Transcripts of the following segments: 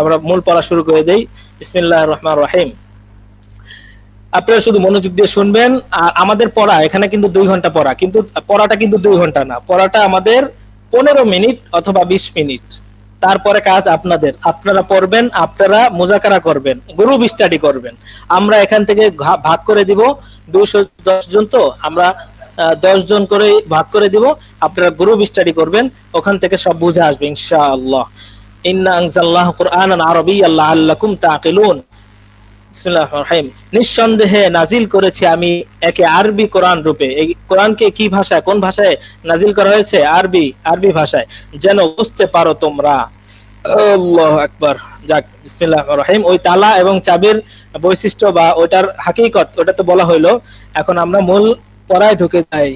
আমরা মূল পড়া শুরু করে দেই। বিসমিল্লাহির রহমানির রহিম। আপনারা শুধু মনোযোগ দিয়ে শুনবেন। আর আমাদের পড়া এখানে কিন্তু 2 ঘন্টা পড়া, কিন্তু পড়াটা কিন্তু 2 ঘন্টা না, পড়াটা আমাদের 15 মিনিট অথবা 20 মিনিট। তারপরে কাজ আপনাদের, আপনারা পড়বেন, আপনারা মুজাকারা করবেন, গ্রুপ স্টাডি করবেন। আমরা এখান থেকে ভাগ করে দিব, 210 জন, তো আমরা 10 জন করে ভাগ করে দিব। আপনারা গ্রুপ স্টাডি করবেন, ওখান থেকে সব বুঝে আসবে ইনশাআল্লাহ। ইন্না আনজালনাহু কুরআনান আরাবিয়্যান লাআল্লাকুম তাকিলুন। বিসমিল্লাহির রহমানির রহিম। নিঃসন্দেহে নাজিল করেছি আমি একে আরবি কোরআন রূপে। এই কোরআনকে কি ভাষায়, কোন ভাষায় নাজিল করা হয়েছে? আরবি ভাষায়, যেন বুঝতে পারো তোমরা। আল্লাহু আকবার। যাক, বিসমিল্লাহির রহমানির রহিম। ওই তালা এবং চাবির বৈশিষ্ট্য বা ওটার হাকিকত ওটা তো বলা হইলো। এখন আমরা মূল পড়ায় ঢুকে যাই।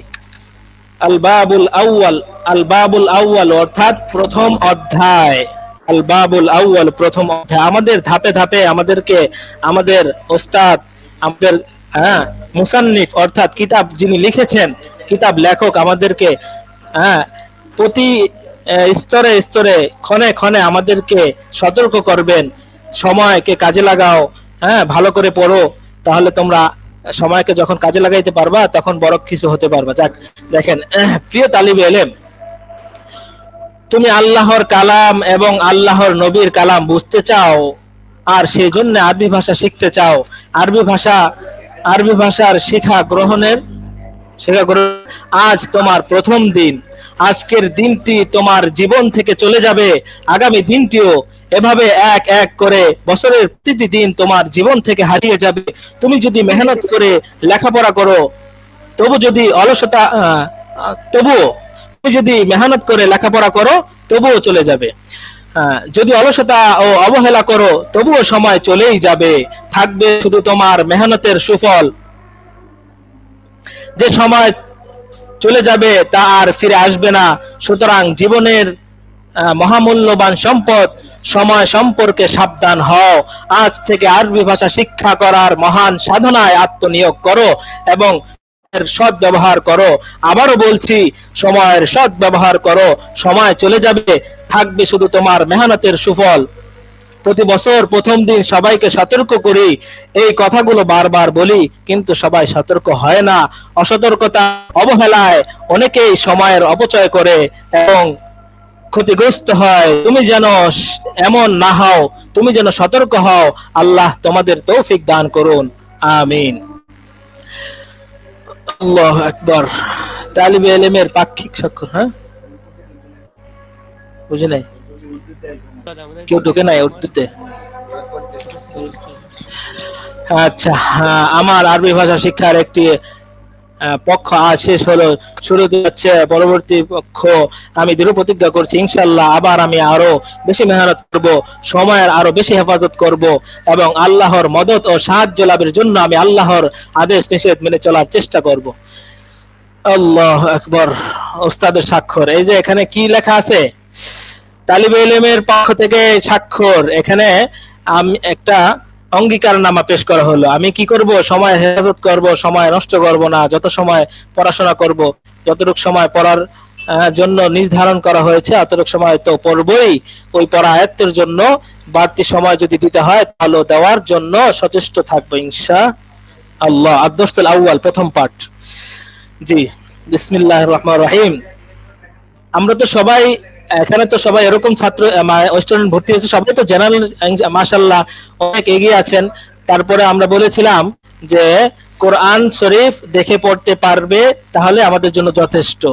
আল বাবুল আউয়াল অর্থাৎ প্রথম অধ্যায়। আল বাবুল আউয়াল প্রথম অধ্যায়। আমাদের ধাপে ধাপে আমাদেরকে আমাদের ওস্তাদ, আমাদের মুসান্নিফ অর্থাৎ কিতাব যিনি লিখেছেন, কিতাব লেখক আমাদেরকে প্রতি স্তরে স্তরে ক্ষণে ক্ষণে আমাদেরকে সতর্ক করবেন। সময়কে কাজে লাগাও, ভালো করে পড়ো, তাহলে তোমরা সময়কে যখন কাজে লাগাইতে পারবা তখন বড় কিছু হতে পারবা। যাক, দেখেন প্রিয় তালিবে ইলম, তুমি আল্লাহর কালাম এবং আল্লাহর নবীর কালাম বুঝতে চাও আর সেই জন্য আরবি ভাষা শিখতে চাও। আরবি ভাষার শিক্ষা গ্রহণের আজ তোমার প্রথম দিন। আজকের দিনটি তোমার জীবন থেকে চলে যাবে, আগামী দিনটিও এভাবে এক এক করে বছরের প্রতিটি দিন তোমার জীবন থেকে হারিয়ে যাবে। তুমি যদি মেহনত করে লেখাপড়া করো, তবু যদি অলসতা তুমি যদি মেহনত করে লেখাপড়া করো তবুও চলে যাবে। যদি অলসতা ও অবহেলা করো তবুও সময় চলেই যাবে। থাকবে শুধু তোমার মেহনতের সুফল। যে সময় চলে যাবে তা আর ফিরে আসবে না। সুতরাং জীবনের মহামূল্যবান সম্পদ সময় সম্পর্কে সাবধান হও। আজ থেকে আরবি ভাষা শিক্ষা করার মহান সাধনায় আত্মনিয়োগ করো এবং সৎ ব্যবহার করো। আবারও বলছি, সময়ের সৎ ব্যবহার করো। সময় চলে যাবে, থাকবে শুধু তোমার মেহনতের সুফল। প্রতি বছর প্রথম দিন সবাইকে সতর্ক করি, এই কথাগুলো বারবার বলি, কিন্তু সবাই সতর্ক হয় না। অসতর্কতা, অবহেলায় অনেকেই সময়ের অপচয় করে এবং ক্ষতিগ্রস্ত হয়। তুমি যেন এমন না হও, তুমি যেন সতর্ক হও। আল্লাহ তোমাদের তৌফিক দান করুন, আমিন। আল্লাহু আকবার। তালিবে ইলমের পাক্ষিক স্বাক্ষর, বুঝে নাই, কেউ ঢুকে নাই উর্দুতে? আচ্ছা, আমার আরবি ভাষা শিক্ষার একটি পক্ষ আজ শেষ হলো, শুরু হচ্ছে পরবর্তী পক্ষ। আমি দৃঢ় প্রতিজ্ঞা করছি ইনশাআল্লাহ আবার আমি আরো বেশি মেহনত করব, সময়ের আরো বেশি হেফাজত করব এবং আল্লাহর মদদ ও সাহায্য লাভের জন্য আমি আল্লাহর আদেশ নিষেধ মেনে চলার চেষ্টা করব। আল্লাহু আকবার। ওস্তাদের স্বাক্ষর। এই যে এখানে কি লেখা আছে? তালিবে ইলমের পক্ষ থেকে স্বাক্ষর। এখানে আমি একটা অঙ্গীকারনামা পেশ করা হলো। আমি কি করব? সময় হেফাজত করব, সময় নষ্ট করব না, যত সময় পড়াশোনা করব, যতটুকু সময় পড়ার জন্য নির্ধারণ করা হয়েছে অতটুকু সময় তো পড়বই। ওই পড়া আয়ত্তের জন্য বাড়তি সময় যদি দিতে হয় তাহলে দেওয়ার জন্য সচেষ্ট থাকবো ইনশাআল্লাহ। আদ-দারসুল আউয়াল, প্রথম পাঠ। জি, বিসমিল্লাহির রহমানির রহিম। আমরা তো সবাই এখানে তো সবাই এরকম ছাত্র স্টুডেন্ট ভর্তি হয়েছে, সবাই তো জেনারেল মাশাআল্লাহ অনেক এগিয়ে আছেন। তারপরে আমরা বলেছিলাম যে কোরআন শরীফ দেখে পড়তে পারবে তাহলে আমাদের জন্য যথেষ্ট।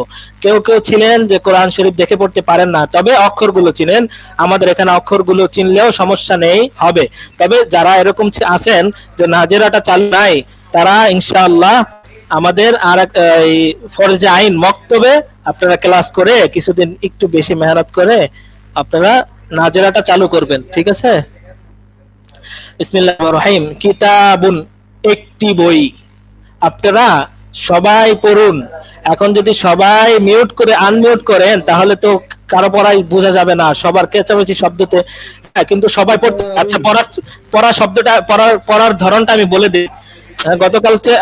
কেউ কেউ ছিলেন যে কোরআন শরীফ দেখে পড়তে পারেন না, তবে অক্ষরগুলো চিনেন। আমাদের এখানে অক্ষরগুলো চিনলেও সমস্যা নেই, হবে। তবে যারা এরকম আছেন যে নাজেরাটা চালু নাই, তারা ইনশাআল্লাহ আমাদের আর এই ফরজে আইন মক্তবে আপনারা ক্লাস করে কিছুদিন একটু বেশি মেহনত করে আপনারা নাজেরাটা চালু করবেন, ঠিক আছে? বিসমিল্লাহির রহিম। কিতাবুন, একটি বই। আপনারা সবাই পড়ুন। এখন যদি সবাই মিউট করে আনমিউট করেন তাহলে তো কারো পড়াই বোঝা যাবে না, সবার কেঁচামেচি শব্দতে। কিন্তু সবাই পড়তে। আচ্ছা, পড়া শব্দটা, পড়ার ধরনটা আমি বলে দিই। গতকালকে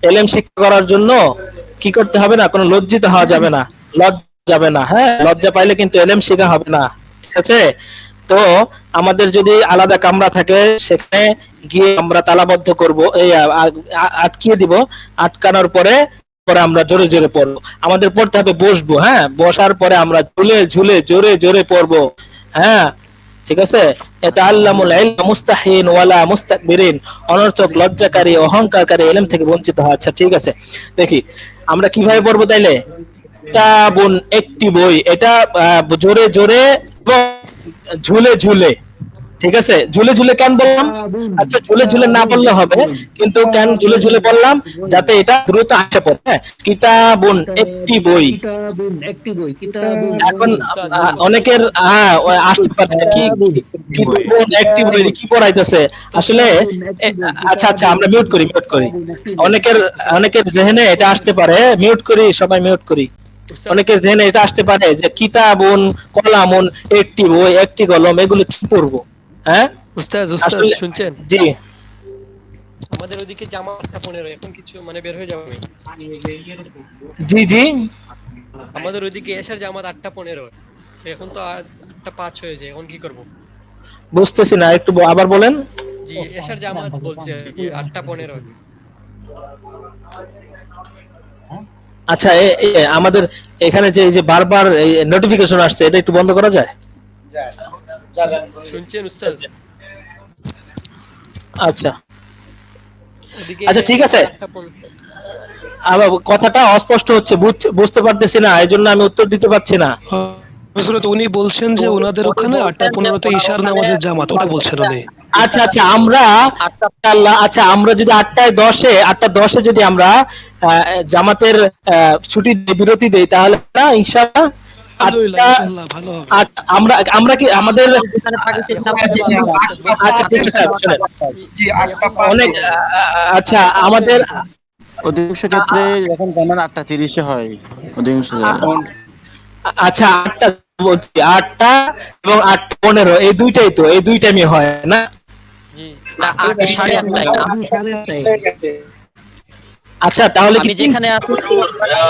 এলএম শিক্ষা করার জন্য কি করতে হবে না, কোনো লজ্জিত হওয়া যাবে না। যাবে না, হ্যাঁ, লজ্জা পাইলে কিন্তু এলেম শেখা হবে না, ঠিক আছে? তো আমাদের যদি আলাদা কামরা থাকে সেখানে গিয়ে আমরা তালাবদ্ধ করব, এই আটকিয়ে দিব, আটকানোর পরে পরে আমরা জোরে জোরে পড়বো, আমাদের পড়তে হবে বসবো, হ্যাঁ, বসার পরে আমরা ঝুলে ঝুলে জোরে জোরে পড়বো, হ্যাঁ, ঠিক আছে? ইয়াতাআল্লামুল ইলমা মুস্তাহিন ওয়ালা মুস্তাকবিরিন, অনর্থক লজ্জাকারী অহংকারকারী ইলম থেকে বঞ্চিত হয়। আচ্ছা ঠিক আছে, দেখি আমরা কিভাবে পড়বো তাইলে। কিতাবুন একটি বই, এটা জোরে জোরে এবং ঝুলে ঝুলে, ঠিক আছে? ঝুলে ঝুলে কেন বললাম? আচ্ছা ঝুলে ঝুলে না বললে হবে, কিন্তু কেন ঝুলে ঝুলে বললাম? যাতে এটা দ্রুত আসে পড়ে, হ্যাঁ, কিতাবুন একটি বই। এখন অনেকের আসতে পারে কি কিতাবুন একটি বই কি পড়াইতেছে আসলে। আচ্ছা আচ্ছা, আমরা মিউট করি, মিউট করি, অনেকের জেহেনে এটা আসতে পারে, মিউট করি, সবাই মিউট করি। অনেকের জেহেনে এটা আসতে পারে যে কিতাবুন কলামুন, একটি বই, একটি কলম, এগুলো কি পড়বো? হ্যাঁ উস্তাদ শুনছেন? জি, আমাদের ওইদিকে জামা 8:15, এখন কিছু মানে বের হয়ে যাবে। জি জি, আমাদের ওইদিকে এশার জামাত 8:15, এখন তো 8:05 হয়ে যায়, এখন কি করব? বুঝতেছি না, একটু আবার বলেন। জি, এশার জামাত বলছে আর কি 8:15। আচ্ছা, আমাদের এখানে যে এই যে বারবার নোটিফিকেশন আসছে, এটা একটু বন্ধ করা যায়? শুনছেন উস্তাদ? আচ্ছা আচ্ছা, ঠিক আছে, আমার কথাটা অস্পষ্ট হচ্ছে, বুঝতে পারতেছি না, এই জন্য আমি উত্তর দিতে পারছি না। হযরত উনি বলছেন যে ওনাদের ওখানে 8:15 ঈশার নামাজের জামাত, ওটা বলছেন উনি। আচ্ছা আচ্ছা, আচ্ছা আমরা যদি 8:10 যদি আমরা জামাতের ছুটি বিরতি দেই তাহলে না ইনশাআল্লাহ আমরা আমরা কি আমাদের আচ্ছা ঠিক আছে, অনেক আচ্ছা আমাদের অধিকাংশ ক্ষেত্রে এখন জানার 8:30 হয় অধিকাংশ জায়গায়। আচ্ছা 8টা এবং 8:15 এই দুইটাই তো, এই দুই টাইমে হয় না? জি না 8:30 আচ্ছা তাহলে আমি যেখানে আছি।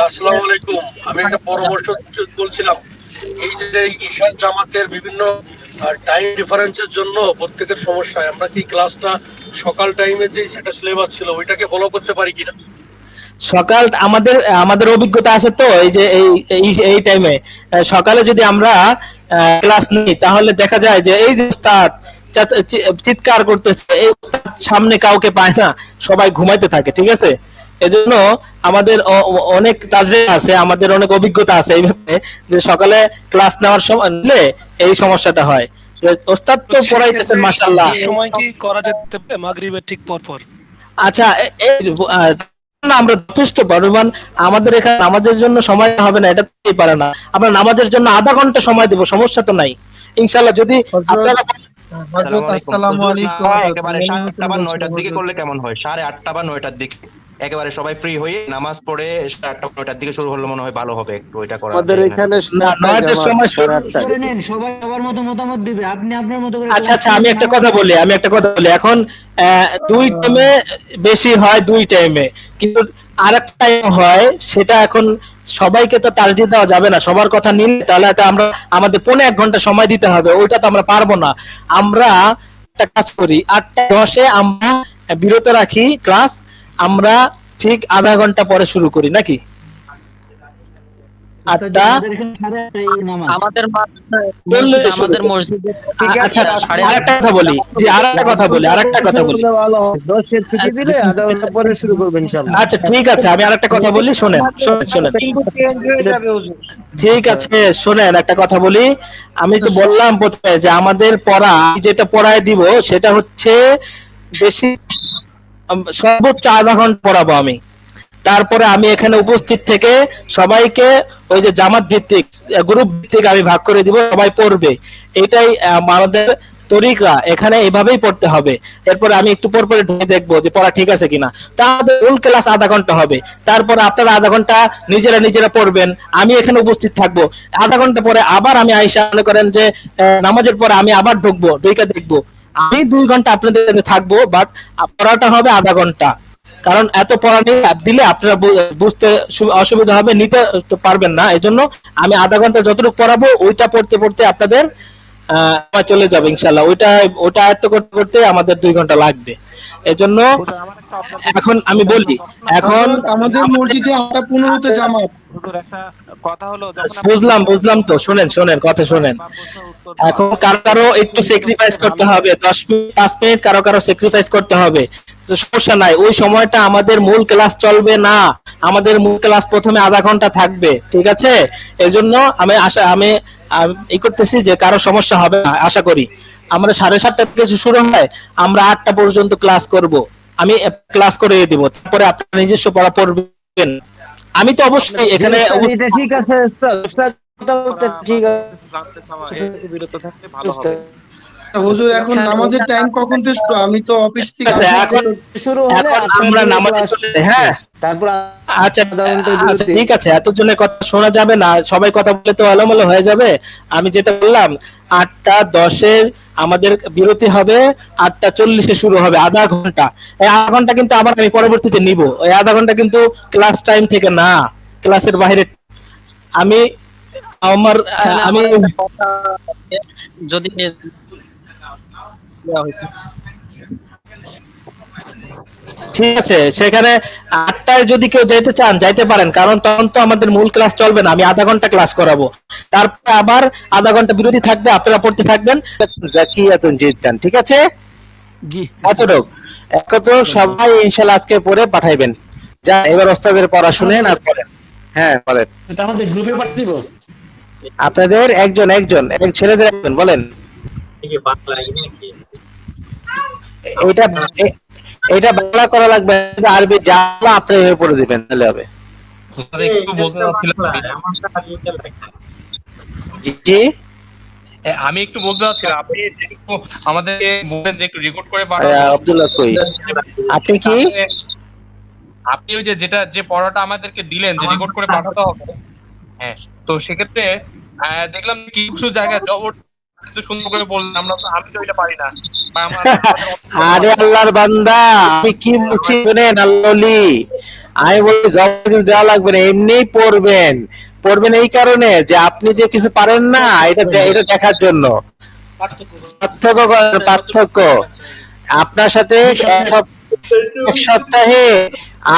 আসসালামু আলাইকুম, আমি একটা পরামর্শ বলছিলাম, এই যে ঈশার জামাতের বিভিন্ন টাইম ডিফারেন্সের জন্য প্রত্যেকের সমস্যা হয়, আমরা কি ক্লাসটা সকাল টাইমে যে সেটা সিলেবাস ছিল ওইটাকে ফলো করতে পারি কিনা? সকাল আমাদের অভিজ্ঞতা আছে তো, এই যে এই টাইমে সকালে যদি আমরা ক্লাস নিই তাহলে দেখা যায় যে এই যে উস্তাদ চিৎকার করতেছে, এই উস্তাদ সামনে কাউকে পায় না, সবাই ঘুমাইতে থাকে, ঠিক আছে? এজন্য আমাদের অনেক তাজরিয়া আছে, আমাদের অনেক অভিজ্ঞতা আছে এইভাবে, যে সকালে ক্লাস নেওয়ার সময় নিলে এই সমস্যাটা হয় যে ওস্তাদ তো পড়াইতেছেন মাশাআল্লাহ, সময় কি করা যেতে পারে মাগরিবের ঠিক পর পর? আচ্ছা না, আমরা যথেষ্ট পরিমাণ আমাদের এখানে নামাজের জন্য সময় হবে না, এটা হতেই পারে না, আমরা নামাজের জন্য আধা ঘন্টা সময় দেব, সমস্যা তো নাই ইনশাআল্লাহ। যদি আপনারা আসসালামু আলাইকুম, একেবারে 8টা বা 9টার দিকে করলে কেমন হয়? 8:30 বা 9টার দিকে একেবারে সবাই ফ্রি হয়ে নামাজ পড়ে 8টা 9টার দিকে শুরু হলে মনে হয় ভালো হবে একটু এটা করা। আমাদের এখানে 9টার সময় শুরু। সবাই সবার মতো মতামত দিবে, আপনি আপনার মতো করে। আচ্ছা আচ্ছা, আমি একটা কথা বলি, এখন দুই টাইমে বেশি হয়, দুই টাইমে, কিন্তু আরেকটা টাইম হয়, সেটা এখন সবাইকে তো টার্গেট দেওয়া যাবে না, সবার কথা নিলে তাহলে তো আমরা আমাদের 1.5 ঘন্টা সময় দিতে হবে, ওইটা তো আমরা পারবো না। আমরা একটা কাজ করি, 8:10 আমরা বিরত রাখি ক্লাস, আমরা ঠিক আধা ঘন্টা পরে শুরু করি নাকি? আমাদের মসজিদে আচ্ছা আরেকটা কথা বলি, জি আরেকটা কথা বলি 10-এর থেকে দিলে আধা ঘন্টা পরে শুরু করবেন ইনশাআল্লাহ। আচ্ছা ঠিক আছে, আমি আরেকটা কথা বলি, শোনেন। ঠিক আছে শোনেন, একটা কথা বলি, আমি তো বললাম প্রথমে যে আমাদের পড়া যেটা পড়ায় দিব সেটা হচ্ছে বেশি সর্বোচ্চ আধা ঘন্টা পড়াবো আমি, তারপরে আমি এখানে উপস্থিত থেকে সবাইকে ওই যে জামাত ভিত্তিক গ্রুপ ভিত্তিক আমি ভাগ করে দিব, সবাই পড়বে, এটাই আমাদের তরিকা, এখানে এভাবেই পড়তে হবে। এরপরে আমি একটু পর পরে ঢুকে দেখবো যে পড়া ঠিক আছে কিনা, তাহলে ফুল ক্লাস আধা ঘন্টা হবে, তারপরে আপনারা আধা ঘন্টা নিজেরা পড়বেন, আমি এখানে উপস্থিত থাকবো, আধা ঘন্টা পরে আবার আমি আইসা মনে করেন যে নামাজের পরে আমি আবার ঢুকবো, ঢুকে দেখবো, আমি 2 ঘন্টা আপনাদের থাকবো, বাট পড়াটা হবে আধা ঘন্টা, কারণ এত পড়া নিয়ে দিলে আপনারা বুঝতে অসুবিধা হবে, নিতে তো পারবেন না। এজন্য আমি আধা ঘন্টা যতটুকু পড়াবো ওইটা পড়তে পড়তে আপনাদের চলে যাবে ইনশাল্লাহ। ওটা আয়ত্ত করতে করতে আমাদের 2 ঘন্টা লাগবে। এজন্য এখন আমি বলি, এখন আমাদের মসজিদে 8:15 জামাত। বুঝলাম তো, শোনেন কথা শোনেন। এখন কারো একটু স্যাক্রিফাইস করতে হবে, 10 মিনিট 5 মিনিট কারো স্যাক্রিফাইস করতে হবে, তো সমস্যা নাই। ওই সময়টা আমাদের মূল ক্লাস চলবে না, আমাদের মূল ক্লাস প্রথমে আধা ঘন্টা থাকবে, ঠিক আছে? এজন্য আমি করতেছি যে কারো সমস্যা হবে না আশা করি। আমরা 7:30 থেকে শুরু হয়, আমরা 8টা পর্যন্ত ক্লাস করব। আমি ক্লাস করে দিব, তারপরে আপনারা নিজস্ব পড়া পড়বেন। আমি তো অবশ্যই এখানে এটা ঠিক আছে উস্তাদ, ঠিক আছে, বিরত থাকলে ভালো হবে। হুজুর এখন নামাজের টাইম কখন তো? আমি তো অফিস থেকে এখন শুরু হলে আমরা নামাজে চলে যাই। হ্যাঁ তারপর আচ্ছা ঠিক আছে, এতজনের কথা শোনা যাবে না, সবাই কথা বলে তো এলোমেলো হয়ে যাবে। আমি যেটা বললাম 8:10 আমাদের বিরতি হবে, 8:40 শুরু হবে, আধা ঘন্টা। এই আধা ঘন্টা কিন্তু আবার আমি পরবর্তীতে নিব, ওই আধা ঘন্টা কিন্তু ক্লাস টাইম থেকে না, ক্লাসের বাইরে। আমি যদি ঠিক আছে, সেখানে 8টায় যদি কেউ যেতে চান যাইতে পারেন, কারণ তখন তো আমাদের মূল ক্লাস চলবে না, আমি আধা ঘন্টা ক্লাস করাবো, তারপরে আবার আধা ঘন্টা বিরতি থাকবে, আপনারা পড়তে থাকবেন। জাকিয়াতুন জিদ্দান, ঠিক আছে? জি, এতটুকু সবাই ইনশাআল্লাহ আজকে পড়ে পাঠাইবেন। যা, এবার ওস্তাদের পড়া শুনেন আর পড়েন। হ্যাঁ বলেন। এটা আমাদের গ্রুপে পাঠিয়ে দিব। আপনাদের একজন ছেলেদের একজন বলেন। এটা বাংলা করা লাগবে, আরবি জানলা আপনি এভাবে পড়ে দিবেন, তাহলে হবে। একটু বলতে চাচ্ছিলাম, জি আমি একটু বলতে চাচ্ছিলাম, আপনি একটু আমাদেরকে বলবেন যে একটু রেকর্ড করে পাঠান। আব্দুল্লাহ কই, আপনি কি আপনি ওই যে পড়াটা আমাদেরকে দিলেন যে রেকর্ড করে পাঠাতে হবে, হ্যাঁ, তো সেক্ষেত্রে দেখলাম কিছু জায়গায় জবর কিন্তু সুন্দর করে বললেন, আমি তো এটা পারি না। আরে আল্লাহর বান্দা, আমি কি বলছি শুনেন, আল্লাহলি আমি বলি জবর দেওয়া লাগবে না, এমনি পড়বেন এই কারণে যে আপনি যে কিছু পারেন না, এটা দেখার জন্য। পার্থক্য আপনার সাথে এক সপ্তাহে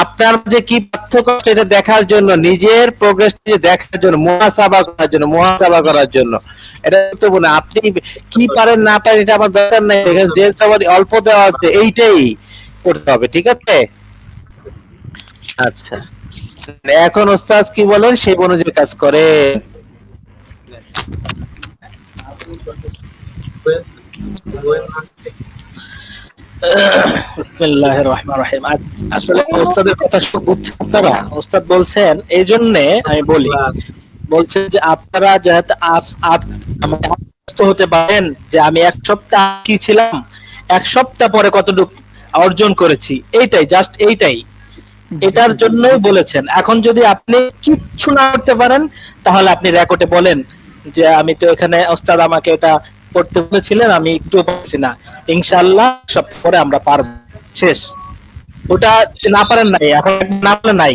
আপনার যে কি পার্থক্য এটা দেখার জন্য, নিজের প্রোগ্রেস দেখার জন্য, মুহাসাবা করার জন্য। এটা তো বলে আপনি কি পারেন না পারেন এটা আমার দরকার নাই, যে সবার অল্প দেওয়া আছে এইটাই করতে হবে, ঠিক আছে? আচ্ছা, এখন ওস্তাদ কি বলেন সেই অনুযায়ী কাজ করে। বিসমিল্লাহির রহমানির রহিম। আসলে ওস্তাদের কথা বুঝছেন আপনারা? ওস্তাদ বলছেন এই জন্যে আমি বলি, বলছেন যে আপনারা যাতে আশ্বস্ত হতে পারেন যে আমি 1 সপ্তাহ কি ছিলাম, 1 সপ্তাহ পরে কতটুকু অর্জন করেছি, জাস্ট এইটাই, এটার জন্যই বলেছেন। এখন যদি আপনি কিচ্ছু না করতে পারেন, তাহলে আপনি রেকর্ডে বলেন যে আমি তো এখানে ওস্তাদ আমাকে এটা পড়তে বলেছিলেন, আমি একটু পারছি না, ইনশাআল্লাহ সপ্তাহ পরে আমরা পারবো, শেষ। ওটা না পারেন নাই, এখন না পারলে নাই,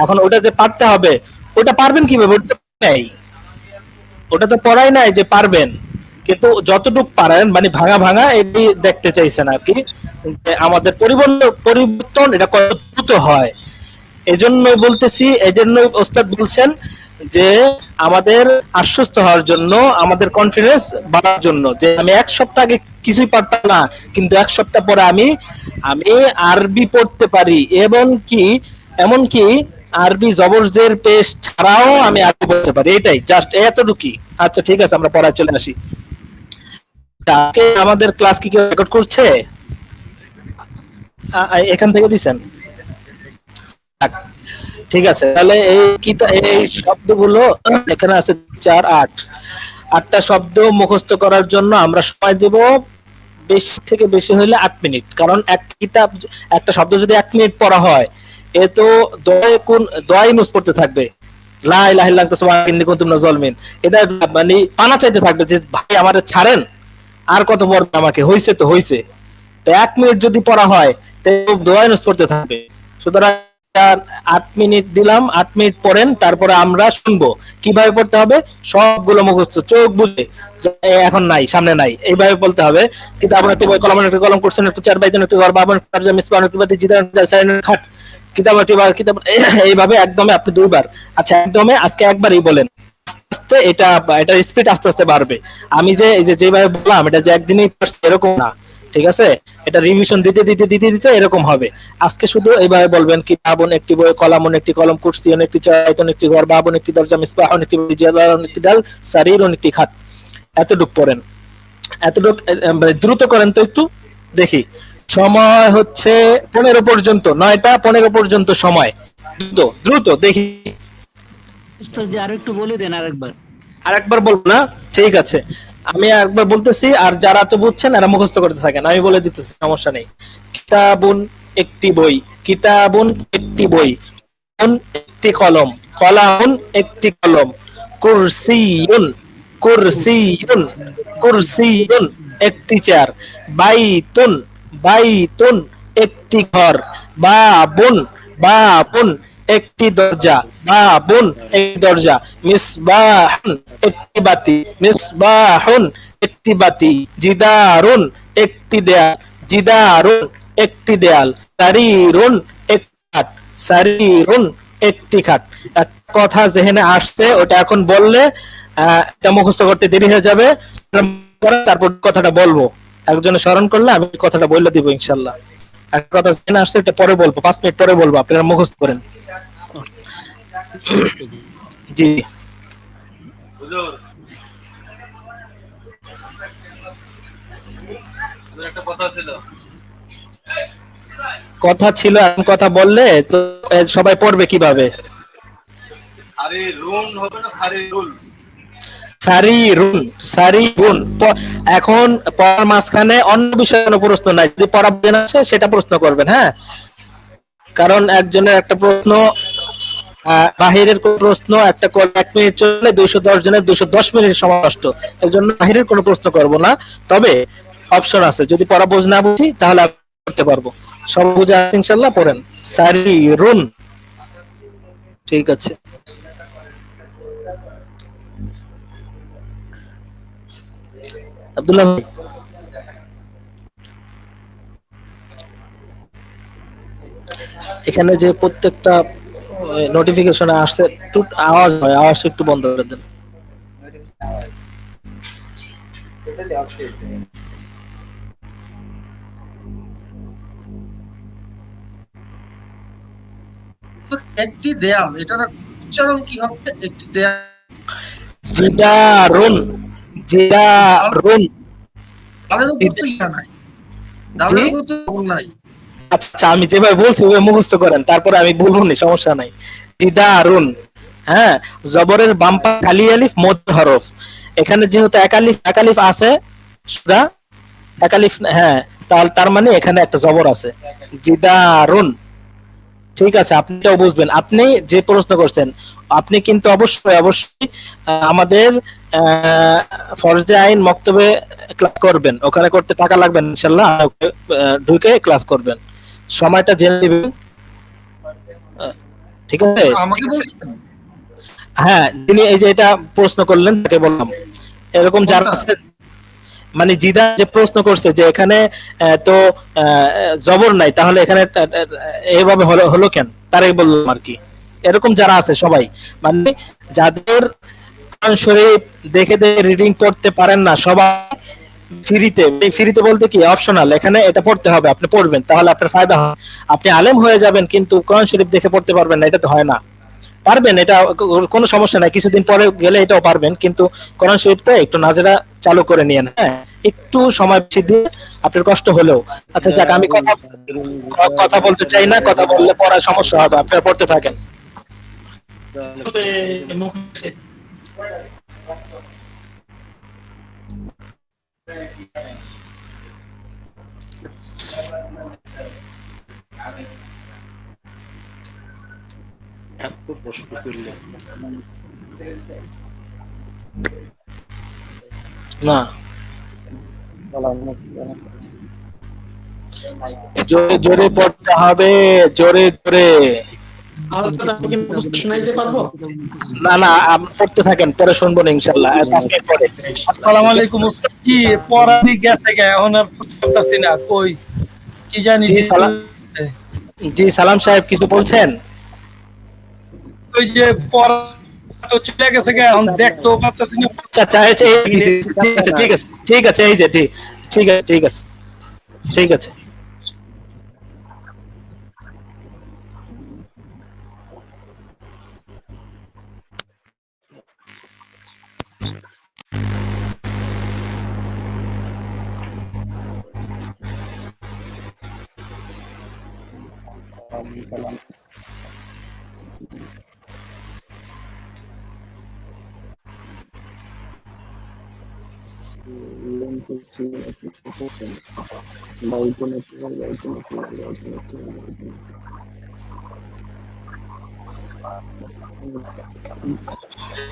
এখন ওটা যে পারতে হবে, ওটা পারবেন কিভাবে? ওটা তো পড়াই নাই যে পারবেন, কিন্তু যতটুকু পারেন মানে ভাঙা এটি দেখতে চাইছেন আর কি, আমাদের পরিবর্তন এটা কত দ্রুত হয়। এজন্য বলতেছি, এজন্য ওস্তাদ বলছেন যে আমাদের আশ্বস্ত হওয়ার জন্য, আমাদের কনফিডেন্স বাড়ার জন্য, যে আমি 1 সপ্তাহ আগে কিছুই পারতাম না, কিন্তু 1 সপ্তাহ পরে আমি আরবি পড়তে পারি, এমনকি আরবি জবরজের পেশ ছাড়াও আমি আরবি পড়তে পারি, এটাই জাস্ট এতটুকুই। আচ্ছা ঠিক আছে, আমরা পড়ায় চলে আসি। আমাদের ক্লাস কি কেউ রেকর্ড করছে? এখান থেকে দিছেন? ঠিক আছে, তাহলে এই শব্দগুলো এখানে আছে 4 8টা শব্দ মুখস্থ করার জন্য আমরা সময় দেব বেশি থেকে বেশি হলে 8 মিনিট, কারণ একটা শব্দ যদি 1 মিনিট পড়া হয়, এ তো দোয়া ইউনুস পড়তে থাকবে, লা ইলাহা ইল্লা আনতা সুবহানাকা ইন্নী কুনতু মিনাজ জালিমিন, এটা মানে পানা চাইতে থাকবে যে ভাই আমারে ছাড়েন, আর কত পড়বে আমাকে, হইছে তো 1 মিনিট যদি পড়া হয়, দোয়া ইউনুস পড়তে থাকবে। সুতরাং 8 মিনিট দিলাম, 8 মিনিট পড়েন, তারপরে আমরা শুনবো কিভাবে পড়তে হবে। সবগুলো মুখস্থ, চোখ বুঝে এখন নাই, সামনে নাই, এইভাবে বলতে হবে। কিতাব একটি বই, কলম একটি কলম, করছেন একটু চার বাইজন একটি ঘর, বাবন কার্য মিসবাহ একটি বাতি, জিদান সাইন খাট, কিতাব একটি বার কিতাব, এইভাবে একদমে আপনি 2 বার। আচ্ছা একদমে আজকে একবারই বলেন, আস্তে এটা স্পিড আস্তে আস্তে বাড়বে। আমি যে এই যে যেভাবে বললাম এটা যে একদিনই এরকম না, ঠিক আছে? এটা রিভিশন দিতে দিতে দিতে দিতে এরকম হবে। আজকে শুধু এইভাবে বলবেন, কিতাবুন একটি বই, কলামুন একটি কলম, কুরসিয়ুন একটি চায়তুন একটি ঘর, বাবুন একটি দরজা, মিসবাহুন একটি বাতি, জিদারুন একটি ডাল, সারিরুন একটি খাট। এতটুক পড়েন, এতটুক দ্রুত করেন তো একটু দেখি। সময় হচ্ছে 15 পর্যন্ত, 9টা 15 পর্যন্ত সময়। দ্রুত দ্রুত দেখি। উস্তাদ জি আরেকটু বলে দেন আরেকবার। আরেকবার বলবো না? ঠিক আছে, আমি একবার বলতেছি, আর যারা তো বুঝছেন এরা মুখস্থ করতে থাকেন, আমি বলে দিতেছি, সমস্যা নেই। কিতাবুন একটি বই, কিতাবুন একটি বই, একটি কলম, কলামুন একটি কলম, কুরসিয়ুন, কুরসিয়ুন, কুরসিয়ুন একটি চেয়ার, বাইতুন, বাইতুন একটি ঘর, বাবুন, বাবুন একটি দরজা, বাবুন একটি দরজা, মিসবাহুন একটি বাতি, মিসবাহুন একটি বাতি, জিদারুন একটি দেয়াল, জিদারুন একটি দেয়াল, সারিরুন একটি খাট, সারিরুন একটি খাট। একটা কথা যেখানে আসছে ওটা এখন বললে এটা মুখস্থ করতে দেরি হয়ে যাবে, তারপর কথাটা বলবো। একজনে স্মরণ করলে আমি কথাটা বলে দিব ইনশাল্লাহ। একটা কথা যেখানে আসছে এটা পরে বলবো, 5 মিনিট পরে বলবো, আপনারা মুখস্থ করেন। জি কথা ছিল, এখন কথা বললে তো সবাই পড়বে কিভাবে? সারিরুন, সারিরুন। এখন পড়ার মাঝখানে অন্য বিষয়ে কোনো প্রশ্ন নাই, যদি পড়া বোঝেন আসে সেটা প্রশ্ন করবেন, হ্যাঁ? কারণ একজনের একটা প্রশ্ন, বাহিরের কোন প্রশ্ন একটা 1 মিনিট চললে 210 জনের 210 মিনিট সময় নষ্ট। এর জন্য বাহিরের কোনো প্রশ্ন করব না। তবে অপশন আছে, যদি পড়া বোঝ না বুঝি তাহলে আমি করতে পারবো। সব বুঝে ইনশাআল্লাহ পড়েন। সারিরুন, ঠিক আছে। আব্দুল্লাহ ভাই, এখানে যে প্রত্যেকটা নোটিফিকেশনে আসছে একটু আওয়াজ হয়, আওয়াজ একটু বন্ধ করে দেন। একটি দেয়াল, এটার উচ্চারণ কি হবে? একটি দেয়াল, জিদারুন, জিদারুন। তাদের উপর তো ইয়া নাই, তাদের উপর তো ভুল নাই। আচ্ছা আমি যেভাবে বলছি ওইভাবে মুখস্থ করেন, তারপরে আমি বলবো না, সমস্যা নাই। জিদারুন, হ্যাঁ, জবরের বাম পা খালি আলিফ মধ্য হরফ। এখানে যেহেতু এক আলিফ আছে, সুদা এক আলিফ, হ্যাঁ, তার মানে এখানে একটা জবর আছে, জিদারুন। ঠিক আছে, আপনি এটাও বুঝবেন। আপনি যে প্রশ্ন করছেন আপনি কিন্তু অবশ্যই অবশ্যই আমাদের ফরজে আইন মক্তবে ক্লাস করবেন, ওখানে করতে টাকা লাগবে ইনশাআল্লাহ, ঢুকে ক্লাস করবেন, সময়টা জেনে নেবেন, ঠিক আছে? আমাকে বলছেন? হ্যাঁ, যিনি এই যে এটা প্রশ্ন করলেন তাকে বললাম। এরকম যারা আছে, মানে জিদা যে প্রশ্ন করছে যে এখানে তো জবর নাই, তাহলে এখানে এইভাবে হলো কেন, তারাই বললাম আর কি। এরকম যারা আছে সবাই, মানে যাদের কোরআন শরীফ দেখে দেখে রিডিং পড়তে পারেন না, সবাই ফ্রিতে, ফ্রিতে বলতে কি অপশনাল, এখানে এটা পড়তে হবে, আপনি পড়বেন, তাহলে আপনার ফায়দা হয়। আপনি আলেম হয়ে যাবেন কিন্তু কোরআন শরীফ দেখে পড়তে পারবেন না, এটা তো হয় না। পারবেন, এটা কোনো সমস্যা নাই, কিছুদিন পরে গেলে এটাও পারবেন, কিন্তু কোরআন শরীফটা একটু নাজেরা চালু করে নিয়েন, হ্যাঁ, একটু সময় বেশি দিয়ে, আপনার কষ্ট হলেও। আচ্ছা যাক, আমি কথা বলতে চাই না, কথা বললে পড়ার সমস্যা হবে, আপনারা পড়তে থাকেন। এত প্রশ্ন করলে না, জোরে জোরে পড়তে হবে, জোরে জোরে। না না, আপনি পড়তে থাকেন, পরে শুনবো না ইনশাআল্লাহ। 5 মিনিট পরে। আসসালামু আলাইকুম উস্তাদ জি, পড়ানি গেছে গে, এখন আর পড়তে পারতাছি না, কই কি জানি। জি সালাম, জি সালাম সাহেব কিছু বলছেন? ওই যে পড়া তো চলে গেছে গে, এখন দেখতেও পারতাছি না। আচ্ছা আচ্ছা, ঠিক আছে ঠিক আছে ঠিক আছে, এই যে ঠিক আছে ঠিক আছে ঠিক আছে।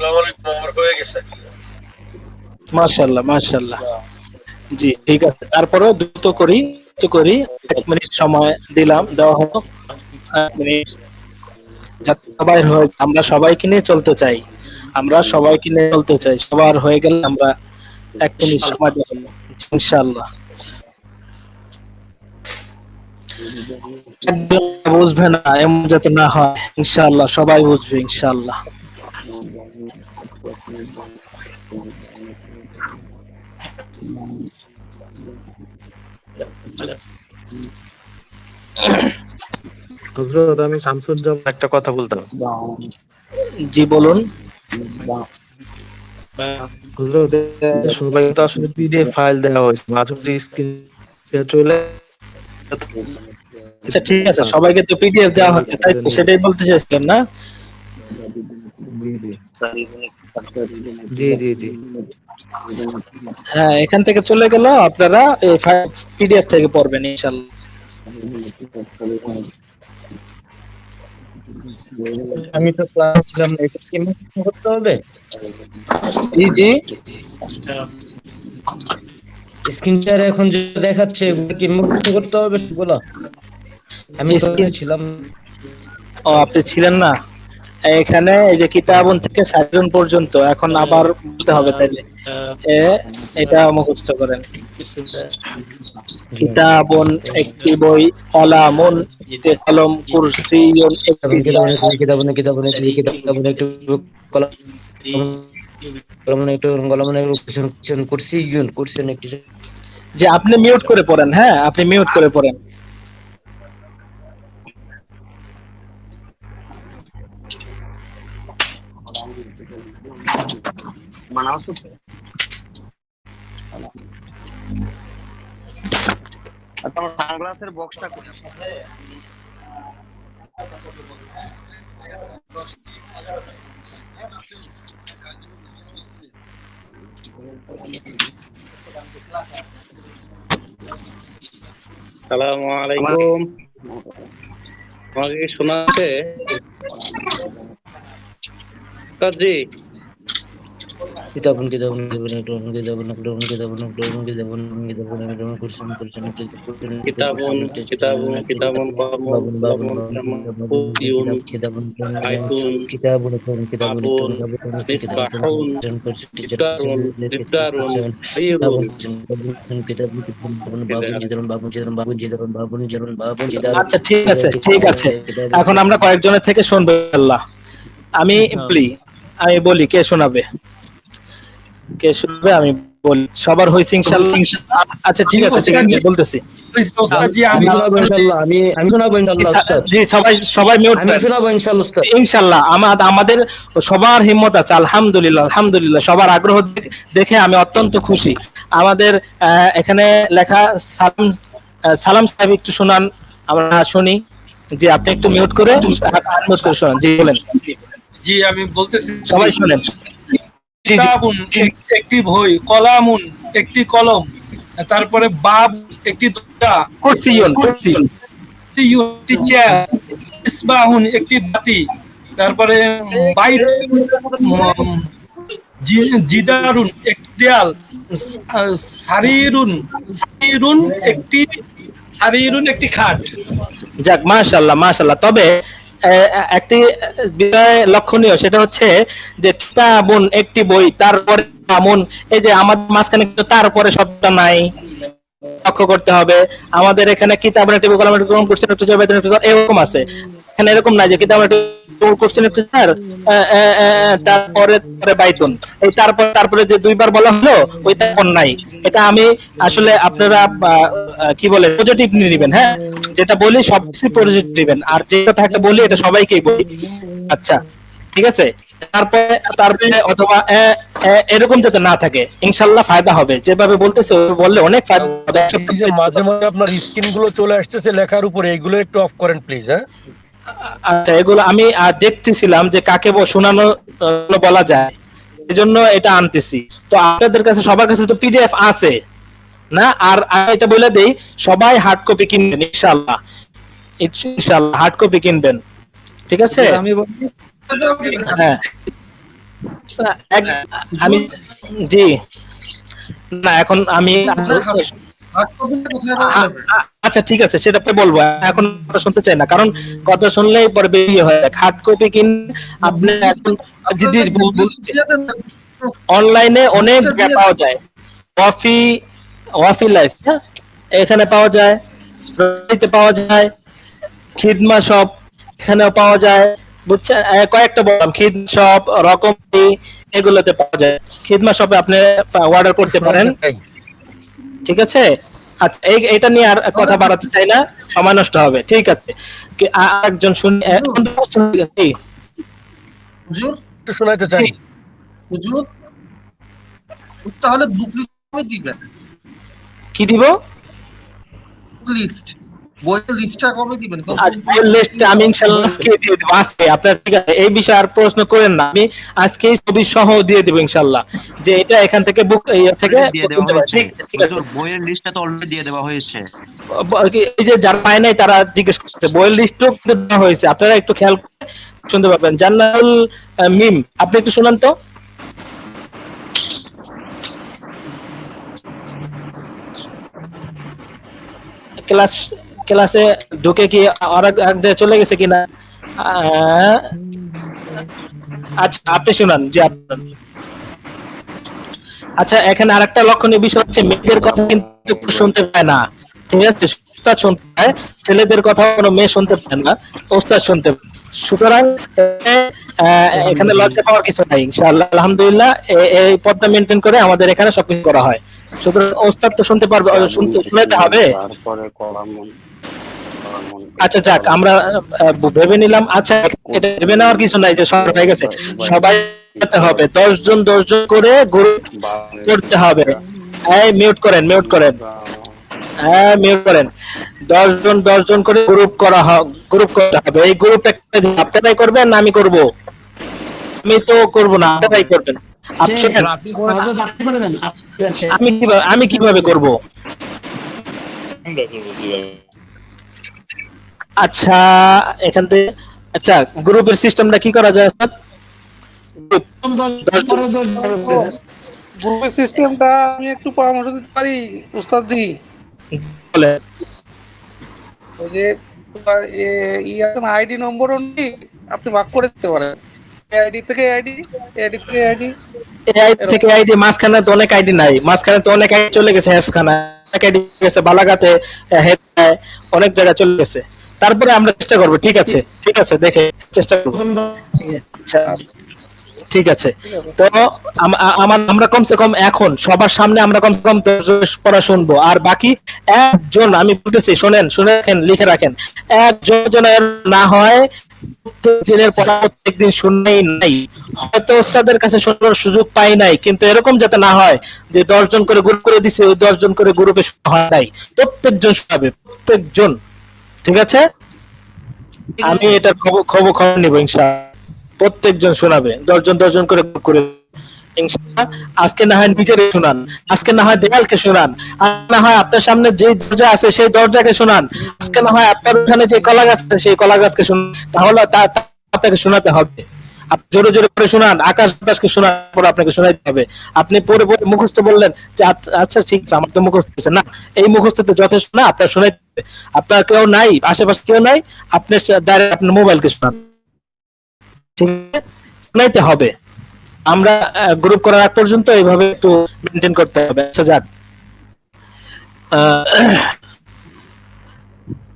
আসসালামু আলাইকুম, আমার হয়ে গেছে। মাশাআল্লাহ মাশাআল্লাহ, জি ঠিক আছে। তারপরেও দ্রুত করি 1 মিনিট সময় দেওয়া হলো। 1 মিনিট, যাতে সবাই আমরা সবাইকে নিয়ে চলতে চাই, সবার হয়ে গেলে আমরা 1 মিনিট সময় দেব ইনশাআল্লাহ। একদম বুঝবে না এমন যাতে না হয় ইনশাআল্লাহ, সবাই বুঝবে ইনশাআল্লাহ। হযরত আমি শামসুজ্জামান একটা কথা বলতাম। জি বলুন। হযরত সবাই তো আসলে পিডিএফ ফাইল দেওয়া হয়েছে, মাঝে মাঝে স্ক্রিন চলে। আচ্ছা ঠিক আছে, সবাইকে তো পিডিএফ দেওয়া হচ্ছে, তাই তো? সেটাই বলতে চাইছিলাম না? জি জি জি, হ্যাঁ, এখান থেকে চলে গেল, আপনারা এই পিডিএফ থেকে পড়বেন ইনশাআল্লাহ। আমি তো ক্লাস ছিলাম না, এটা কি মুখস্থ করতে হবে? জি জি, স্ক্রিন শেয়ার এখন যে দেখাচ্ছে এগুলো কি মুখস্থ করতে হবে সেগুলো? আমি তো ছিলাম। ও আপনি ছিলেন না এখানে। এই যে কিতাবুন থেকে সাইরুন পর্যন্ত এখন আবার বলতে হবে, তাইলে এটা মুখস্থ করেন। কিতাবুন একটি বই, কলামুন যে কলম, কুরসিয়ুন একটি জায়গা। যে আপনি মিউট করে পড়েন, হ্যাঁ আপনি মিউট করে পড়েন। সানগ্লাসের বক্সটা কোথায়? আসসালামু আলাইকুম। আমাকে কি শোনা যাচ্ছে? জি, কিতাবুন কিতাবুন আচ্ছা ঠিক আছে ঠিক আছে, এখন আমরা কয়েকজনের থেকে শুনবো আল্লাহ। আমি বলি কে শোনাবে, আমি বলি। সবার হয়েছে ইনশাআল্লাহ? আচ্ছা ঠিক আছে বলতেছি। জি সবাই মিউট ইনশাআল্লাহ। আমাদের সবার হিম্মত আছে, আলহামদুলিল্লাহ আলহামদুলিল্লাহ। সবার আগ্রহ দেখে আমি অত্যন্ত খুশি। আমাদের এখানে লেখা সালাম সাহেব একটু শোনান, আমরা শুনি। জি আপনি একটু মিউট করে আনমিউট করে শোনান। জি বলেন। জি আমি বলতেছি, সবাই শুনেন। কিতাবুন একটি বই, কলামুন একটি কলম, তারপরে বাব একটি দরজা, কুরসিয়ুন একটি চেয়ার, ইসবাহুন একটি বাতি, তারপরে বাইত, জিদারুন একটি দেয়াল, সারিরুন সারি ইউনিয়ন একটি খাট। যাক, মাশাআল্লাহ মাশাআল্লাহ। তবে একটি বিষয় লক্ষণীয়, সেটা হচ্ছে যে কিতাবুন একটি বই, তারপরে আমুন, এই যে আমাদের মাঝখানে কিন্তু তারপরে শব্দটা নাই, লক্ষ্য করতে হবে। আমাদের এখানে কিতাবুন একটি বই, কলম একটি কলম, কোশ্চেন একটি জবাব একটি কলম, এরকম আছে। এখানে এরকম নাই যে কিতাবুন একটি কোশ্চেন একটি স্যার তারপরে বাইতুন, এই তারপরে যে দুইবার বলা হলো ওই তারপর নাই। এটা আমি আসলে আপনারা কি বলে পজিটিভ নিয়ে নেবেন। হ্যাঁ, যেটা বলি সব কিছু পজিটিভ নেবেন, আর যেটা থাকে বলি এটা সবাইকেই বলি। আচ্ছা ঠিক আছে, তারপরে অথবা এরকম যাতে না থাকে, ইনশাল্লাহ ফায়দা হবে। যেভাবে বলতেছে বললে অনেক ফায়দা হবে। এই যে মাঝে মাঝে আপনার স্ক্রিন গুলো চলে আসতেছে লেখার উপরে, এগুলো একটু অফ করেন প্লিজ। হ্যাঁ, আচ্ছা, এগুলো আমি দেখতেছিলাম যে কাকে শোনানো বলা যায়, এজন্য এটা আনতেছি। তো আপনাদের কাছে সবার কাছে তো পিডিএফ আছে না? আর আমি এটা বলে দেই, সবাই হার্ড কপি কিনবেন ইনশাআল্লাহ, ইনশাআল্লাহ হার্ড কপি কিনবেন, ঠিক আছে? আমি বলি হ্যাঁ, আমি জি না, এখন আমি আচ্ছা ঠিক আছে, সেটা পরে বলবো, এখন কথা শুনতে চাই না, কারণ কথা শুনলেই পরে বেরিয়ে হয়। হার্ড কপি কিন আপনি এখন অনলাইনে অনেক জায়গায় পাওয়া যায়, ওয়াফি লাইফ এখানে পাওয়া যায়, পাওয়া যায়, খিদমা শপ এখানেও পাওয়া যায়, বুঝছেন? কয়েকটা বললাম, খিদমা শপ, রকম এগুলোতে পাওয়া যায়। খিদমা শপে আপনি অর্ডার করতে পারেন, ঠিক আছে? আচ্ছা, এটা নিয়ে আর কথা বাড়াতে চাই না, সময় নষ্ট হবে। ঠিক আছে, আরেকজন শুনি। হুজুর একটু শোনাতে চাই। হুজুর তাহলে বুক লিস্ট কবে দিবেন? কি দিব? বুক লিস্ট, বইয়ের লিস্টটা কবে দিবেন? আমি ইনশাআল্লাহ আজকে দিয়ে দেব। আজকে আপনার, ঠিক আছে, এই বিষয়ে আর প্রশ্ন করেন না, আমি আজকে ছবি সহ দিয়ে দেব ইনশাআল্লাহ, যে এটা এখান থেকে বুক থেকে দিয়ে দেওয়া হয়েছে। ঠিক আছে, বইয়ের লিস্টটা তো অলরেডি দিয়ে দেওয়া হয়েছে। এই যে যারা পায় নাই তারা জিজ্ঞেস করছে, বইয়ের লিস্টও কিন্তু দেওয়া হয়েছে, আপনারা একটু খেয়াল করে শুনতে পাবেন। জান্নাতুল মিম, আপনি একটু শুনান তো। ক্লাসে ঢুকে কি আর এক জায়গায় চলে গেছে কিনা? আচ্ছা আপনি শুনান, জি আপনার। আচ্ছা, এখানে আরেকটা লক্ষণীয় বিষয় হচ্ছে, মেয়েদের কথা কিন্তু শুনতে পায় না, ঠিক আছে? ওস্তাদ শুনতে পায়, ছেলেদের কথা কোনো মেয়ে শুনতে পায় না, ওস্তাদ শুনতে পায়। সুতরাং এখানে লজ্জা পাওয়ার কিছু নাই, ইনশাআল্লাহ আলহামদুলিল্লাহ এই পর্দা মেনটেন করে আমাদের এখানে সবকিছু করা হয়। সুতরাং ওস্তাদ তো শুনতে পারবে, শুনতে হবে। আচ্ছা যাক, আমরা ভেবে নিলাম। আচ্ছা, এটা ভেবে নেওয়ার কিছু নাই যে সব হয়ে গেছে, সবাই হবে 10 জন করে গ্রুপ করতে হবে। মিউট করেন, মিউট করেন, মিউট করেন। 10 জন করে গ্রুপ গ্রুপ করতে হবে। এই গ্রুপটা আপনারাই করবেন না আমি করব? আমি তো করব না, আপনারাই করবেন। আমি কিভাবে করব? আচ্ছা, এখান থেকে আচ্ছা গ্রুপের সিস্টেমটা কি করা যায়? গ্রুপের সিস্টেমটা আমি একটু পরামর্শ দিতে পারি উস্তাদ জি? বলে ওই যে আইডি নম্বরও নেই, আপনি ভাগ করে দিতে পারেন। আইডি থেকে আইডি, আইডি থেকে আইডি, আইডি থেকে আইডি। মাঝখানে তো অনেক আইডি নাই, মাঝখানে তো অনেক আইডি চলে গেছে, হেফখানা অনেক আইডি গেছে, বালাগাতে অনেক জায়গায় চলে গেছে। তারপরে আমরা চেষ্টা করব, ঠিক আছে? ঠিক আছে, দেখে চেষ্টা করব। ঠিক আছে, তো আমরা কমসে কম এখন সবার সামনে আমরা কমসে কম 10 পড়া শুনবো, আর বাকি একজন, আমি বলতেছি শোনেন, শুনে রাখেন, লিখে রাখেন, একজন যেন না হয় দিনের পড়া প্রত্যেকদিন শুনেই নাই, হয়তো ওস্তাদের কাছে শোনার সুযোগ পাই নাই, কিন্তু এরকম যাতে না হয় যে 10 জন করে গ্রুপ করে দিছে, ওই 10 জন করে গ্রুপে হয় নাই, প্রত্যেকজন শোনাবে, প্রত্যেকজন, ঠিক আছে? আমি এটা খবর নিব ইনশাআল্লাহ, প্রত্যেকজন শোনাবে, 10 জন করে গ্রুপ করে ইনশাআল্লাহ। আজকে না হয় নিজেরে শোনান, আজকে না হয় দেয়ালকে শোনান, আজকে না হয় আপনার সামনে যে দরজা আছে সেই দরজাকে শোনান, আজকে না হয় আপনার ওখানে যে কলা গাছ আছে সেই কলা গাছকে শোনান, তাহলে আপনাকে শোনাতে হবে। আপনি জোরে জোরে করে শোনান, আকাশ বাতাসকে শোনার পর আপনাকে শোনাইতে হবে। আপনি পড়ে পড়ে মুখস্থ বললেন যে আচ্ছা ঠিক আছে আমার তো মুখস্থ হয়েছে না, এই মুখস্থ তো যথেষ্ট না, আপনার শোনাইতে হবে। আপনার কেউ নাই, আশেপাশে কেউ নাই, আপনি ডাইরেক্ট আপনার মোবাইলকে শোনান, ঠিক আছে? শোনাইতে হবে। আমরা গ্রুপ করার আগ পর্যন্ত এইভাবে একটু মেনটেন করতে হবে। আচ্ছা যাক,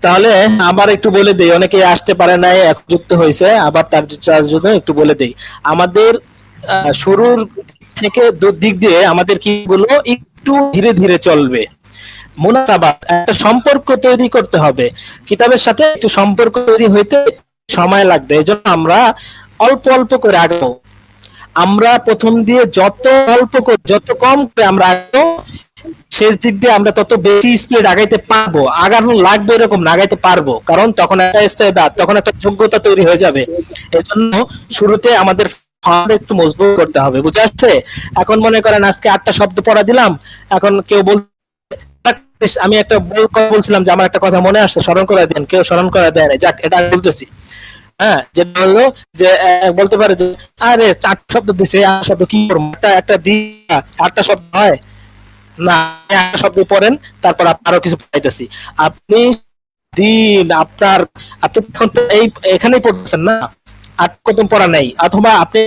তাহলে আবার একটু বলে দেই, অনেকে আসতে পারে নাই, এখন যুক্ত হয়েছে, আবার তার জন্য একটু বলে দেই। আমাদের শুরুর থেকে দিক দিয়ে আমাদের কি গুলো একটু ধীরে ধীরে চলবে। মুনাসাবাত, একটা সম্পর্ক তৈরি করতে হবে, কিতাবের সাথে একটু সম্পর্ক তৈরি হইতে সময় লাগবে। এজন্য আমরা অল্প অল্প করে আগাবো। আমরা প্রথম দিয়ে যত অল্প করে, যত কম করে আমরা আগাবো, শেষ দিক দিয়ে আমরা তত বেশি স্পিড আগাইতে পারবো। আগানো লাগবে এরকম না, আগাইতে পারবো, কারণ তখন একটা ইস্তেদাদ, তখন একটা যোগ্যতা তৈরি হয়ে যাবে। এজন্য শুরুতে আমাদের ফান্ড একটু মজবুত করতে হবে, বুঝে আসছে? এখন মনে করেন আজকে 8টা শব্দ পড়া দিলাম, এখন কেউ আমি একটা বলছিলাম যে আমার একটা কথা মনে আসছে, স্মরণ করে দেন, কেউ স্মরণ করে দেয় না, যাক এটা বলতেছি। হ্যাঁ, যেটা হলো যে বলতে পারে যে আরে 4 শব্দ দিছে, 8 শব্দ কি করবো, একটা দিয়া 8টা শব্দ হয় না, 8টা শব্দ পড়েন, তারপর আরো কিছু পাইতেছি। আপনি দিন আপনি এখন এই এখানেই পড়তেছেন না, আর কত পড়া নাই, অথবা আপনি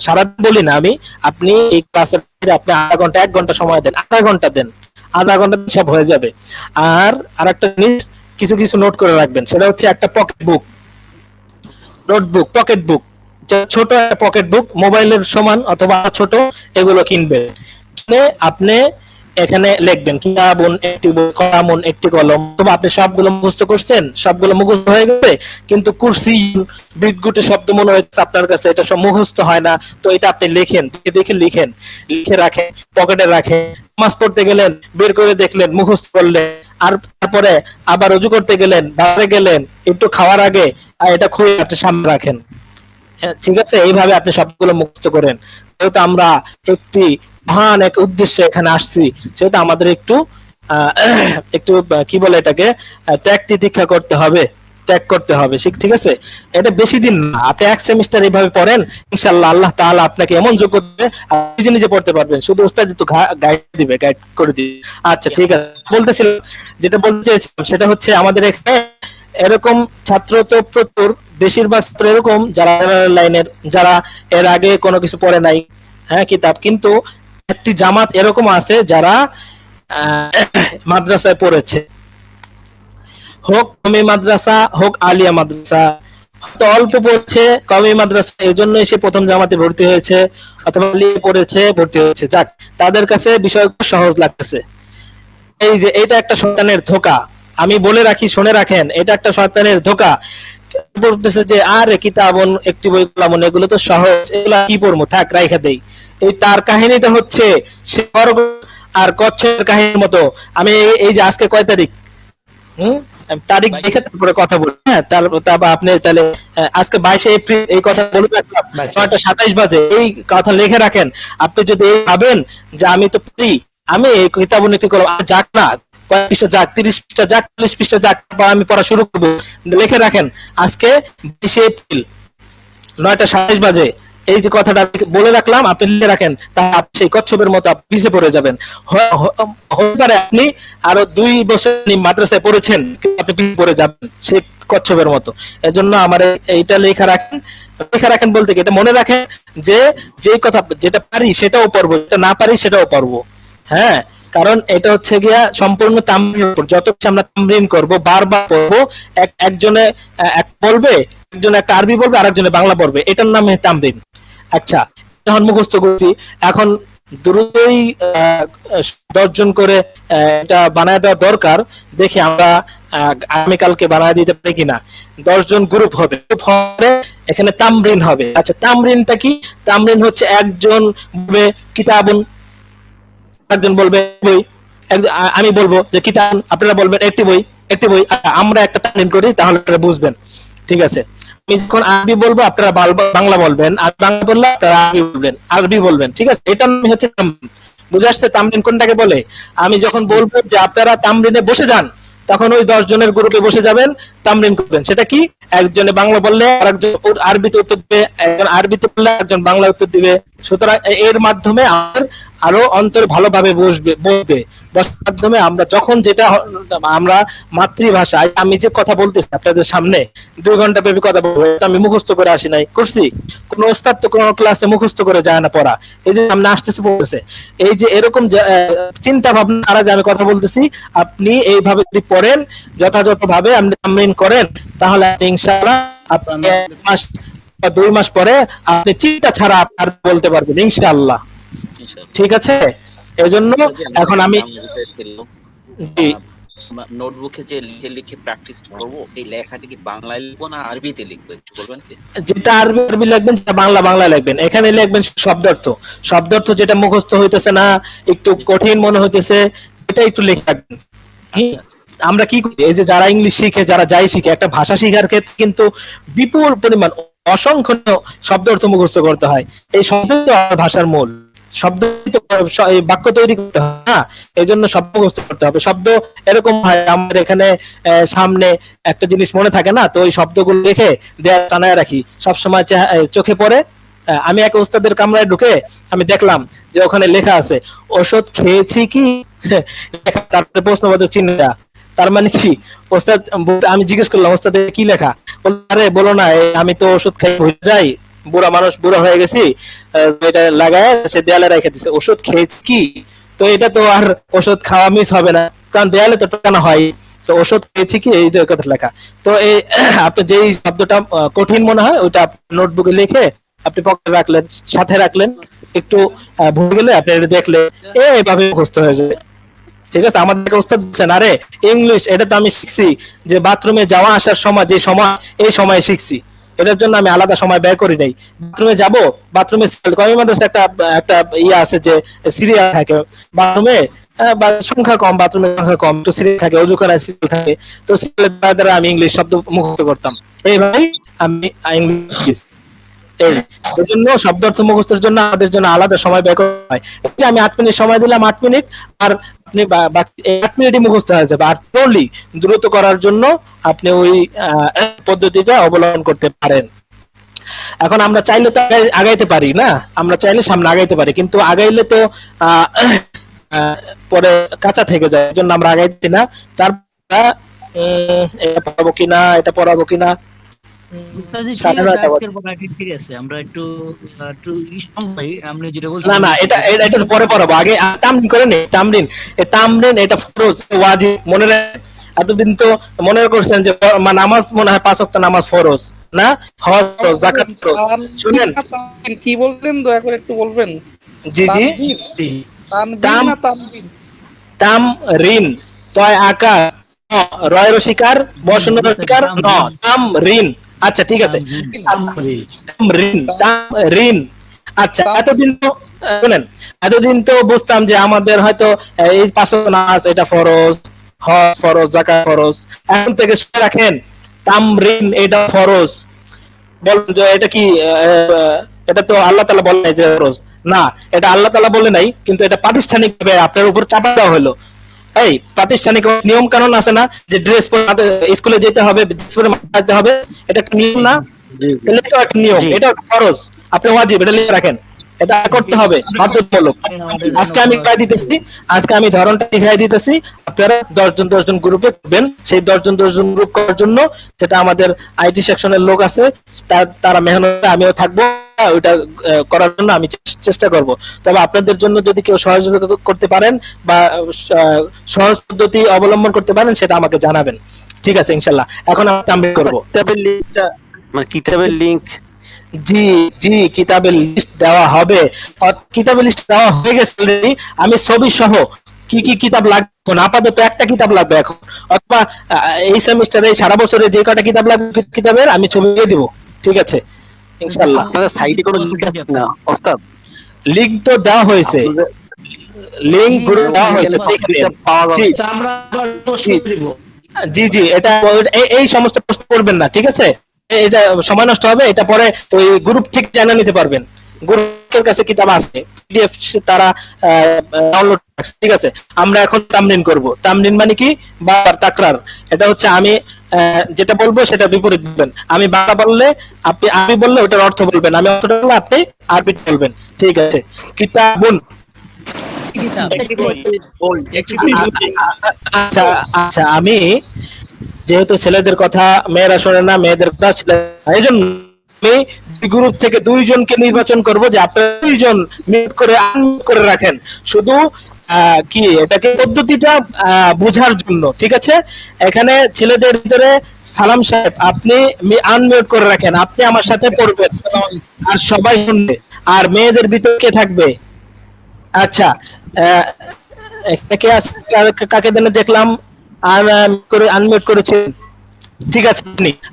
সারাদিন বলি না আমি, আপনি এই ক্লাসের আপনি আধা ঘন্টা 1 ঘন্টা সময় দেন, আধা ঘন্টা দেন, আধা ঘন্টা সব হয়ে যাবে। আর আরেকটা জিনিস কিছু কিছু নোট করে রাখবেন, সেটা হচ্ছে একটা pocket book, notebook, pocket book, ছোট পকেট বুক, মোবাইলের সমান অথবা ছোট, এগুলো কিনবেন। কিনে আপনি এখানে লিখবেন কিতাবুন একটি বই, কলামুন একটি কলম। তবে আপনি সবগুলো মুখস্থ করছেন, সবগুলো মুখস্থ হয়ে গেছে, কিন্তু কুরসি বিদগুটে শব্দ মনে হচ্ছে আপনার কাছে, এটা সব মুখস্থ হয় না। তো এটা আপনি লেখেন, দেখে লিখেন, লিখে রাখেন, পকেটে রাখেন। নামাজ পড়তে গেলেন, বের করে দেখলেন, মুখস্থ করলেন, আর তারপরে আবার ওযু করতে গেলেন, বাইরে গেলেন, একটু খাওয়ার আগে এটা খুলে আপনি সামনে রাখেন। ঠিক আছে, এইভাবে আপনি সবগুলো মুখস্থ করেন। যেহেতু আমরা একটি মহান এক উদ্দেশ্যে এখানে আসছি, সেহেতু আমাদের একটু কি বলে এটাকে, ত্যাগ তিতিক্ষা করতে হবে, ত্যাগ করতে হবে, ঠিক আছে? এটা বেশি দিন না, আপনি 1 সেমিস্টার এইভাবে পড়েন, ইনশাআল্লাহ আল্লাহ তাআলা আপনাকে এমন যোগ্য দেবে, আপনি নিজে নিজে পড়তে পারবেন, শুধু উস্তাদ তো গাইড দিবে, গাইড করে দিবে। আচ্ছা ঠিক আছে, বলতেছিলাম, যেটা বলতে চাইছিলাম সেটা হচ্ছে আমাদের এখানে এরকম ছাত্র তো প্রচুর, বেশিরভাগ ছাত্র এরকম যারা লাইনের, যারা এর আগে কোনো কিছু পড়ে নাই, হ্যাঁ কিতাব, কিন্তু একটি জামাত এরকম আছে যারা মাদ্রাসায় পড়েছে, হোক কমি মাদ্রাসা হোক আলিয়া মাদ্রাসা, হয়তো অল্প পড়ছে কমি মাদ্রাসা, এই জন্য এসে প্রথম জামাতে ভর্তি হয়েছে, অথবা আলিয়া পড়েছে ভর্তি হয়েছে, যাক তাদের কাছে বিষয়গুলো সহজ লাগতেছে। এই যে এটা একটা শয়তানের ধোঁকা, আমি বলে রাখি, শুনে রাখেন, এটা একটা শয়তানের ধোঁকা। বলতেছে যে আরে কিতাবন একটি বই, কলামন এগুলো তো সহজ, এগুলা কি পড়বো, থাক রাইখা দেই। এই তার কাহিনীটা হচ্ছে সে আর কচ্ছের কাহিনীর মতো। আমি এই যে আজকে কয় তারিখ, তারিখ দেখে তারপরে কথা বলি। হ্যাঁ, তারপর আপনি তাহলে আজকে 22শে এপ্রিল, এই কথা বলে রাখলাম, 9:27 বাজে, এই কথা লিখে রাখেন। আপনি যদি ভাবেন যে আমি তো পারি, আমি এই কিতাব উন্নতি করবো, যাক না 5 পৃষ্ঠা যাক, 30 পৃষ্ঠা যাক, 40 পৃষ্ঠা যাক, আমি পড়া শুরু করবো, লিখে রাখেন আজকে 22শে এপ্রিল 9:27 বাজে, এই যে কথাটা বলে রাখলাম, আপনি লিখে রাখেন, তা আপনি সেই কচ্ছপের মতো পিছিয়ে পড়ে যাবেন। হতে পারে আপনি আরো 2 বছর মাদ্রাসায় পড়েছেন, আপনি পিছিয়ে পড়ে যাবেন সেই কচ্ছপের মতো। এজন্য আমার এইটা লেখা রাখেন বলতে কি, এটা মনে রাখেন যে যে কথা যেটা পারি সেটাও পড়বো, যেটা না পারি সেটাও পড়বো। হ্যাঁ, কারণ এটা হচ্ছে গিয়া সম্পূর্ণ তামরিনের উপর, যত আমরা তামরিন করব, বারবার পড়বো, একজনে এক বলবে, একজন একটা আরবি বলবে, আরেকজনে বাংলা পড়বে, এটার নাম তামরিন। আচ্ছা, এখন মুখস্থ করছি, এখন দ্রুতই 10 জন করে এটা বানায় দেওয়া দরকার। দেখি আমরা আগামীকালকে বানায় দিতে পারি কিনা। 10 জন গ্রুপ হবে, এখানে তামরিন হবে। আচ্ছা, তামরিনটা কি? তামরিন হচ্ছে একজন বলবে কিতাবুন, একজন বলবে বই, আমি বলবো যে কিতাব, আপনারা বলবেন একটি বই। আমরা একটা তামরিন করি, তাহলে আপনারা বুঝবেন। ঠিক আছে, আমি যখন আরবি বলবো আপনারা বাংলা বলবেন, আর বাংলা বললে আপনারা আরবি বলবেন। ঠিক আছে, এটা হচ্ছে তামরিন। বুঝে আসছে তামরিন কোনটাকে বলে? আমি যখন বলবো যে আপনারা তামরিনে বসে যান, তখন ওই 10 জনের গ্রুপে বসে যাবেন, তামরিন করবেন। সেটা কি, একজনে বাংলা বললে আরেকজন আরবিতে উত্তর দিবে, একজন আরবিতে বললে একজন বাংলা উত্তর দিবে। সুতরাং এর মাধ্যমে আমাদের আরো অন্তর ভালোভাবে বসবে, বসার মাধ্যমে আমরা যখন যেটা আমরা মাতৃভাষা, আমি যে কথা বলতেছি আপনাদের সামনে 2 ঘন্টা ব্যাপী কথা বলবো, এটা আমি মুখস্থ করে আসি নাই, করছি। কোন ওস্তাদ তো কোন ক্লাসে মুখস্থ করে যায় না পড়া, এই যে সামনে আসতেছে বলতেছে, এই যে এরকম চিন্তা ভাবনা আর যে আমি কথা বলতেছি, আপনি এইভাবে যদি পড়েন, যথাযথভাবে আপনি তামরিন করেন, তাহলে ইনশাআল্লাহ আপনি 1 মাস বা 2 মাস পরে আপনি চিন্তা ছাড়া আর বলতে পারবেন ইনশাআল্লাহ। ঠিক আছে, এজন্য এখন আমি নোটবুকে যে লিখে লিখে প্র্যাকটিস করব, এই লেখাটা কি বাংলায় লিখবো না আরবিতে লিখবো একটু বলবেন প্লিজ? যেটা আরবি লিখবেন, যেটা বাংলা লিখবেন। এখানে লিখবেন শব্দার্থ যেটা মুখস্থ হইতেছে না, একটু কঠিন মনে হইতেছে, এটা একটু লিখে রাখবেন। আমরা কি করি, এই যে যারা ইংলিশ শিখে, যারা যাই শিখে, একটা ভাষা শেখার ক্ষেত্রে কিন্তু বিপুল পরিমাণ অসংখ্য শব্দার্থ মুখস্থ করতে হয়। এই শব্দ তো ভাষার মূল শব্দ, বাক্য তৈরি করতে হয় না, এই জন্য শব্দ মুখস্থ করতে হবে। শব্দ এরকম হয়, আমাদের এখানে সামনে একটা জিনিস মনে থাকে না, তো ওই শব্দগুলো লিখে দেয়া টানায় রাখি, সবসময় চোখে পড়ে। আমি এক ওস্তাদের কামরায় ঢুকে আমি দেখলাম যে ওখানে লেখা আছে ওষুধ খেয়েছি কি, তারপরে প্রশ্নবোধক চিহ্ন। তার মানে কি, ওস্তাদ, আমি জিজ্ঞেস করলাম ওস্তাদ কি লেখা, আরে বলো না, আমি তো ওষুধ খাই ভুলে যাই, বুড়া মানুষ, বুড়া হয়ে গেছি, এটা লাগায় সে দেয়ালে রেখে দিছে, ওষুধ খেয়েছি কি। তো এটা তো আর ওষুধ খাওয়া মিস হবে না, কারণ দেয়ালে তো টানা হয়, তো ওষুধ খেয়েছি কি এই যে কথা লেখা। তো এই আপনি যেই শব্দটা কঠিন মনে হয়, ওইটা নোটবুকে লিখে আপনি পকেটে রাখলেন, সাথে রাখলেন, একটু ভুলে গেলে আপনি এটা দেখলে এইভাবে মুখস্থ হয়ে যাবে। ঠিক আছে, আমাদেরকে ওস্তাদ বলছেন, আরে ইংলিশ এটা তো আমি শিখছি যে বাথরুমে যাওয়া আসার সময়, যে সময় এই সময় শিখছি, এটার জন্য আমি আলাদা সময় ব্যয় করি নাই। বাথরুমে যাব, বাথরুমে কমি মাদ্রাসা একটা ইয়ে আছে যে সিরিয়াল থাকে বাথরুমে, সংখ্যা কম, বাথরুমের সংখ্যা কম, তো সিরিয়াল থাকে, অজু করার সিরিয়াল থাকে, তো সিরিয়ালের দ্বারা আমি ইংলিশ শব্দ মুখস্থ করতাম। এইভাবেই আমি ইংলিশ, এই জন্য শব্দার্থ মুখস্থের জন্য আমাদের জন্য আলাদা সময় ব্যয় করতে হয়। এই যে আমি 8 মিনিট সময় দিলাম, 8 মিনিট, আর আপনি 8 মিনিটই মুখস্থ হয়ে যাবে। আর পড়লি দ্রুত করার জন্য আপনি ওই পদ্ধতিটা অবলম্বন করতে পারেন। এখন আমরা চাইলে তো আগাইতে পারি না, আমরা চাইলে সামনে আগাইতে পারি, কিন্তু আগাইলে তো পরে কাঁচা থেকে যায়, এই জন্য আমরা আগাইতে না। তারপর এটা পড়াবো কিনা, এটা পড়াবো কিনা, না এটা পরে পড়াবো, আগে তামরিন করে নে। তামরিন এটা ফরজ, ওয়াজিব মনে রাখেন। এতদিন তো মনে করছেন যে নামাজ মনে হয় 5 ওয়াক্ত নামাজ ফরজ না, হজ ফরজ, যাকাত ফরজ। শুনেন কি বলতেন, দয়া করে একটু বলবেন? জি জি, তামরিন, তয় আকার, রয় রসিকার, বসন রসিকার, ন, তামরিন। আচ্ছা ঠিক আছে, তামরিন। আচ্ছা, এতদিন তো বুঝতাম যে আমাদের হয়তো এই 5 ওয়াক্ত নামাজ এটা ফরজ, হজ ফরজ, যাকাত ফরজ। এখন থেকে শুনে রাখেন, তামরিন এটা ফরজ। বলুন যে এটা কি, এটা তো আল্লাহ তাআলা বলে নাই যে ফরজ না, এটা আল্লাহ তাআলা বলে নাই, কিন্তু এটা প্রাতিষ্ঠানিকভাবে আপনার উপর চাপা দেওয়া হলো। এই প্রাতিষ্ঠানিক নিয়ম কানুন আছে না, যে ড্রেস পরে স্কুলে যেতে হবে, ড্রেস পরে যেতে হবে, এটা একটা নিয়ম না? এটা একটা নিয়ম, এটা ফরজ, আপনি ওয়াজিব, এটা লিখে রাখেন, এটা করতে হবে বাধ্যতামূলক। আজকে আমি শিখাই দিতেছি, আজকে আমি ধরনটা শিখাই দিতেছি, আপনারা 10 জন গ্রুপে করবেন। সেই 10 জন গ্রুপ করার জন্য যেটা আমাদের আইটি সেকশনের লোক আছে, তারা মেহনতে, আমিও থাকবো, ওইটা করার জন্য আমি চেষ্টা করব। তবে আপনাদের জন্য যদি কেউ সহযোগিতা করতে পারেন বা সহজ পদ্ধতি অবলম্বন করতে পারেন, সেটা আমাকে জানাবেন। ঠিক আছে ইনশাআল্লাহ। এখন আমি তামরিন করব। কিতাবের লিংকটা, মানে কিতাবের লিংক, জি জি, কিতাবের লিস্ট দেওয়া হবে, কিতাবের লিস্ট দেওয়া হয়ে গেছে অলরেডি। আমি ছবি সহ কি কি কিতাব লাগবে, আপাতত একটা কিতাব লাগবে এখন, অথবা এই সেমিস্টারে সারা বছরে যে কটা কিতাব লাগবে কিতাবের আমি ছবি দিয়ে দিব। ঠিক আছে ইনশাআল্লাহ। সাইডে কোনো লিংক আছে না ওস্তাদ? লিংক তো দেওয়া হয়েছে, লিংক গ্রুপে দেওয়া হয়েছে, জি জি। এটা এই সমস্ত প্রশ্ন করবেন না, ঠিক আছে? এটা সময় নষ্ট হবে, এটা পরে ওই গ্রুপ থেকে জানা নিতে পারবেন। গ্রুপের কাছে কিতাব আছে, পিডিএফ তারা ডাউনলোড ঠিক আছে, আমরা এখন তামরিন করব। তামরিন মানে কি? বারবার তাকরার। এটা হচ্ছে আমি যেটা বলবো সেটা বিপরীত বলবেন। আমি বাংলা বললে আপনি আমি বললে ওটার অর্থ বলবেন, আমি অর্থটা বললে আপনি আরবি বলবেন। ঠিক আছে, কিতাবুন। আচ্ছা আচ্ছা, আমি যেহেতু ছেলেদের কথা মেয়েরা শোনে না, মেয়েদের কথা এই জন্য আমি গ্রুপ থেকে 2 জনকে নির্বাচন করব যে আপনারা 2 জন মিউট করে আনমিউট করে রাখেন, শুধু কি এটাকে পদ্ধতিটা বোঝার জন্য। ঠিক আছে, এখানে ছেলেদের ভিতরে সালাম সাহেব আপনি আনমিউট করে রাখেন, আপনি আমার সাথে পড়বেন আর সবাই শুনবে। আর মেয়েদের ভিতরে কে থাকবে? আচ্ছা, কাকে যেন দেখলাম আর করে আনমিউট করেছেন। ঠিক আছে,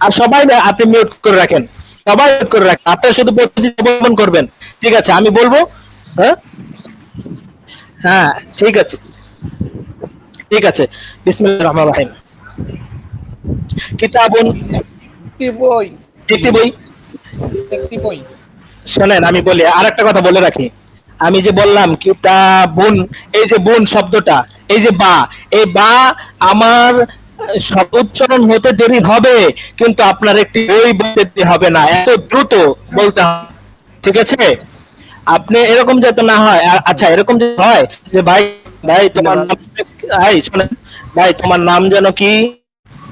আর সবাই আপনি মিউট করে রাখেন, সবাই মিউট করে রাখেন, আপনারা শুধু পদ্ধতি অবলম্বন করবেন। ঠিক আছে, আমি বলবো। হ্যাঁ ঠিক আছে, ঠিক আছে। বিসমিল্লাহির রহমানির রহিম। কিতাবুন, একটি বই, একটি বই। একটি বই। শোনেন, আমি বলি আরেকটা কথা বলে রাখি। আমি যে বললাম কিতাবুন, এই যে বুন শব্দটা, এই যে বা, এই বা আমার শব্দ উচ্চারণ হতে দেরি হবে, কিন্তু আপনার একটি বই বলতে দেরি হবে না, এত দ্রুত বলতে হবে। ঠিক আছে, আপনি এরকম যাতে না হয়। আচ্ছা, এরকম যে হয় যে ভাই ভাই তোমার নাম, ভাই শোনেন ভাই তোমার নাম যেন কি,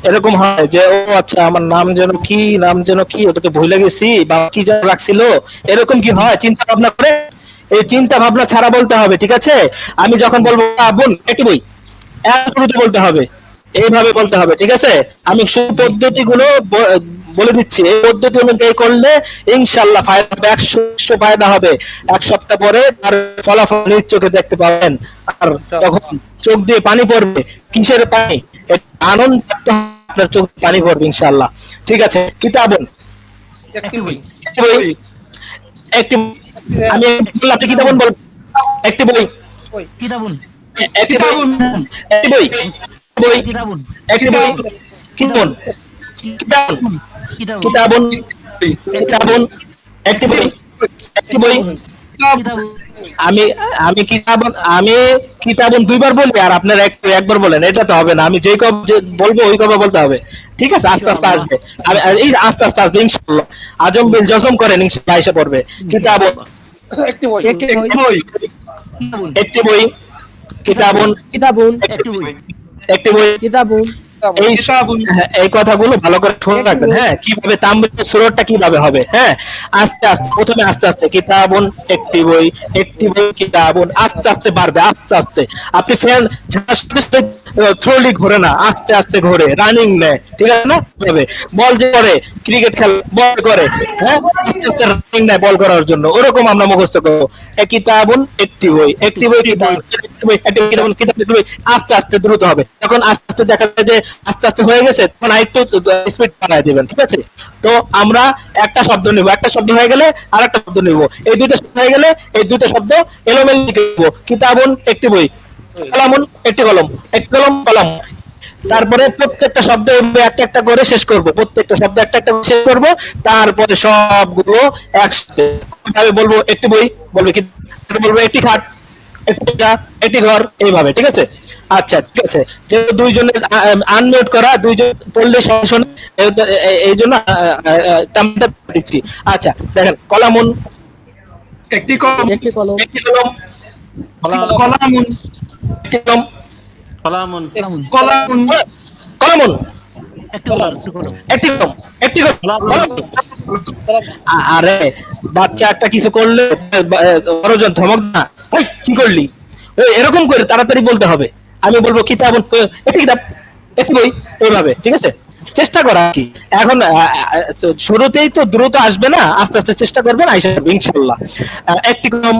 এরকম হয় যে ও আচ্ছা আমার নাম যেন কি, নাম যেন কি, ওটা তো ভুলে গেছি বা কি যেন রাখছিল, এরকম কি হয়? চিন্তা ভাবনা করে, এই চিন্তা ভাবনা ছাড়া বলতে হবে। ঠিক আছে, আমি যখন বলবো বোন একটি বই, এত বলতে হবে, এইভাবে বলতে হবে। ঠিক আছে, আমি শুধু পদ্ধতিগুলো বলে দিচ্ছি, এই পদ্ধতি অনুযায়ী করলে ইনশাআল্লাহ ফায়দা হবে, 100 ফায়দা হবে। 1 সপ্তাহ পরে তার ফলাফল নিজ চোখে দেখতে পাবেন, আর তখন চোখ দিয়ে পানি পড়বে। কিসের পানি? আনন্দ, আপনার চোখ পানি পড়বে ইনশাআল্লাহ। ঠিক আছে, কিতাবুন, একটি বই, একটি, আমি বললাম আপনি কিতাবুন বল, একটি বই, কিতাবুন, একটি বই, একটি বই, বই, কিতাবুন, একটি বই, কিতাবুন, কিতাবুন, কিতাবুন, কিতাবুন, একটি বই, একটি বই। কিতাবুন, আমি আমি কিতাবুন, আমি কিতাবুন 2 বার বলি আর আপনারা একবার বলেন, এটা তো হবে না। আমি যেই কব বলবো ওই কবে বলতে হবে। ঠিক আছে, আস্তে আস্তে আসবে, এই আস্তে আস্তে আসবে ইনশাআল্লাহ। আজম বিন জজম করেন, ইনশাআল্লাহ এসে পড়বে। কিতাবুন, একটি বই, একটি বই, একটি বই, কিতাবুন, কিতাবুন, একটি বই, একটি বই, কিতাবুন, এই কথাগুলো ভালো করে শুনে রাখবেন। হ্যাঁ, কিভাবে তামরিনের সুরটা কিভাবে হবে। হ্যাঁ, আস্তে আস্তে, প্রথমে আস্তে আস্তে কিতাবুন একটি বই, একটি বই, কিতাবুন, আস্তে আস্তে বাড়বে, আস্তে আস্তে। আপনি ফ্যান থ্রোলি ঘোরে না, আস্তে আস্তে ঘোরে, রানিং নেয়। ঠিক আছে না? বল যে করে ক্রিকেট খেলা, বল করে, হ্যাঁ আস্তে আস্তে রানিং নেয় বল করার জন্য, ওরকম আমরা মুখস্থ করবো। কিতাবুন একটি বই, একটি বই, কিতাবুন, একটি বই, একটি কিতাবুন, কিতাব, একটি বই। আস্তে আস্তে দ্রুত হবে। যখন আস্তে আস্তে দেখা যায় যে আস্তে আস্তে হয়ে গেছে, তখন আরেকটু স্পিড বাড়ায় দিবেন। ঠিক আছে, তো আমরা একটা শব্দ নিব, একটা শব্দ হয়ে গেলে আরেকটা শব্দ নিব, এই 2টা শব্দ হয়ে গেলে এই 2টা শব্দ এলোমেলো লিখে দেব। কিতাবুন একটি বই, কলামুন একটি কলম, একটি কলম, কলম। তারপরে প্রত্যেকটা শব্দ একটা একটা করে শেষ করব, প্রত্যেকটা শব্দ একটা একটা শেষ করব, তারপরে সবগুলো একসাথে আমি বলবো। একটি বই বলবে কি, বলবো একটি খাট, একটি ঘর, এইভাবে। ঠিক আছে, আচ্ছা ঠিক আছে। যেহেতু 2 জনের আনমিউট করা, 2 জন পড়লে সমস্যা নেই, এই জন্য তামটা দিচ্ছি। আচ্ছা দেখেন, কলামুন একটি কলম, একটি কলম, একটি কলম, কলামুন একটি কলম, কলামুন, কলামুন, কলামুন একটি কলম, একটি কলম, একটি কলম। আরে বাচ্চা একটা কিছু করলে বড়জন ধমক না, ওই কি করলি, ওই এরকম করে তাড়াতাড়ি বলতে হবে। আমি বলবো কিতাব, একটি কিতাব, একটি বই, এইভাবে। ঠিক আছে, চেষ্টা করা কি, এখন শুরুতেই তো দ্রুত আসবে না, আস্তে আস্তে চেষ্টা করবেন, আইসা ইনশাআল্লাহ। একটি কলম,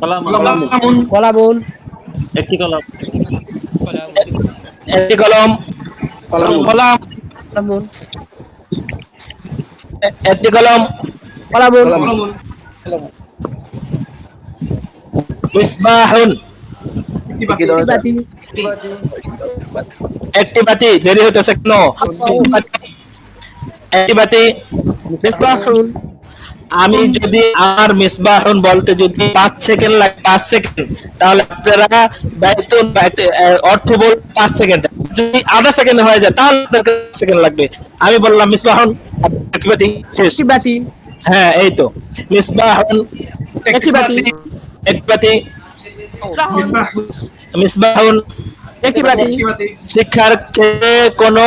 কলামুন, কলাবুন, একটি কলম, একটি কলম, কলম, কলাবুন, একটি কলম, কলাবুন, মিসবাহুন বাতি, একটি বাতি, দেরি হইতেছে কেন? একটি বাতি, মিসবাহুন, আমি যদি আমার মিসবাহুন বলতে যদি 5 সেকেন্ড লাগে 5 সেকেন্ড, তাহলে আপনারা বেতন অর্থ বল 5 সেকেন্ড। যদি আধা সেকেন্ড হয়ে যায় তাহলে আপনার 5 সেকেন্ড লাগবে। আমি বললাম মিসবাহুন একটি বাতি শেষ। একটি বাতি, হ্যাঁ এই তো মিসবাহুন একটি বাতি, একটি বাতি, মিসবাহুন একটি বাতি। শিক্ষার ক্ষেত্রে কোনো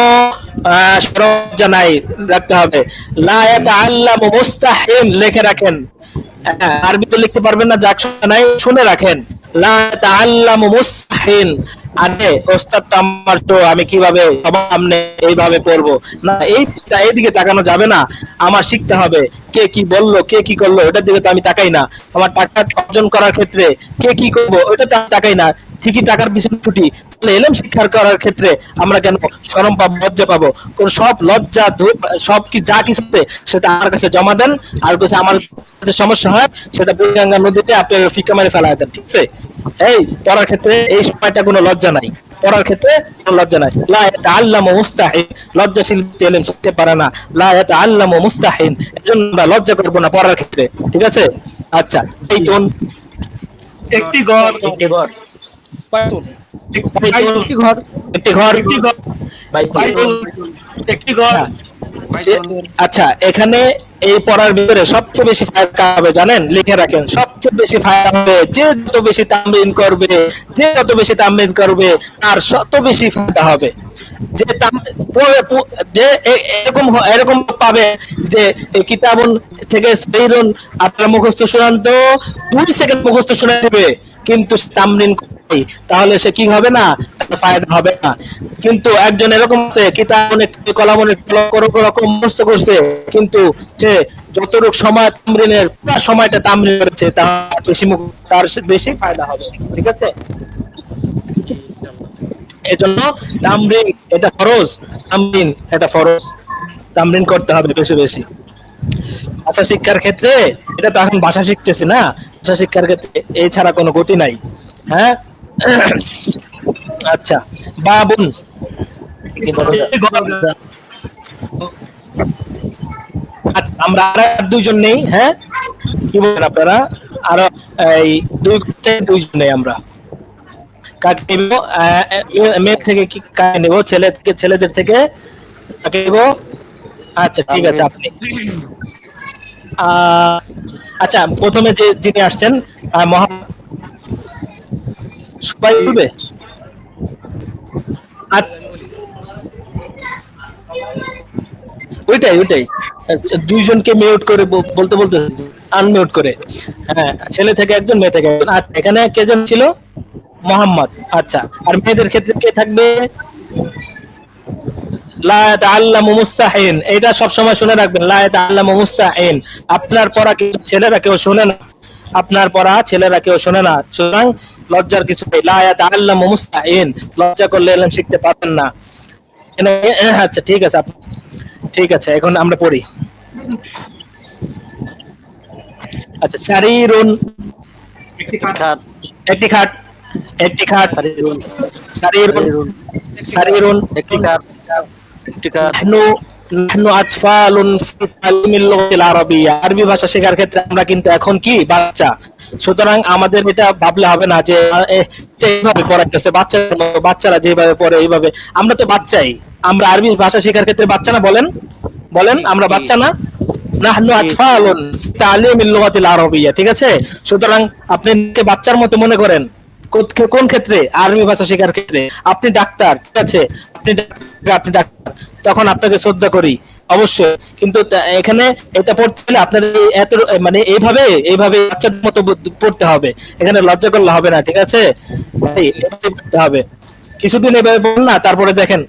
সরঞ্জাম নাই রাখতে হবে। লা ইয়াতাআল্লামু মুস্তাহিন লিখে রাখেন। আরবি তো লিখতে পারবেন না, যাক সমস্যা নাই, শুনে রাখেন। লা ইয়াতাআল্লামু মুস্তাহিন, আরে ওস্তাদ তো আমার, তো আমি কিভাবে সবার সামনে এইভাবে পড়বো না, এইদিকে তাকানো যাবে না। আমার শিখতে হবে কে কি বললো, কে কি করলো, ওটার দিকে তো আমি তাকাই না। আমার টাকা অর্জন করার ক্ষেত্রে কে কি করবো ওটা তো আমি তাকাই না, ঠিকই টাকার পিছনে ছুটি। তাহলে এলেম শিক্ষার করার ক্ষেত্রে আমরা কেন শরম পাবো, লজ্জা পাবো? কোন সব লজ্জা সব কি যা কিছু সেটা আমার কাছে জমা দেন, আর কাছে আমার কাছে সমস্যা হয় সেটা বুড়িগঙ্গা নদীতে আপনি ফিকা মারি ফেলায় দেন, ঠিক আছে? এই পড়ার ক্ষেত্রে এই সময়টা কোনো লজ্জা নাই, পড়ার ক্ষেত্রে কোনো লজ্জা নাই। লা ইয়াতাআল্লামু মুস্তাহিন, লজ্জাশীল এলেম শিখতে পারে না। লা ইয়াতাআল্লামু মুস্তাহিন, এজন্য আমরা লজ্জা করবো না পড়ার ক্ষেত্রে, ঠিক আছে? আচ্ছা, এই তোন একটি ঘর, একটি ঘর, একটি ঘর, একটি ঘর, একটি ঘর। আচ্ছা, এখানে এই পড়ার ভিতরে সবচেয়ে বেশি ফায়দা হবে জানেন? লিখে রাখেন, সবচেয়ে বেশি ফায়দা হবে যে যত বেশি তামরিন করবে, যে যত বেশি তামরিন করবে তার তত বেশি ফায়দা হবে। যে যে এরকম পাবে যে কিতাবুন থেকে সহিরুন আপনার মুখস্থ শোনান তো 2 সেকেন্ড মুখস্থ শোনা দেবে, কিন্তু তামরিন তাহলে সে কি হবে না, তার ফায়দা হবে না। কিন্তু একজন এরকম আছে কিতাব অনেক কলাম অনেক রকম মুখস্থ করছে, কিন্তু সে যতটুক সময় তামরিনের পুরো সময়টা তামরিন করেছে তার বেশি ফায়দা হবে, ঠিক আছে? এজন্য তামরিন এটা ফরজ, তামরিন এটা ফরজ, তামরিন করতে হবে বেশি বেশি। ভাষা শিক্ষার ক্ষেত্রে এটা তো এখন ভাষা শিখতেছি না, ভাষা শিক্ষার ক্ষেত্রে এই ছাড়া কোনো গতি নাই। হ্যাঁ আচ্ছা, বাবুন আমরা আর দুইজন নেই, হ্যাঁ কি বলেন আপনারা? আর এই দুইজন নেই আমরা। কাকে নেব? মেয়ে থেকে কি কাকে নেব? ছেলেদের থেকে কাকে নেব? আচ্ছা ঠিক আছে, আপনি আচ্ছা প্রথমে যিনি আসছেন সবাই বলবে? ওইটাই দুইজনকে মিউট করে বলতে আনমিউট করে। হ্যাঁ, ছেলে থেকে একজন, মেয়ে থেকে একজন। আচ্ছা, এখানে কেজন ছিল? মোহাম্মদ। আচ্ছা, আর মেয়েদের ক্ষেত্রে কে থাকবে? লা ইয়াতাআল্লামু মুস্তাহিন, এটা সব সময় শুনে রাখবেন। লা ইয়াতাআল্লামু মুস্তাহিন, আপনার পড়া কিন্তু ছেলেরা কেউ শোনে না, আপনার পড়া ছেলেরা কেউ শোনে না, সুতরাং লজ্জার কিছু নেই। লা ইয়াতাআল্লামু মুস্তাহিন, লজ্জা করলে ইলম শিখতে পারবেন না। আচ্ছা ঠিক আছে, ঠিক আছে, এখন আমরা পড়ি। আচ্ছা, সারিরুন একটি খাট, একটি খাট, সারিরুন সারিরুন একটি খাট, একটি খাট। নাহনু আতফালুন ফি তালিমিল লুগাতিল আরাবিয়্যা, আরবি ভাষা শেখার ক্ষেত্রে আমরা কিন্তু এখন কি বাচ্চা, সুতরাং আমাদের এটা ভাবলে হবে না যে এইভাবে পড়াইতেছে বাচ্চারা যেভাবে পড়ে এইভাবে। আমরা তো বাচ্চাই, আমরা আরবি ভাষা শেখার ক্ষেত্রে বাচ্চা না? বলেন আমরা বাচ্চা না? নাহনু আতফালুন ফি তালিমিল লুগাতিল আরাবিয়্যা, ঠিক আছে? সুতরাং আপনি বাচ্চার মতো মনে করেন কোন ক্ষেত্রে? আরবি ভাষা শেখার ক্ষেত্রে। আপনি ডাক্তার, ঠিক আছে, আপনি ডাক্তার, তখন আপনাকে শ্রদ্ধা করি অবশ্যই, কিন্তু এখানে এটা পড়তে হলে আপনার এত মানে এইভাবে বাচ্চাদের মতো পড়তে হবে, এখানে লজ্জা করলে হবে না, ঠিক আছে? পড়তে হবে কিছুদিন এভাবে পড়ুন না, তারপরে দেখেন,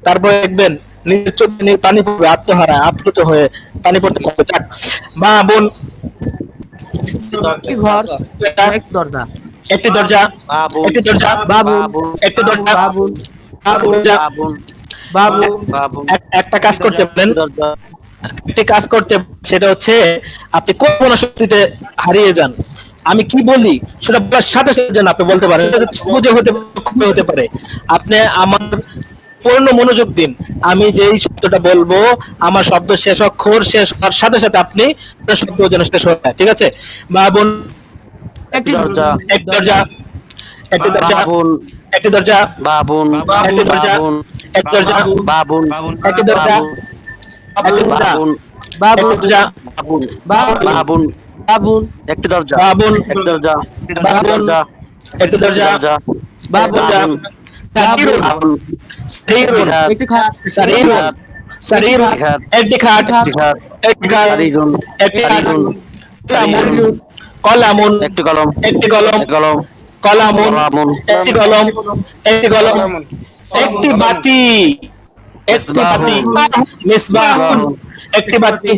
তারপরে দেখবেন নিজের চোখে পানি পড়বে, আত্মহারা আপ্লুত হয়ে পানি পড়তে হবে। যাক, মা বোন একটি দরজা, একটি দরজা, বাবু একটি দরজা, বাবু একটা কাজ করতে পারেন, একটি কাজ করতে, সেটা হচ্ছে আপনি কোন শক্তিতে হারিয়ে যান, আমি কি বলি সেটা বলার সাথে সাথে যেন আপনি বলতে পারেন, বুঝে হতে পারে। আপনি আমার পূর্ণ মনোযোগ দিন। আমি যেই শব্দটা বলবো আমার শব্দ শেষ অক্ষর শেষ হওয়ার সাথে সাথে আপনি শব্দ যেন শেষ হয়ে যায়, ঠিক আছে? বাবুন একটি দরজা, একটি দরজা, একটি দরজা, বাবুন, একটি দরজা, বাবুন, একটি দরজা, একটি দরজা, বাবুন, একটি দরজা, একটি দরজা, বাবুন, একটি দরজা, বাবুন, বাবুন, বাবুন, একটি দরজা, বাবুন, একটি দরজা, বাবুন, একটি দরজা, বাবুন, সারিরুন, বাবুন, সারিরুন, একটি খাট, সারিরুন, সারিরুন, একটি খাট, একটি খাট, সারিরুন, একটি খাট, সারিরুন, কলামুন, কলামুন, একটি কলম, একটি কলম, কলম, কলামুন, কলামুন, একটি কলম, একটি কলম, একটি বাতি, একটি বাতি, মিসবাহুন, একটি বাতি,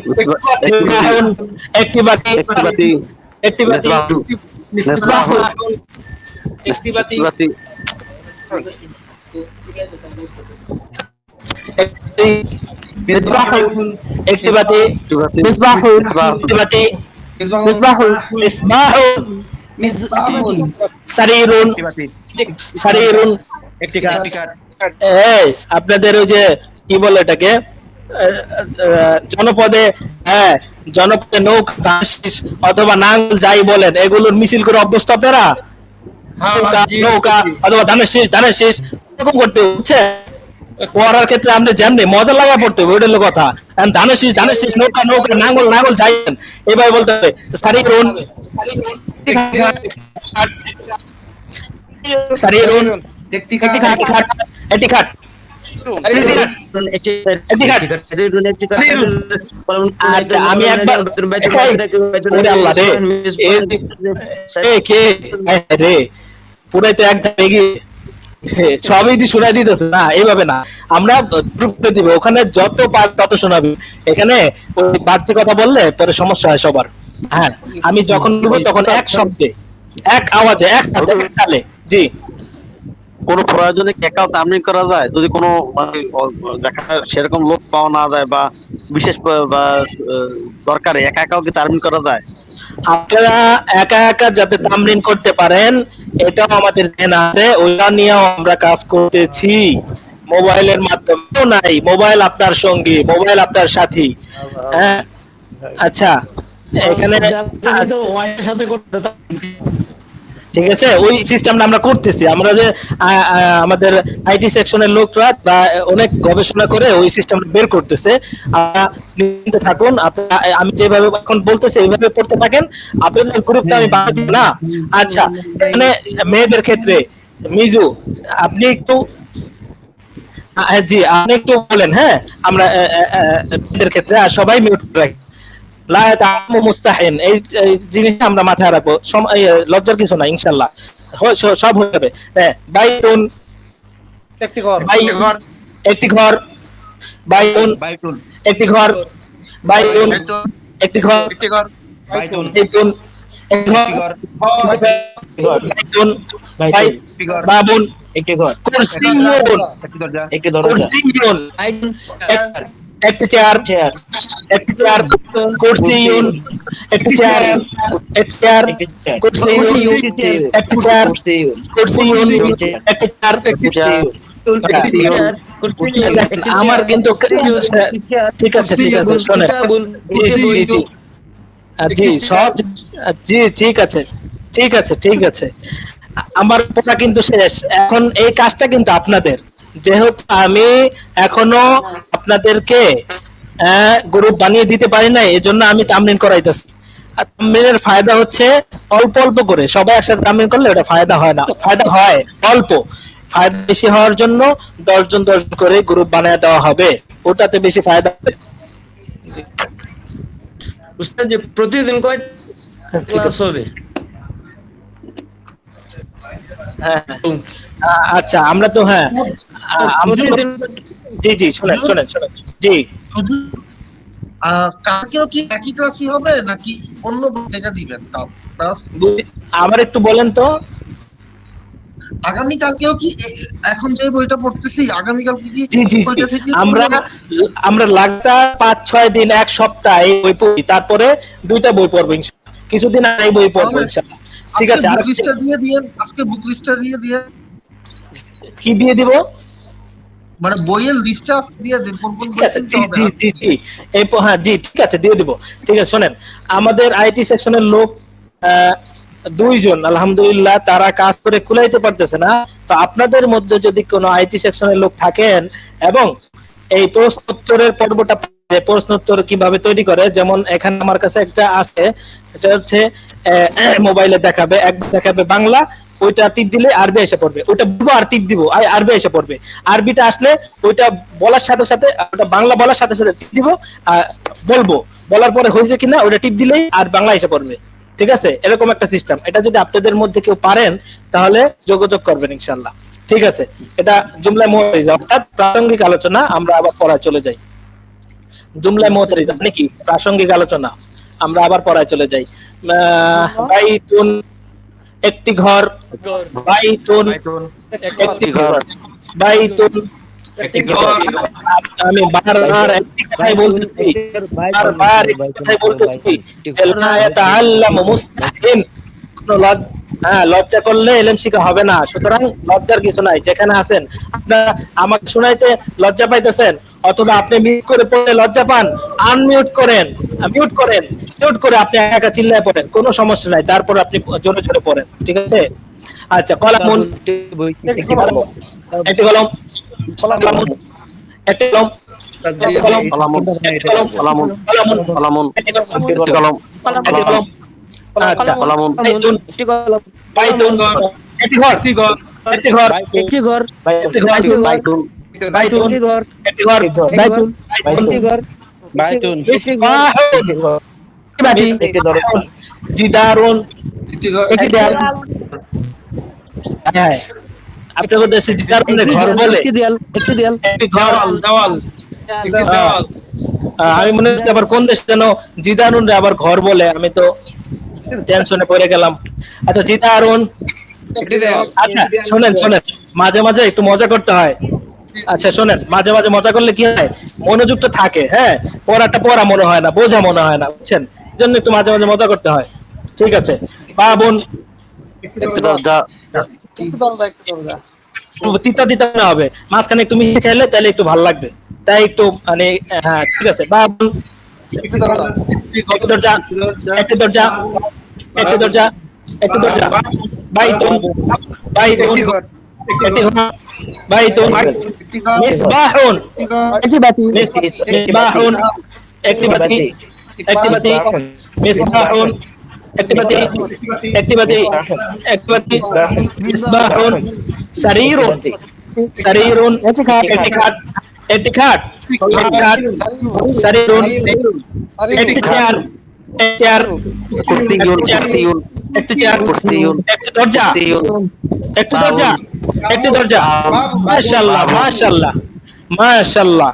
মিসবাহুন, একটি বাতি, একটি বাতি, একটি বাতি, মিসবাহুন, একটি বাতি, বাতি, একটি মিসবাহুন, একটি বাতি, মিসবাহুন, একটি বাতি, মিসবাহুন, মিসবাহুন, সারিরুন, সারিরুন, একটি কাঠ, এই আপনাদের ওই যে কি বলে এটাকে জনপদে, হ্যাঁ জনপদে নৌকা ধানশিস অথবা নাঙ্গল যাই বলেন এগুলোর মিছিল করে অভ্যস্ত আপনারা? নৌকা নৌকা অথবা ধানের শীষ এরকম করতে হচ্ছে পড়ার ক্ষেত্রে আপনি জানলে মজা লাগা পড়তে হবে, ওইটা হলো কথা। ধানের শীষ নৌকা নৌকা নাঙ্গল নাঙ্গল যাই এভাবে বলতে হবে। সারিরুন, সারিরুন, একটি খাট, একটি খাট, আচ্ছা আমি একবার ওরে আল্লাহ রে কে রে পুরাই তো একদম এগিয়ে সবই শুনাই দিতেছে না, এইভাবে না, আমরা ঢুকতে দিব ওখানে যত পার তত শোনাবি, এখানে ওই বাড়তি কথা বললে পরে সমস্যা হয় সবার। হ্যাঁ আমি যখন বলবো তখন এক শব্দে এক আওয়াজে এক তালে। জি কোনো প্রয়োজনে একাও তামলিন করা যায় যদি কোনো মানে দেখা সেরকম লোক পাওয়া না যায় বা বিশেষ বা দরকারে একা একাও কি তামলিন করা যায়? আপনারা একা একা যাতে তামরিন করতে পারেন এটাও আমাদের জেনে আছে, ওইটা নিয়েও আমরা কাজ করতেছি। মোবাইলের মাধ্যমেও নাই, মোবাইল আপনার সঙ্গী, মোবাইল আপনার সাথী। হ্যাঁ আচ্ছা এখানে ঠিক আছে ওই সিস্টেমটা আমরা করতেছি, আমরা যে আমাদের আইটি সেকশনের লোকরা বা অনেক গবেষণা করে ওই সিস্টেমটা বের করতেছে। আপনারা থাকুন, আপনারা আমি যেভাবে এখন বলতেছি এইভাবে পড়তে থাকেন, আপনাদের গ্রুপটা আমি বাদ দিব না। আচ্ছা এখানে মেয়েদের ক্ষেত্রে মিজু আপনি একটু জি আপনি একটু বলেন। হ্যাঁ আমরা মেয়েদের ক্ষেত্রে আর সবাই মিউট রাখি, লা তাআমু মুস্তাহিন এই জিনিসটা আমরা মাথায় রাখবো, লজ্জার কিছু না, ইনশাআল্লাহ সব হয়ে যাবে। হ্যাঁ বাইতুন একটি ঘর, একটি ঘর, বাইতুন একটি ঘর, বাইতুন একটি ঘর, বাইতুন একটি ঘর, বাইতুন বাবুন একটি ঘর, কুরসিয়ুন একটি দরজা, কুরসিয়ুন একটি চেয়ার, একটি চেয়ার, কুরসিয়ুন একটি চেয়ার, একটি চেয়ার, কুরসিয়ুন একটি চেয়ার, কুরসিয়ুন একটি চেয়ার, একটি চেয়ার। আমার কিন্তু ঠিক আছে ঠিক আছে শোনেন, জি জি জি জি জি সব জি ঠিক আছে ঠিক আছে ঠিক আছে, আমার পড়া কিন্তু শেষ, এখন এই কাজটা কিন্তু আপনাদের, যেহেতু আমি এখনো আপনাদেরকে গ্রুপ বানিয়ে দিতে পারি না, এজন্য আমি তামরিন করাইতেছি। আর তামরিনের ফায়দা হচ্ছে অল্প অল্প করে সবাই একসাথে তামরিন করলে ওটা ফায়দা হয় না, ফায়দা হয় অল্প, ফায়দা বেশি হওয়ার জন্য 10 জন করে গ্রুপ বানিয়ে দেওয়া হবে, ওটাতে বেশি ফায়দা হবে। উস্তাদ যে প্রতিদিন কয় ক্লাস হবে? হ্যাঁ আচ্ছা আমরা তো হ্যাঁ জি জি শোনেন শোনেন শোনেন জি কালকেও কি একই ক্লাসই হবে নাকি অন্য বই থেকে দিবেন ক্লাস? আবার একটু বলেন তো। আগামী কালকেও কি এখন যে বইটা পড়তেছি আগামী কালকে কি বইটা থেকে আমরা লাগাতার 5-6 দিন এক সপ্তাহ এই বই পড়ি, তারপরে 2টা বই পড়বো ইনশাআল্লাহ, কিছুদিন এই বই পড়বো ইনশাআল্লাহ। ঠিক আছে বুক লিস্টটা দিয়ে দিয়েন, আজকে বুক লিস্টটা দিয়ে দিয়েন। কি দিয়ে দিব? মানে বইয়ের লিস্টটা দিয়ে দেন কোন কোন ঠিক বই আছে, কিনতে জি হবে। জি জি জি হ্যাঁ জি ঠিক আছে, দিয়ে দিব। ঠিক আছে, শোনেন, আমাদের আইটি সেকশনের লোক 2 জন আলহামদুলিল্লাহ তারা কাজ করে কুলাইতে পারতেছে না। তো আপনাদের মধ্যে যদি কোনো আইটি সেকশনের লোক থাকেন এবং এই প্রশ্নোত্তরের পর্বটা, প্রশ্নোত্তর কিভাবে তৈরি করে, যেমন এখানে আমার কাছে একটা আছে, এটা হচ্ছে মোবাইলে দেখাবে, একবার দেখাবে বাংলা, ওইটা টিপ দিলে আরবি এসে পড়বে, ওইটা বলবো আর টিপ দিব আরবি এসে পড়বে, আরবিটা আসলে ওইটা বলার সাথে সাথে, ওটা বাংলা বলার সাথে সাথে টিপ দিব, বলবো, বলার পরে হয়েছে কিনা ওটা টিপ দিলেই আর বাংলা এসে পড়বে। ঠিক আছে, এরকম একটা সিস্টেম। এটা যদি আপনাদের মধ্যে কেউ পারেন তাহলে যোগাযোগ করবেন ইনশাআল্লাহ। ঠিক আছে, এটা জুমলা মুতারিজা অর্থাৎ প্রাসঙ্গিক আলোচনা। আমরা আবার পড়ায় চলে যাই। জুমলা মুতারিজা মানে কি? প্রাসঙ্গিক আলোচনা। আমরা আবার পড়ায় চলে যাই। বাইতুন একটি ঘর, বাইতুন একটি ঘর, বাইতুন একটি ঘর। আমি বারবার একটি কথাই বলতেছি, বারবার একটি কথাই বলতেছি যে লা ইয়াতাআল্লামু মুস্তাহিন, কোনো লজ্জা করলে ইলম শিখা হবে না। সুতরাং লজ্জার কিছু নাই। যেখানে আছেন আপনারা আমাকে শোনাইতে লজ্জা পাইতেছেন, অথবা আপনি মিউট করে পড়ে লজ্জা পান, আনমিউট করেন, মিউট করে আপনি একা চিল্লায় পড়েন, কোনো সমস্যা নাই। তারপর আপনি জোরে জোরে পড়েন। ঠিক আছে? আচ্ছা, কলামুন একটি কলম, একটি কলম, কলামুন একটি কলম, একটি কলম, কলামুন একটি কলম, কলামুন কলামুন কলামুন একটি কলম, একটি কলম একটি কলম। আচ্ছা, কলামুন বাইতুন বাইতুন একটি ঘর, একটি ঘর, একটি ঘর, একটি ঘর, একটি ঘর, বাইতুন বাইতুন একটি ঘর, একটি ঘর, বাইতুন, বাইতুন, একটি ঘর, বাইতুন মিসবাহুন জিদারুন একটি দেয়াল। হ্যাঁ, আপনাদের দেশে জিদারুনের ঘর বলে, একটি দেয়াল, একটি দেয়াল, একটি ঘর, দেওয়াল। আমি মনে হচ্ছে আবার কোন দেশ যেন জিদারুন আবার ঘর বলে, আমি তো টেনশনে পড়ে গেলাম। আচ্ছা, জিদারুন। আচ্ছা শোনেন, মাঝে মাঝে একটু মজা করতে হয়। আচ্ছা শোনেন, মাঝে মাঝে মজা করলে কি হয়, মনোযোগটা থাকে। হ্যাঁ, পড়াটা পড়া মনে হয় না, বোঝা মনে হয় না, বুঝছেন? জন্য একটু মাঝে মাঝে মজা করতে হয়। ঠিক আছে, বাবুন একটি দরজা তিতা তিতা না হবে, মাঝখানে একটু মিশিয়ে খেলে তাহলে একটু ভালো লাগবে, তাই একটু মানে হ্যাঁ ঠিক আছে। বাবুন একটি দরজা, একটি দরজা, একটি দরজা, একটি দরজা। বাইতুন বাইতুন একটি ঘর, বাইতুন। মিসবাহুন একটি বাতি, মিসবাহুন একটি বাতি, একটি বাতি। মিসবাহুন একটি বাতি, একটি বাতি, একটি বাতি। মিসবাহুন সারিরুন, সারিরুন একটি খাট, একটি খাট, একটি খাট। সারিরুন একটি চেয়ার, একটি চেয়ার, কুরসিয়ুন কুরসিয়ুন একটি চেয়ার, কুরসিয়ুন একটি দরজা, একটি দরজা, একটি দরজা। মাশাআল্লাহ, মাশাআল্লাহ, মাশাআল্লাহ।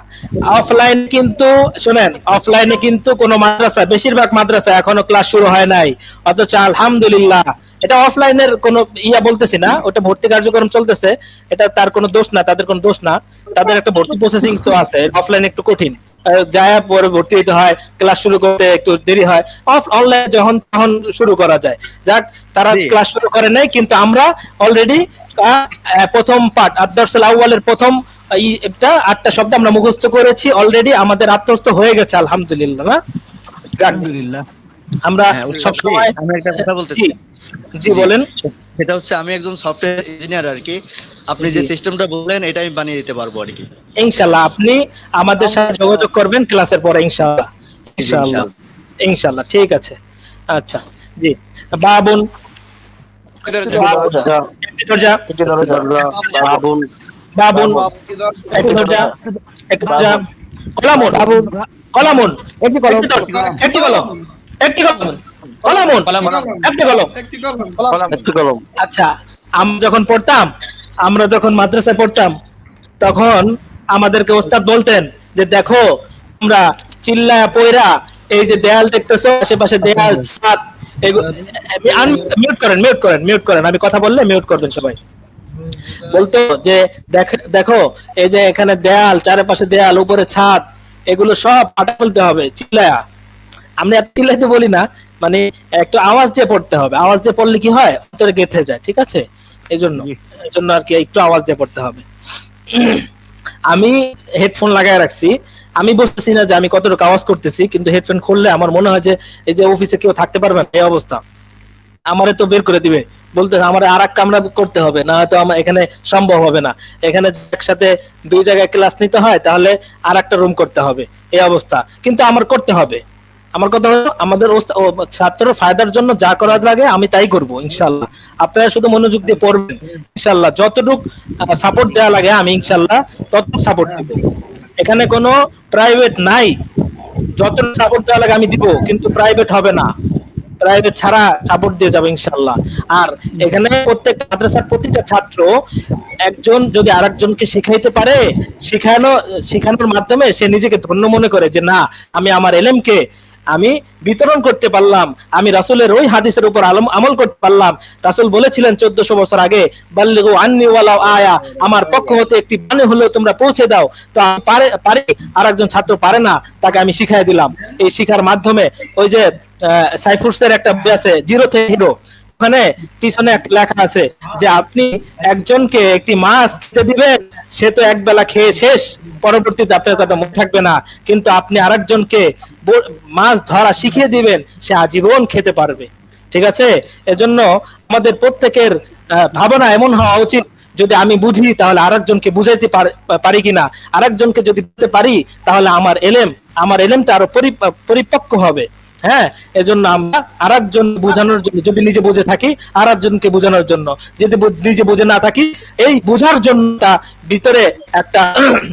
অফলাইন কিন্তু শুনেন, অফলাইনে কিন্তু কোন মাদ্রাসা, বেশিরভাগ মাদ্রাসা এখনো ক্লাস শুরু হয় নাই, অথচ আলহামদুলিল্লাহ এটা অফলাইনের কোন বলতেছি না, ওটা ভর্তি কার্যক্রম চলতেছে, এটা তার কোনো দোষ না, তাদের কোনো দোষ না, তাদের একটা ভর্তি প্রসেসিং তো আছে। অফলাইন একটু কঠিন, যায় পরে ভর্তি হতে হয়, ক্লাস শুরু করতে একটু দেরি হয়। অনলাইন যখন তখন শুরু করা যায়। যাক, তারা ক্লাস শুরু করে নাই, কিন্তু আমরা অলরেডি প্রথম পার্ট আদ-দারসুল আউয়ালের প্রথম এটা 8টা শব্দ আমরা মুখস্থ করেছি অলরেডি, আমাদের আত্মস্থ হয়ে গেছে আলহামদুলিল্লাহ। না আলহামদুলিল্লাহ। আমরা সব সময় আমি একটা কথা বলতে জি জি বলেন। সেটা হচ্ছে আমি একজন সফটওয়্যার ইঞ্জিনিয়ার আর কি। আপনি যে সিস্টেমটা বললেন এটা আমি বানিয়ে দিতে পারবো আর কি। ইনশাআল্লাহ আপনি আমাদের সাথে যোগাযোগ করবেন ক্লাসের পরে ইনশাআল্লাহ, ইনশাআল্লাহ, ইনশাআল্লাহ। ঠিক আছে, আচ্ছা জি। বাবুন একটি দরজা, বাবুন বাবুন একটি দরজা, একটি দরজা। কলামুন, কলামুন একটি কলম, একটি কলম, একটি কলম। কলামুন একটি কলম, একটি কলম। আচ্ছা, আমরা যখন মাদ্রাসায় পড়তাম তখন আমাদেরকে ওস্তাদ বলতেন যে দেখো তোমরা চিল্লায়া পয়রা এই যে দেয়াল দেখতেছো, আশেপাশে দেয়াল, ছাদ, মিউট করেন, মিউট করেন, মিউট করেন। আমি কথা বললে মিউট করবেন সবাই। বলতো যে দেখো এই যে এখানে দেয়াল, চারপাশে দেয়াল, উপরে ছাদ, এগুলো সব পাটা বলতে হবে চিল্লায়া। আমরা এত চিল্লাইতে বলি না, মানে একটু আওয়াজ দিয়ে পড়তে হবে। আওয়াজ দিয়ে পড়লে কি হয়, অন্তরে গেঁথে যায়। ঠিক আছে, এই জন্য আর কি একটু আওয়াজ দিয়ে পড়তে হবে। আমি হেডফোন লাগায় রাখছি, আমি বুঝতেছি না যে আমি কতটুকু আওয়াজ করতেছি, কিন্তু হেডফোন খুললে আমার মনে হয় যে এই যে অফিসে কেউ থাকতে পারবে না এই অবস্থা, আমারে তো বের করে দিবে, বলতে আমার আর এক কামরা করতে হবে, না হয়তো আমার এখানে সম্ভব হবে না, এখানে একসাথে 2 জায়গায় ক্লাস নিতে হয় তাহলে আর একটা রুম করতে হবে এই অবস্থা, কিন্তু আমার করতে হবে। আমার কথা হলো আমাদের ছাত্রের ফায়দার জন্য যা করার লাগে আমি তাই করব ইনশাআল্লাহ। আপনারা শুধু মনোযোগ দিয়ে পড়বেন ইনশাআল্লাহ, যতটুকু সাপোর্ট দেওয়া লাগে আমি ইনশাআল্লাহ ততটুকু সাপোর্ট দেব। এখানে কোনো প্রাইভেট নাই, যতটুকু সাপোর্ট দেওয়া লাগে আমি দিব, কিন্তু প্রাইভেট হবে না, প্রাইভেট ছাড়া সাপোর্ট দিয়ে যাবে ইনশাআল্লাহ। আর এখানে প্রত্যেক মাদ্রাসার প্রতিটা ছাত্র একজন যদি আরেকজনকে শিখাইতে পারে, শিখানোর মাধ্যমে সে নিজেকে ধন্য মনে করে যে না আমি আমার এলেমকে আমি বিতরণ করতে পারলাম, আমি রাসূলের ওই হাদিসের উপর আমল করতে পারলাম। রাসূল বলেছিলেন 1400 বছর আগে, বাল্লিগু আন্নি ওয়ালাউ আয়া, আমার পক্ষ হতে একটি বাণী হলেও তোমরা পৌঁছে দাও। তো আমি পারে আরেকজন ছাত্র পারে না, তাকে আমি শিখাই দিলাম। এই শিখার মাধ্যমে ওই যে সাইফুরসের একটা বই আছে জিরো থেকে হিরো, ওখানে পিছনে একটা লেখা আছে যে আপনি একজনকে একটি মাছ খেতে দিবেন, সে তো একবেলা খেয়ে শেষ, পরবর্তীতে আপনার কথা মনে থাকবে না, কিন্তু আপনি আরেকজনকে মাছ ধরা শিখিয়ে দিবেন, সে আজীবন খেতে পারবে। ঠিক আছে, এজন্য আমাদের প্রত্যেকের ভাবনা এমন হওয়া উচিত, যদি আমি বুঝি তাহলে আরেকজনকে বুঝাইতে পারি কিনা, আরেকজনকে যদি বুঝতে পারি তাহলে আমার এলেমটা আরো পরিপক্ক হবে। হ্যাঁ, এজন্য আমরা আরেকজন বোঝানোর জন্য, যদি নিজে বুঝে থাকি আরেকজনকে বোঝানোর জন্য, যদি নিজে বুঝে না থাকি এই বোঝার জন্য ভিতরে একটা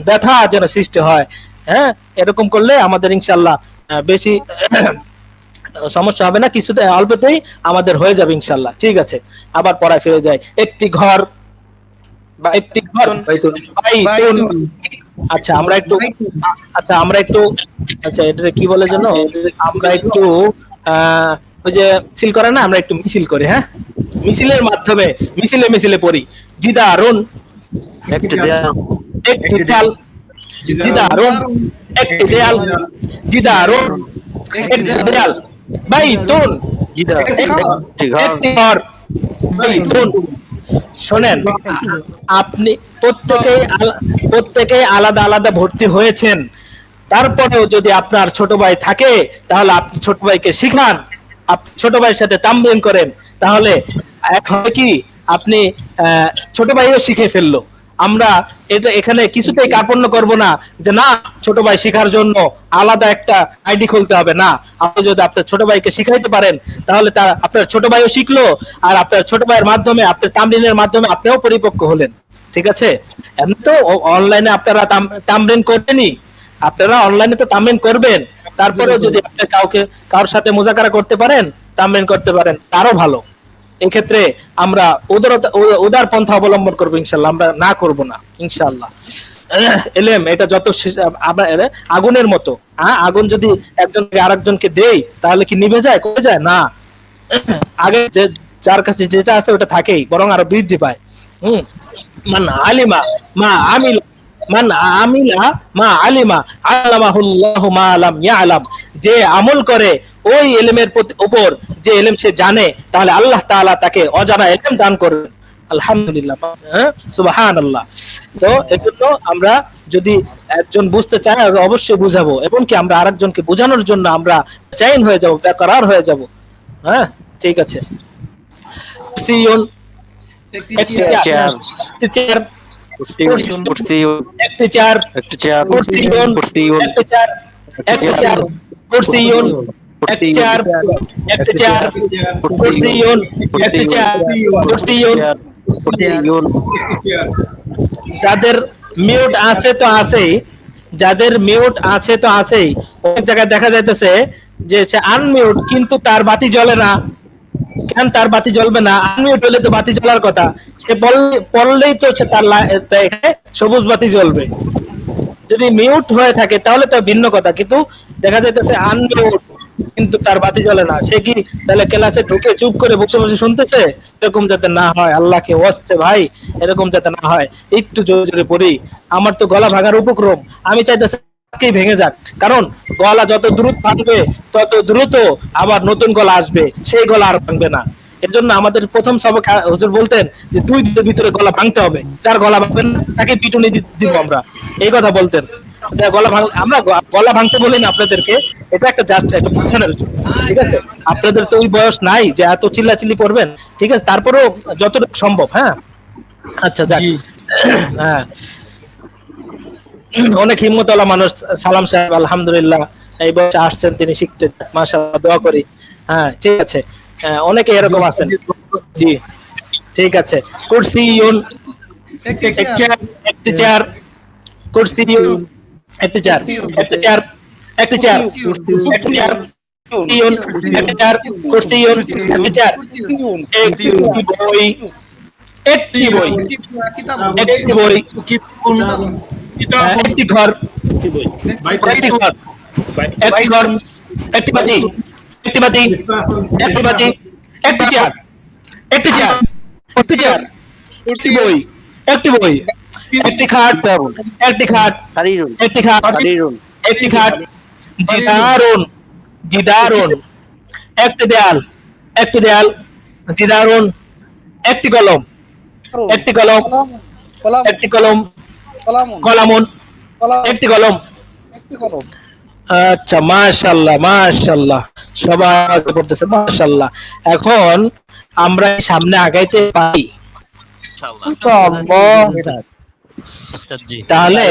ব্যথা যেন সৃষ্টি হয়। হ্যাঁ, এরকম করলে আমাদের ইনশাআল্লাহ বেশি সমস্যা হবে না, কিছুতে অল্পতেই আমাদের হয়ে যাবে ইনশাআল্লাহ। ঠিক আছে, আবার পড়ায় ফিরে যাই। একটি ঘর আচ্ছা আমরা একটু আচ্ছা এটা কি বলে জানো, আমরা একটু ওই যে মিছিল করে না, আমরা একটু মিছিল করি। হ্যাঁ, মিছিলের মাধ্যমে মিছিলে পড়ি। জিদারুন একটি দেয়াল, জিদারুন একটি দেয়াল, জিদারুন একটি দেয়াল, বাইতুন একটি ঘর, বাইতুন। শোনেন, আপনি প্রত্যেকেই আলাদা আলাদা ভর্তি হয়েছেন, তারপরেও যদি আপনার ছোট ভাই থাকে তাহলে আপনি ছোট ভাইকে শিখান, ছোট ভাইয়ের সাথে তামরিন করেন, তাহলে এক হয় কি আপনি ছোট ভাইও শিখে ফেললো। আমরা এখানে কিছুতেই কার্পণ্য করব না যে না ছোট ভাই শেখার জন্য আলাদা একটা আইডি খুলতে হবে না। আপনি যদি আপনার ছোট ভাইকে শিখাইতে পারেন তাহলে আপনার ছোট ভাইও শিখলো, আর আপনার ছোট ভাইয়ের মাধ্যমে আপনার তামরিনের মাধ্যমে আপনিও পরিপক্ক হলেন। ঠিক আছে, এমনি তো অনলাইনে আপনারা তামরিন করবেনই, আপনারা অনলাইনে তো তামরিন করবেন, তারপরেও যদি আপনি কারোর সাথে মুজাকারা করতে পারেন, তামরিন করতে পারেন, আরো ভালো। এই ক্ষেত্রে আমরা উদার পন্থা অবলম্বন করবো ইনশাল্লাহ, আমরা না করব না ইনশাল্লাহ। এলেম এটা যত আগুনের মতো, আগুন যদি একজনকে আরেকজনকে দেই তাহলে কি নিভে যায়, কমে যায় না, আগে যার কাছে যেটা আছে ওটা থাকেই, বরং আরো বৃদ্ধি পায়। মান আলিমা মা আমিলা, মান আমিলা মা আলিমা আল্লামাহুল্লাহু মা লাম ইয়ালাম, যে আমল করে ওই ইলমের উপর যে ইলম সে জানে, তাহলে আল্লাহ তাআলা তাকে অজানা ইলম দান করবেন। আলহামদুলিল্লাহ, সুবহানাল্লাহ। তো এজন্য আমরা যদি একজন বুঝতে চায় অবশ্যই বুঝাবো, এবং কি আমরা আরেকজনকে বোঝানোর জন্য আমরা চাইন হয়ে যাব, বেকরার হয়ে যাব। হ্যাঁ, ঠিক আছে। সিয়ন একটি চেয়ার, একটি চেয়ার, একটি চেয়ার, একটি চেয়ার, কুরসিয়ুন একটি চেয়ার, একটি চেয়ার, কুরসিয়ুন একটি চেয়ার, একটি চেয়ার, কুরসিয়ুন একটি চেয়ার, কুরসিয়ুন। যাদের মিউট আছে তো আছেই, যাদের মিউট আছে তো আছেই, অনেক জায়গায় দেখা যাইতেছে যে সে আনমিউট কিন্তু তার বাতি জ্বলে না। কেন তার বাতি জ্বলবে না? আনমিউট হলে তো বাতি জ্বলার কথা, সে পড়লেই তো তার এখানে সবুজ বাতি জ্বলবে। যদি মিউট হয়ে থাকে তাহলে তো ভিন্ন কথা, কিন্তু দেখা যাইতেছে আনমিউট কিন্তু তার বাতি জ্বলে না, সে কি তাহলে ক্লাসে ঢুকে চুপ করে বসে বসে শুনতেছে? এরকম যাতে না হয়, আল্লাহকে ওয়াস্তে ভাই এরকম যাতে না হয়। একটু জোরে জোরে পড়ি, আমার তো গলা ভাঙার উপক্রম, আমি চাইতেছি আজকেই ভেঙে যাক, কারণ গলা যত দ্রুত ভাঙবে তত দ্রুত আবার নতুন গলা আসবে, সেই গলা আর ভাঙবে না। এর জন্য আমাদের প্রথম সবক হুজুর বলতেন যে 2 দিনের ভিতরে গলা ভাঙতে হবে, যার গলা ভাঙবে না তাকে পিটুনি দিব আমরা। এই কথা বলতেন। আমরা গলা ভাঙতে বলি না আপনাদেরকে, এটা একটা জাস্ট একটা বোঝানোর জন্য, ঠিক আছে? আপনাদের তো ওই বয়স নাই যে এত চিল্লাচিল্লি করবেন, ঠিক আছে? তারপরেও যতটুকু সম্ভব। হ্যাঁ, আচ্ছা যাক। হ্যাঁ, অনেক হিম্মতওয়ালা মানুষ সালাম সাহেব, আলহামদুলিল্লাহ এই বয়সে আসছেন, তিনি শিখতে, মাশাআল্লাহ, দোয়া করি। হ্যাঁ ঠিক আছে, অনেকে এরকম আছেন। জি ঠিক আছে। কুরসিয়ুন একটি চেয়ার, কুরসিয়ুন একটি চেয়ার, একটি চেয়ার, একটি চেয়ার, একটি চেয়ার, কুরসিয়ুন একটি চেয়ার, কুরসিয়ুন একটি চেয়ার, একটি বই, একটি বই, একটি বই, একটি ঘর, একটি ঘর, একটি ঘর, একটি বাতি, একটি বাতি, একটি বাতি, একটি চেয়ার, একটি চেয়ার, একটি চেয়ার, একটি বই, একটি বই, একটি খাট, একটি খাট, একটি খাট, একটি খাট, জিদারুন, জিদারুন, একটি দেয়াল, একটি দেয়াল, জিদারুন, একটি কলম, একটি কলম, একটি কলম, কলামুন, একটি কলম। আচ্ছা, মাশাআল্লাহ মাশাআল্লাহ, সবাই করতেছে মাশাআল্লাহ। এখন আমরা সামনে আগাইতে পারি তাহলে।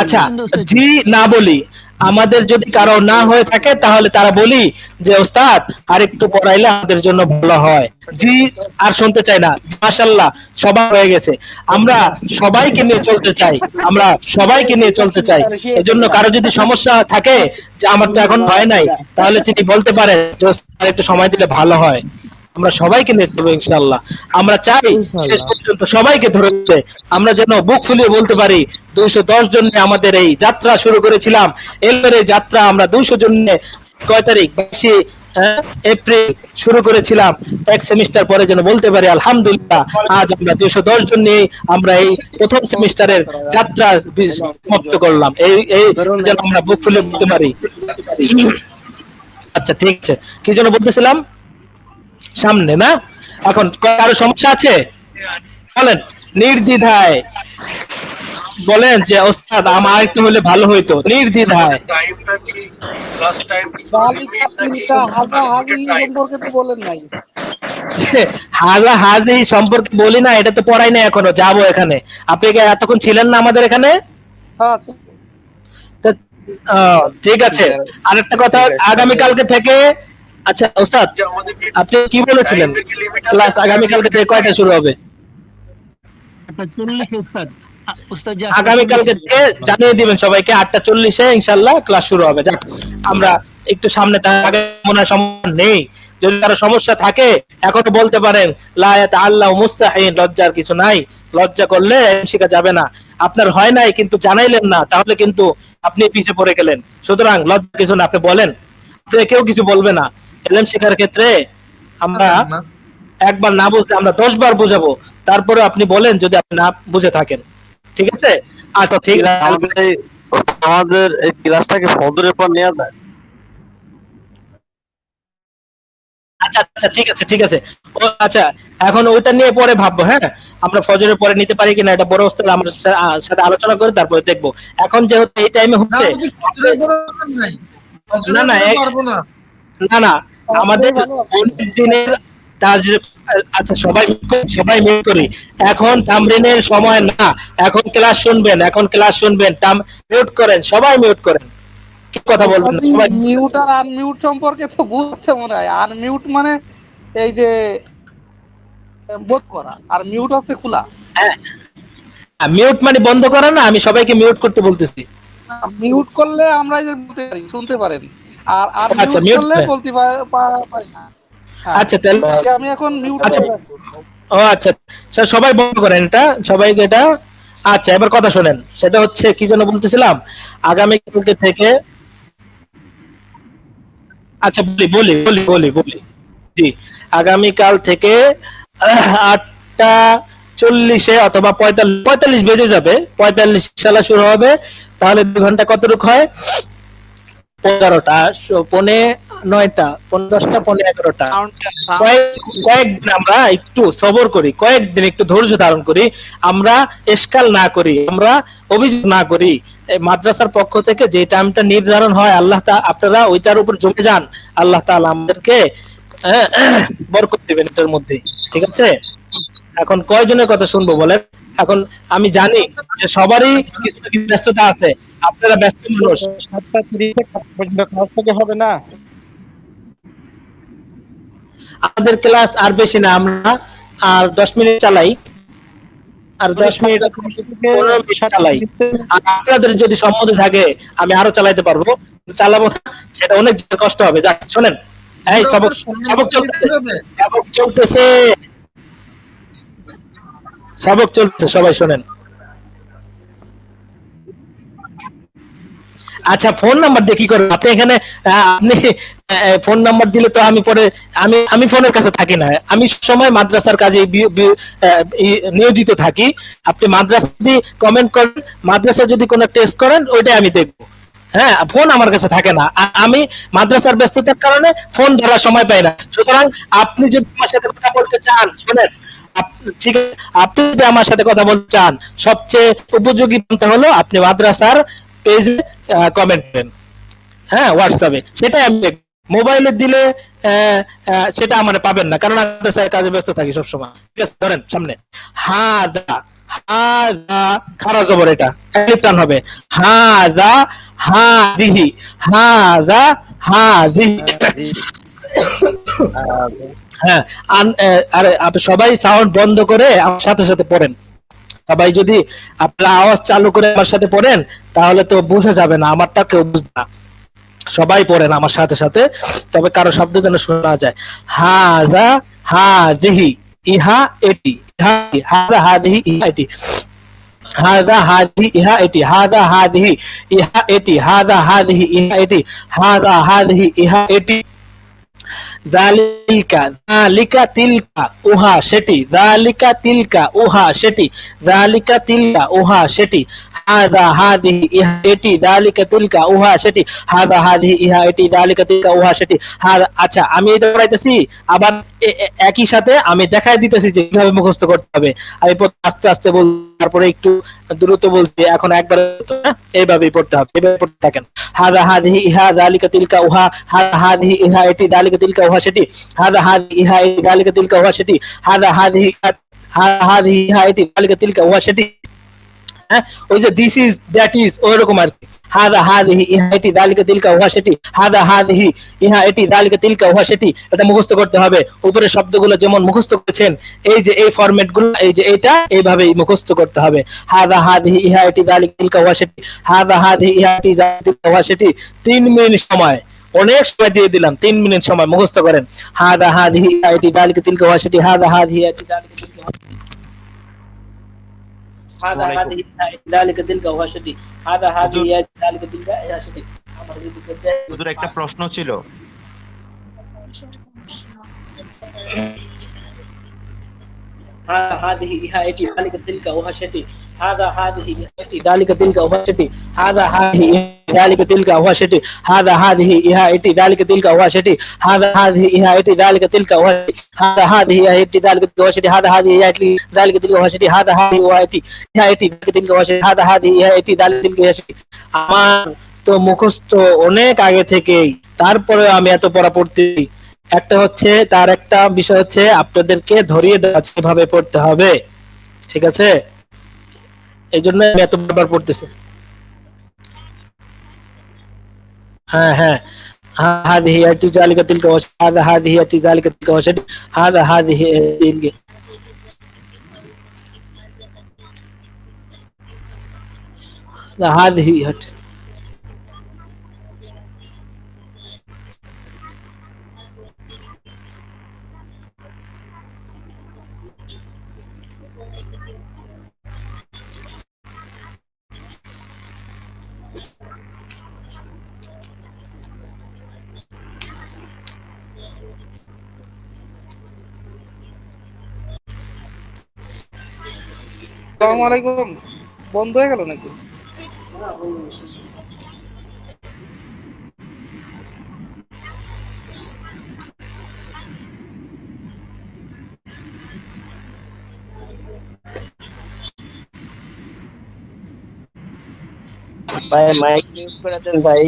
আচ্ছা, জি না বলি, আমাদের যদি কারো না হয়ে থাকে তাহলে তারা বলি যে ওস্তাদ আর একটু পড়াইলে আমাদের জন্য ভালো হয়। জি আর শুনতে চাই না, মাশাআল্লাহ সবাই হয়ে গেছে। আমরা সবাইকে নিয়ে চলতে চাই, আমরা সবাইকে নিয়ে চলতে চাই। এজন্য কারো যদি সমস্যা থাকে যে আমার তো এখন হয় নাই, তাহলে তিনি বলতে পারেন যে ওস্তাদ একটু সময় দিলে ভালো হয়। আমরা সবাইকে নিয়ে চলবো ইনশাআল্লাহ। আমরা চাই শেষ পর্যন্ত সবাইকে ধরে আমরা যেন বুক ফুলিয়ে বলতে পারি 210 জন নিয়ে আমাদের এই যাত্রা শুরু করেছিলাম। এর এই যাত্রা আমরা 200 জন নিয়ে কয় তারিখ 22 এপ্রিল শুরু করেছিলাম। এক সেমিস্টার পরে যেন বলতে পারি আলহামদুলিল্লাহ আজ আমরা 210 জন নিয়ে আমরা এই প্রথম সেমিস্টারের যাত্রা সমাপ্ত করলাম। এই যেন আমরা বুক ফুলিয়ে বলতে পারি। আচ্ছা ঠিক আছে, কি যেন বলতেছিলাম সামনে না? এখন কারো সমস্যা আছে বলেন নির্দ্বিধায় বলেন যে ওস্তাদ আমার একটু হলে ভালো হইতো, নির্দ্বিধায়। টাইমটা কি ক্লাস টাইম হাজা হাজি সম্পর্কে বলি না, এটা তো পড়াই না এখনো, যাবো এখানে। আপনি কি এতক্ষণ ছিলেন না আমাদের এখানে? ঠিক আছে, আরেকটা কথা, আগামীকালকে থেকে। আচ্ছা ওস্তাদ আপনি কি বলেছিলেন ক্লাস আগামীকালকে থেকে কয়টা শুরু হবে? আগামীকালকে থেকে জানিয়ে দিবেন সবাইকে, 8:40-এ ইনশাআল্লাহ ক্লাস শুরু হবে। যাক, আমরা একটু সামনে আগে মনে হয় সমস্যা নেই। যদি কারো সমস্যা থাকে এখনো বলতে পারেন, লা ইয়াতাআল্লাহু মুস্তাহিন, লজ্জার কিছু নাই, লজ্জা করলে শেখা যাবে না। আপনার হয় নাই কিন্তু জানাইলেন না, তাহলে কিন্তু আপনি পিছে পড়ে গেলেন। সুতরাং লজ্জা কিছু না, আপনি বলেন, কেউ কিছু বলবে না। এলএম শেখার ক্ষেত্রে আমরা একবার না বলতে আমরা 10 বার বোঝাবো, তারপরে আপনি বলেন যদি আপনি না বুঝে থাকেন, ঠিক আছে? আচ্ছা ঠিক আছে, আমাদের এই ক্লাসটাকে ফজরের পর নেওয়া যায়? আচ্ছা আচ্ছা ঠিক আছে ঠিক আছে। ও আচ্ছা, এখন ওইটা নিয়ে পরে ভাববো। হ্যাঁ, আমরা ফজরের পরে নিতে পারি কিনা এটা বড় ওস্তাদ আমার সাথে আলোচনা করে তারপরে দেখবো। এখন যেহেতু এই টাইমে হচ্ছে না না না না আমাদের অনেক দিনের আচ্ছা সবাই মিট করি। এখন তামরিনের সময় না, এখন ক্লাস শুনবেন, এখন ক্লাস শুনবেন। মিউট করেন, সবাই মিউট করেন। কি কথা বলবেন? সবাই মিউট আর আনমিউট সম্পর্কে তো বুঝছে মনে হয়। আনমিউট মানে এই যে বোধ করা, আর মিউট হচ্ছে খোলা। মিউট মানে বন্ধ করা না, আমি সবাইকে মিউট করতে বলতেছি। মিউট করলে আমরা এই যে বলতে পারি, শুনতে পারেন, আর আচ্ছা মিউট মিউট করলে বলতে পারি না। আচ্ছা তাহলে আমি এখন মিউট আচ্ছা ও আচ্ছা স্যার, সবাই বন্ধ করেন এটা, সবাইকে এটা। আচ্ছা এবার কথা শুনেন, সেটা হচ্ছে কি যেন বলতেছিলাম, আগামীকালকে থেকে। আচ্ছা বলি বলি বলি বলি জি, আগামীকাল থেকে 8:40-এ অথবা 45 বেজে যাবে, 45 সালে শুরু হবে। তাহলে 2 ঘন্টা কতটুকু হয়? 11টা, পৌনে 9টা, পৌনে 10টা, পৌনে 11টা। কয়েকদিন আমরা একটু সবর করি, কয়েকদিন একটু ধৈর্য ধারণ করি, আমরা এশকাল না করি, আমরা অভিযোগ না করি। মাদ্রাসার পক্ষ থেকে যে টাইমটা নির্ধারণ হয় আল্লাহ আপনারা ওইটার উপর জমে যান, আল্লাহ তাআলা আমাদেরকে বরকত দিবেন এটার মধ্যে। ঠিক আছে, এখন কয়জনের কথা শুনবো বলেন? এখন আমি জানি যে সবারই কিছু না কিছু ব্যস্ততা আছে, আপনারা ব্যস্ত মানুষ। 7:30 হবে না? আমাদের ক্লাস আর বেশি না, আমরা আর 10 মিনিট চালাই, আর 10 মিনিট 15 মিনিট চালাই। আর আপনাদের যদি সম্মতি থাকে আমি আরো চালাইতে পারবো, চালাবো না সেটা অনেক কষ্ট হবে। যাক শোনেন, এই সবক চলতেছে, সবক চলতেছে, সবাই শোনেন। আচ্ছা, ফোন নাম্বার দিয়ে কি করবেন আপনি? এখানে আপনি ফোন নাম্বার দিলে তো আমি পরে আমি ফোনের কাছে থাকি না, আমি সময় মাদ্রাসার কাজে নিয়োজিত থাকি। আপনি মাদ্রাসা যদি কমেন্ট করেন, মাদ্রাসা যদি কোনো টেস্ট করেন, ওইটাই আমি দেখবো। হ্যাঁ, ফোন আমার কাছে থাকে না, আমি মাদ্রাসার ব্যস্ততার কারণে ফোন ধরার সময় পাই না। সুতরাং আপনি যদি আমার সাথে কথা বলতে চান, শোনেন, ঠিক আছে, আপনি যদি আমার সাথে কথা বলতে চান, সবচেয়ে উপযোগী পন্থা হলো আপনি মাদ্রাসার পেজে কমেন্ট করেন, হ্যাঁ, হোয়াটসঅ্যাপে। সেটাই আমি মোবাইলে দিলে সেটা আমার পাবেন না, কারণ মাদ্রাসায় কাজে ব্যস্ত থাকি সবসময়। ঠিক আছে, ধরেন সামনে হাদা, হাদা খারা জবর, এটা এলিফ টান হবে, হাদা হাদিহি, হাদা হাদিহি। হ্যাঁ, আরে আপনি সবাই সাউন্ড বন্ধ করে আমার সাথে সাথে পড়েন। সবাই যদি আপনারা আওয়াজ চালু করে আমার সাথে পড়েন, তাহলে তো বোঝা যাবে না, আমারটা কেউ বুঝবে না। সবাই পড়েন আমার সাথে সাথে, তবে কারো শব্দ যেন শোনা যায়। হাদা হাদিহি, ইহা এটি, হাদা হাদিহি, ইহা এটি, হাদা হাদিহি, ইহা এটি, হাদা হাদিহি, ইহা এটি, হাদা হাদিহি, ইহা এটি, হাদা হাদিহি, ইহা এটি। যালিকা, যালিকা তিলকা, উহা সেটি, যালিকা তিলকা, উহা সেটি, যালিকা তিলকা, উহা সেটি, হাদা হাদিহি, ইহা এটি, যালিকা তিলকা, উহা সেটি, হাদা হাদিহি, ইহা এটি, যালিকা তিলকা, উহা সেটি, হাদা। আচ্ছা, আমি এটা পড়াইতেছি, আবার একই সাথে আমি দেখাই দিতেছি যে কিভাবে মুখস্থ করতে হবে। আমি আস্তে আস্তে বল, তারপরে একটু দ্রুত বলছি, এখন একবার এইভাবেই পড়তে হবে, এইভাবে পড়তে থাকেন। হাদা হাদিহি, ইহা যালিকা তিলকা, উহা, হাদা হাদিহি, ইহা এটি, যালিকা তিলকা, উহা সেটি, হাদা হাদিহি, ইহা এটি, যালিকা তিলকা, উহা সেটি, হাদা হাদিহি, হাদা হাদিহি, ইহা এটি, যালিকা তিলকা, উহা সেটি। হ্যাঁ, ওই যে দিস ইজ, দ্যাট ইজ, ওইরকম আর কি। হাদা হাদিহি, ইহা এটি, যালিকা তিলকা, উহা সেটি, হাদা হাদিহি, ইহা এটি, যালিকা তিলকা, উহা সেটি। এটা মুখস্থ করতে হবে। উপরে শব্দগুলো যেমন মুখস্থ করেছেন, এই যে এই ফরম্যাট গুলো, এই যে এটা এইভাবেই মুখস্থ করতে হবে। হাদা হাদিহি, ইহা এটি, যালিকা তিলকা, উহা সেটি, হাদা হাদিহি, ইহা এটি, যালিকা তিলকা, উহা সেটি। 3 মিনিট সময়, অনেক সময় দিয়ে দিলাম, 3 মিনিট সময় মুখস্থ করেন। হাদা হাদিহি, ইহা এটি, যালিকা তিলকা, উহা সেটি, হাদা হাদিহি, ইহা এটি, যালিকা তিলকা, উহা সেটি, হাদা হাদিহি, ইহা এটি, যালিকা তিলকা, উহা সেটি, হাদা হাদিহি, ইহা এটি, যালিকা তিলকা, উহা সেটি। হুজুর, একটা প্রশ্ন ছিল। হাদা হাদিহি, ইহা এটি, যালিকা তিলকা, উহা সেটি, হাদা হাদিহি, ইহা এটি, যালিকা তিলকা, উহা সেটি, হাদা হাদিহি, যালিকা তিলকা, উহা সেটি, হাদা হাদিহি, ইহা এটি, যালিকা তিলকা, উহা সেটি, হাদা হাদিহি, ইহা এটি, যালিকা তিলকা, উহা সেটি, হাদা হাদিহি, ইহা এটি, যালিকা তিলকা, উহা সেটি, হাদা হাদিহি, ইহা এটি, যালিকা তিলকা, উহা সেটি, হাদা হাদিহি, ইহা এটি, ইহা এটি, যালিকা তিলকা, উহা সেটি, হাদা হাদিহি, ইহা এটি, যালিকা তিলকা, উহা সেটি। আমার তো মুখস্থ অনেক আগে থেকেই, তারপরে আমি এত পড়া পড়তে। একটা হচ্ছে, তার একটা বিষয় হচ্ছে আপনাদেরকে ধরিয়ে দেওয়া কিভাবে পড়তে হবে। ঠিক আছে, এই জন্য আমি এত বারবার পড়তেছি। হ্যাঁ হ্যাঁ, হাদিহি আতি যালিকা তিলকা, হাদা হাদিহি আতি যালিকা তিলকা, হাদা হাদিহি তিলকা, হাদিহি হাট। আসসালামু আলাইকুম। বন্ধ হয়ে গেল নাকি? ভাই মাইক মিউট করে দেন ভাই।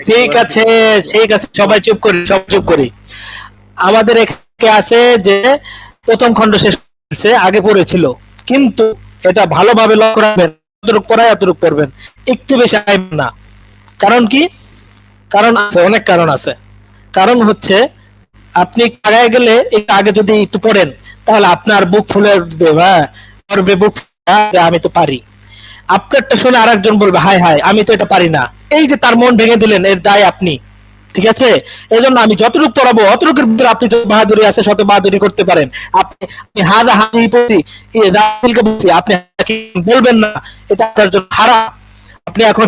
ঠিক আছে ঠিক আছে, সবাই চুপ করি, সবাই চুপ করি। আমাদের এখানে আছে যে প্রথম খণ্ড শেষ হয়েছে, আগে পড়েছিল, কিন্তু এটা ভালোভাবে লক্ষ্য রাখবেন, যতটুকু পড়ায় এতটুকু পড়বেন, একটু বেশি আইবেন না। কারণ কি? কারণ আছে, অনেক কারণ আছে। কারণ হচ্ছে আপনি আগায় গেলে একটু আগে যদি একটু পড়েন, তাহলে আপনার বুক ফুলে উঠবে, করবে বুক, আমি তো পারি। আপনারটা শুনে আরেকজন বলবে হায় হায় আমি তো এটা পারি না, এই যে তার মন ভেঙে দিলেন, এর দায় আপনি। ঠিক আছে, এই জন্য আমি যতটুকু পড়াবো অতটুকুর ভিতরে আপনি যত বাহাদুরি আছে শত বাহাদুরি করতে পারেন। আপনি হাজা হাজি পড়ছি, বলছি, আপনি বলবেন না, এটা আপনার জন্য হারাম। আপনি এখন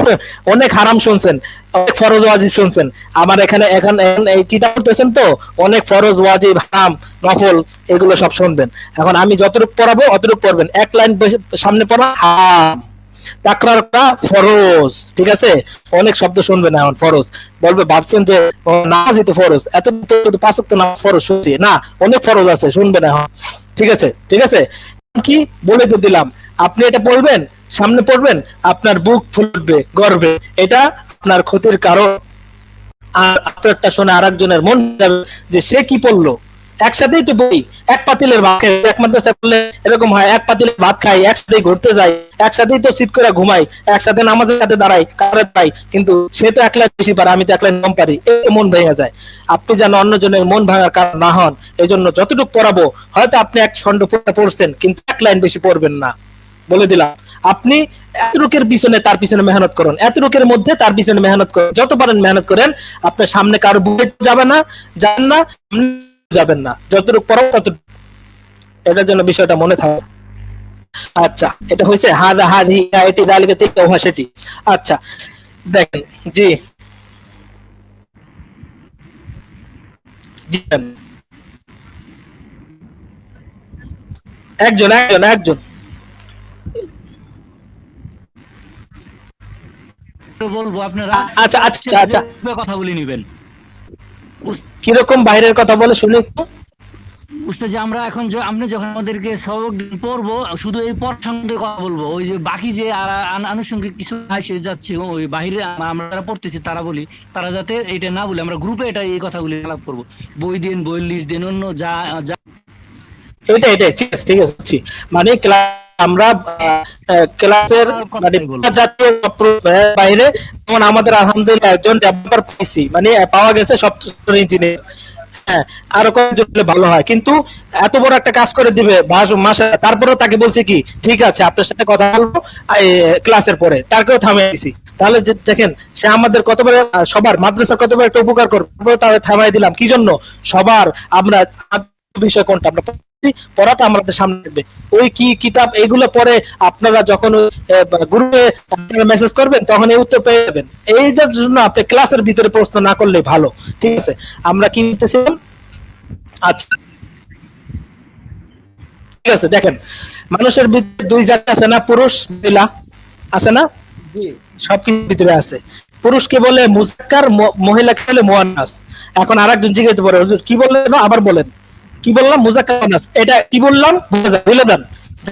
অনেক হারাম শুনছেন, অনেক ফরজ ওয়াজিব শুনছেন। আমার এখানে এখন এই কিতাব পড়তেছেন তো, অনেক ফরজ ওয়াজিব হারাম নফল এগুলো সব শুনবেন। এখন আমি যতটুকু পড়াবো অতটুকু পড়বেন, এক লাইন সামনে পড়া হারাম, তাকরার করা ফরজ। ঠিক আছে, অনেক শব্দ শুনবেন এখন ফরজ, বলবে ভাবছেন যে নামাজই তো ফরজ, এত তো পাঁচ ওয়াক্ত নামাজ ফরজ শুনছি না, অনেক ফরজ আছে, শুনবেন এখন। ঠিক আছে ঠিক আছে, কি বলে তো দিলাম, আপনি এটা পড়বেন, সামনে পড়বেন, আপনার বুক ফুলবে গর্বে, এটা আপনার ক্ষতির কারণ। আর আপনারটা শুনে আরেকজনের মন যাবে যে সে কি পড়লো। একসাথেই তো বই, এক পাতিলের ভাত খাই, এক মাদ্রাসায় পড়লে এরকম হয়, এক পাতিলের ভাত খাই, একসাথেই ঘুরতে যাই, একসাথেই তো সিট করে ঘুমাই, একসাথে নামাজের সাথে দাঁড়াই, কারে পাই, কিন্তু সে তো একলা বেশি পারে, আমি তো একলা কম পারি, এই মন ভেঙে যায়। আপনি যেন অন্যজনের মন ভাঙার কারণ না হন, এই জন্য যতটুকু পড়াবো, হয়তো আপনি এক খণ্ড পড়ছেন, কিন্তু এক লাইন বেশি পড়বেন না, বলে দিলাম। আপনি এতটুকের পিছনে তার পিছনে মেহনত করুন, এতটুকের মধ্যে তার পিছনে মেহনত করুন, যত পারেন মেহনত করেন। আপনার সামনে কারো বুঝে যাবে না, যান না, যাবেন না, যতটুকু পড়াবো ততটুকু, এটার জন্য বিষয়টা মনে থাকে। আচ্ছা, এটা হয়েছে হাদা হাদি এটি দালিকা তিলকা ওহা সেটি। আচ্ছা দেখেন, জি জি একজন একজন একজন বলবো আপনারা। আচ্ছা আচ্ছা আচ্ছা, কথা বলে নিবেন। কিরকম বাইরের কথা বলে শুনি একটু। উস্তাদ যে আমরা এখন আপনি যখন আমাদেরকে সবক পড়বো, শুধু এই পড়ার সঙ্গে কথা বলবো, ওই যে বাকি যে আনুষঙ্গিক কিছু আসে যাচ্ছে ওই বাইরে আমরা যারা পড়তেছি তারা বলি, তারা যাতে এটা না বলে, আমরা গ্রুপে এটা এই কথাগুলি আলাপ করবো, বই দিন, বই লিস্ট দিন, অন্য যা যা এটা এটা ঠিক আছে। মানে আমরা ক্লাসের মানে জাতীয় বাইরে যেমন আমাদের আলহামদুলিল্লাহ একজন ডেভেলপার পাইছি, মানে পাওয়া গেছে সফটওয়্যার ইঞ্জিনিয়ার, হ্যাঁ আরো কয়েকজন ভালো হয়, কিন্তু এত বড় একটা কাজ করে দিবে মাসে, তারপরেও তাকে বলছি কি ঠিক আছে আপনার সাথে কথা বলবো ক্লাসের পরে, তারকেও থামিয়ে দিছি। তাহলে দেখেন সে আমাদের কতবার, সবার মাদ্রাসার কতবার একটা উপকার করবো, তাহলে থামাই দিলাম কি জন্য, সবার আমরা বিষয় কোনটা আমরা পড়াটা আমাদের সামনে থাকবে, ওই কি কিতাব এগুলো পরে আপনারা যখন গ্রুপে মেসেজ করবেন তখন এই উত্তর পেয়ে যাবেন। এই জন্য আপনি ক্লাসের ভিতরে প্রশ্ন না করলে ভালো। ঠিক আছে, আমরা কি নিতেছিলাম? আচ্ছা ঠিক আছে, দেখেন মানুষের ভিতরে দুই জাতি আছে না, পুরুষ মহিলা আছে না, সবকিছুর ভিতরে আছে। পুরুষকে বলে মুজাক্কার, মহিলাকে বলে মুয়ান্নাস। এখন আরেকজন জিজ্ঞাসা করে হুজুর কি বললেন, আবার বলেন কি বললাম, মুজাক্কার মুয়ান্নাস, এটা কি বললাম, ভুলে যান,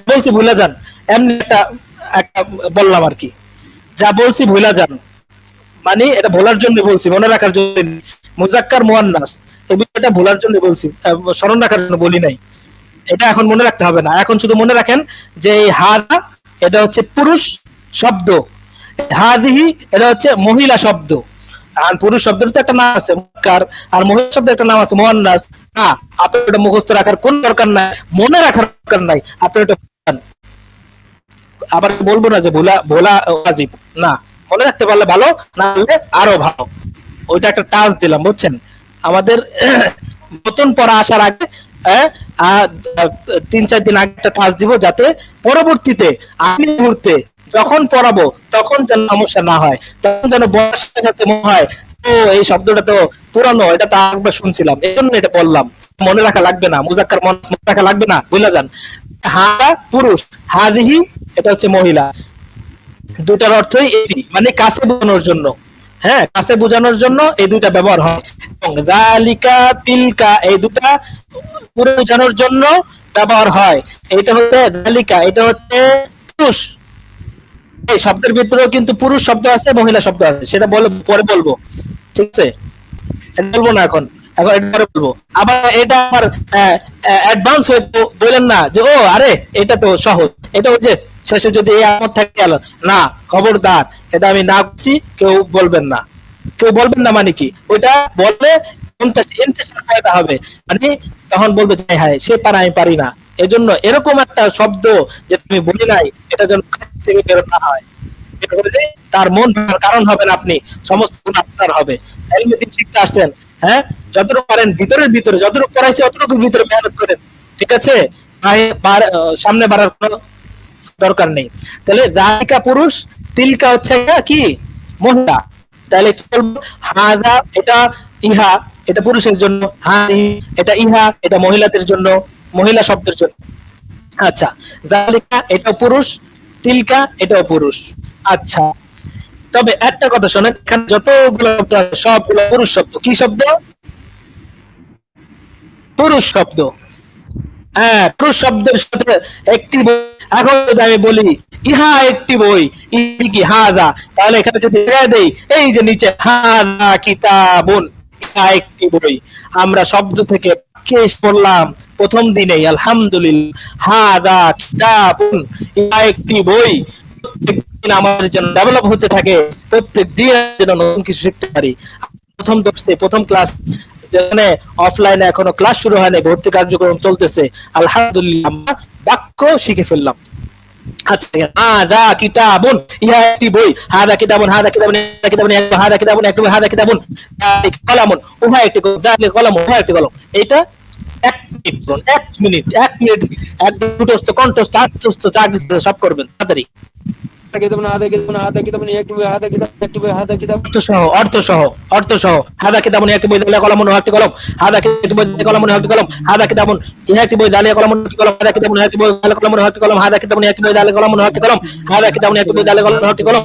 বলছি ভুলে যান, এমনি একটা বললাম আর কি, যা বলছি ভুলে যান, মানে এটা ভোলার জন্য বলছি, মনে রাখার জন্য। মুজাক্কার মুয়ান্নাস এই বিষয়টা ভোলার জন্য বলছি, স্মরণ রাখার জন্য বলি নাই। এটা এখন মনে রাখতে হবে না, এখন শুধু মনে রাখেন যে এই হাদা এটা হচ্ছে পুরুষ শব্দ, হাদিহি এটা হচ্ছে মহিলা শব্দ, আর পুরুষ শব্দের তো একটা নাম আছে মুজাক্কার, আর মহিলা শব্দের একটা নাম আছে মুয়ান্নাস। না, আপনি এটা মুখস্থ রাখার কোন দরকার নাই, মনে রাখার দরকার নাই, আপনি এটা আবার বলবো না যে ভোলা ওয়াজিব, না, মনে রাখতে পারলে ভালো, না হলে আরো ভালো। ওইটা একটা টাচ দিলাম, বুঝছেন। আমাদের নতুন পড়া আসার আগে 3-4 দিন আগে একটা টাচ দিব, যাতে পরবর্তীতে আমি মুহূর্তে যখন পড়াবো তখন যেন সমস্যা না হয়, তখন যেন বলার সাথে সাথে মনে হয় ও এই শব্দটা তো পুরানো, এটা তো একবার শুনছিলাম, এই জন্য এটা বললাম। মনে রাখা লাগবে না, মুজাক্কার মনে রাখা লাগবে না, বুঝলা যান। হাদা পুরুষ, হাদিহি এটা হচ্ছে মহিলা, দুটার অর্থই এটি, মানে কাছে বোঝানোর জন্য, হ্যাঁ কাছে বোঝানোর জন্য এই দুইটা ব্যবহার হয়। এবং যালিকা তিলকা এই দুটা পুরো বোঝানোর জন্য ব্যবহার হয়। এটা হচ্ছে যালিকা, এটা হচ্ছে পুরুষ, এই শব্দের ভিতরেও কিন্তু পুরুষ শব্দ আছে, মহিলা শব্দ আছে, সেটা পরে বলবো, ঠিক আছে? এটা বলবো না এখন, এটা পরে বলবো। আবার এটা আবার অ্যাডভান্স হয়ে বলেন না যে ও আরে এটা তো সহজ, এটা হচ্ছে শেষে যদি এই আমত থাকে গেল না, খবরদার, এটা আমি না করছি, কেউ বলবেন না, কেউ বলবেন না। মানে কি ওইটা বললে হবে, মানে তখন বলবে যে হ্যাঁ সে পারে, আমি পারি না। এজন্য এরকম একটা শব্দ যে তুমি বলি নাই, এটা যেন থেকে বের না হয়, তার মন ভাঙার কারণ হবেন আপনি, সমস্ত গুণ আপনার হবে। এলমে শিখতে আসছেন, হ্যাঁ, যতটুকু পারেন ভিতরে যতটুকু পড়াইছে অতটুকু ভিতরে মেহনত করেন, ঠিক আছে? সামনে বাড়ার কোনো দরকার নেই। তাহলে রাইকা পুরুষ, তিলকা হচ্ছে কি মহিলা। তাহলে কি বলবো? হাদা এটা ইহা, এটা পুরুষের জন্য, এটা ইহা, এটা মহিলাদের জন্য, মহিলা শব্দের জন্য। আচ্ছা, যালিকা এটাও পুরুষ, তিলকা এটাও পুরুষ। আচ্ছা, তবে একটা কথা শোনেন, এখানে যতগুলো শব্দ আছে সবগুলো পুরুষ শব্দ। কি শব্দ? পুরুষ শব্দ। হ্যাঁ, পুরুষ শব্দের সাথে একটি বই। এখন যদি আমি বলি ইহা একটি বই, কি হাদা, তাহলে এখানে যদি দেই এই যে নিচে হাদা কিতাবুন, ইহা একটি বই, আমরা শব্দ থেকে কেস পড়লাম প্রথম দিনেই আলহামদুলিল্লাহ, হাদা কিতাবুন, ইহা একটি বই। প্রত্যেকদিন আমাদের জন্য ডেভেলপ হতে থাকে, প্রত্যেক দিন যেন নতুন কিছু শিখতে পারি। প্রথম দর্শে, প্রথম ক্লাস, যেখানে অফলাইনে এখনো ক্লাস শুরু হয়নি, ভর্তি কার্যক্রম চলতেছে, আলহামদুলিল্লাহ আমরা বাক্য শিখে ফেললাম। আচ্ছা, হাদা কিতাবুন, ইহা একটি বই, হাদা কিতাবুন, হাদা কিতাবুন, হাদা কিতাবুন, হাদা কিতাবুন, একটি বই, হাদা কিতাবুন, কলামুন, উহা একটি কলম, উহা একটি কলম। এটা 1 মিনিট করুন, 1 মিনিট, 1 মিনিট, একদম দুটোস্থ, কণ্ঠস্থ, আত্মস্থ, যা কিছু সব করবেন তাড়াতাড়ি। অর্থ সহ হাদা কিতাবুন একটি বই, দালিয়া কলামুন একটি কলম, হাদা কিতাবুন কলামুন একটি কলম, হাদা কিতাবুন ইহা একটি বই, দালিয়া কলামুন একটি কলম, হাদা কিতাবুন একটি বই, দালিয়া কলামুন একটি কলম, হাদা কিতাবুন একটি বই, দালিয়া কলামুন একটি কলম, হাদা কিতাবুন একটি বই, দালিয়া কলামুন একটি কলম।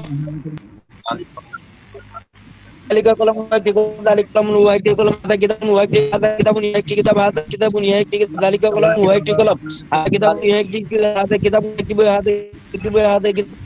দালিকা কলম একটি কলম, দালিকা কলম একটি কলম, হাদা কিতাবুন একটি, হাদা কিতাবুন একটি কিতাব, হাদা কিতাবুন একটি কিতাব, দালিকা কলম একটি কলম, হাদা কিতাবুন একটি, হাদা কিতাবুন একটি বই, হাদা একটি বই, হাদা কিতাব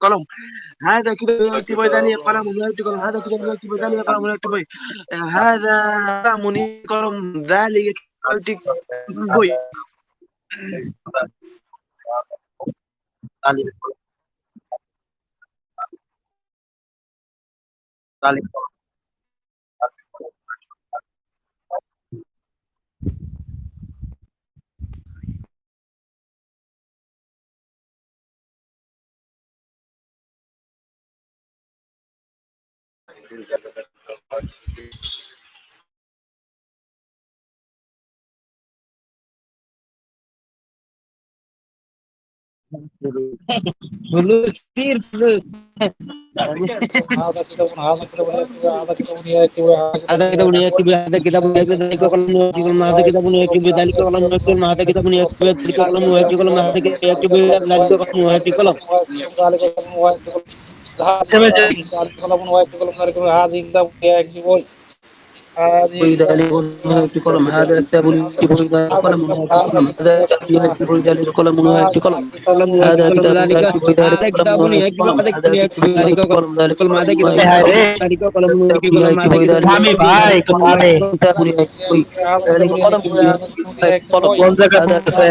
কলম, হাদা কিতাবুন একটি বই, দালিয়া কলামুন একটি কলম, হাদা কিতাবুন একটি বই, দালিয়া কলামুন একটি বই, হাদা মুনি কলম, দালিয়া একটি বই। একটি কলম, হাদা কিতাবুন একটি বই, দালিয়া কলামুন একটি কলম, হাদা একটি বই, দালিয়া কলামুন একটি কলম, হাদা কিতাবুন একটি বই, দালিয়া কলামুন একটি কলম, হাদা কিতাবুন একটি কলম, দালিয়া কলামুন একটি কলম, আমি ভাই কোথায় কিতাবুন একটি বই, দালিয়া কলামুন একটি কলম, কোন জায়গা আছে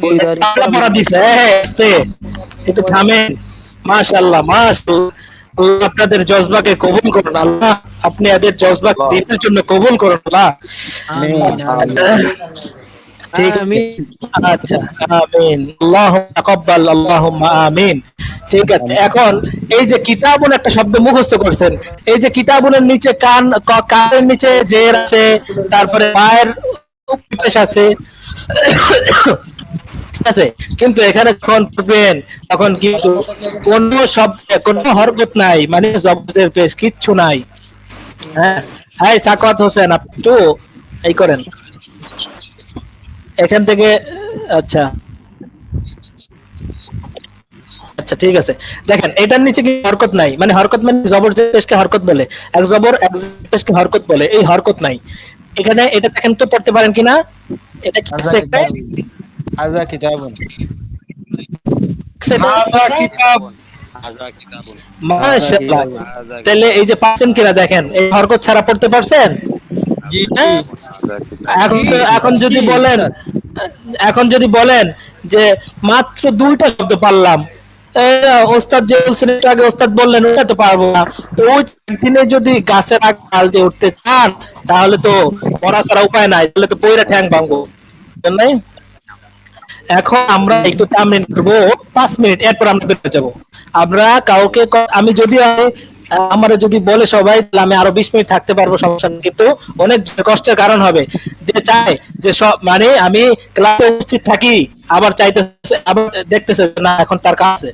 বই, দালিয়া পড়া দিছে, একটু থামেন। মাশাআল্লাহ, মাশাআল্লাহ, আল্লাহ আপনাদের জজবাকে কবুল করুন, আল্লাহ আপনি এদের জজবা দিনের জন্য কবুল করুন আল্লাহ। ঠিক আছে, আচ্ছা, আমিন, আল্লাহুম্মা তাকাব্বাল, আল্লাহুম্মা আমিন। ঠিক আছে, এখন এই যে কিতাবুন একটা শব্দ মুখস্থ করছেন, এই যে কিতাবুনের নিচে কানের নিচে জের আছে, তারপরে পায়ের উপদেশ আছে, ঠিক আছে, কিন্তু এখানে যখন পড়বেন তখন কিন্তু কোন শব্দে কোনো হরকত নাই, মানে জবজের পেশ কিচ্ছু নাই। হ্যাঁ, হ্যাঁ, সাকাত হোসেন, আপনি তো এই করেন এখান থেকে। আচ্ছা আচ্ছা ঠিক আছে, দেখেন এটার নিচে কি হরকত নাই, মানে হরকত মানে জবর পেশকে হরকত বলে, এক জবর এক পেশকে হরকত বলে, এই হরকত নাই এখানে। এটা দেখেন তো পড়তে পারেন কিনা, এটা কি আছে একটা হাযা কিতাবুন, মাশাআল্লাহ। তাহলে এই যে পাচ্ছেন কিনা দেখেন, এই হরকত ছাড়া পড়তে পারছেন? জি এখন যদি বলেন, এখন যদি বলেন যে মাত্র দুইটা শব্দ পারলাম, ওস্তাদ যে বলছেন একটু আগে ওস্তাদ বললেন ওটা তো পারবো না, তো ওই দিনে যদি গাছের আগ ডাল দিয়ে উঠতে চান তাহলে তো পড়া ছাড়া উপায় নাই, তাহলে তো পয়রা ঠ্যাং ভাঙবো নাই। এখন আমরা একটু তামরিন করবো 5 মিনিট, এরপর আমরা বেরোতে যাবো। আমরা কাউকে আমি যদি আমার যদি বলে সবাই তাহলে আমি আরো 20 মিনিট থাকতে পারবো, সমস্যা নেই, কিন্তু অনেক কষ্টের কারণ হবে। যে চায় যে সব মানে আমি ক্লাসে উপস্থিত থাকি, আবার চাইতেছে, আবার দেখতেছে না এখন তার কাছে,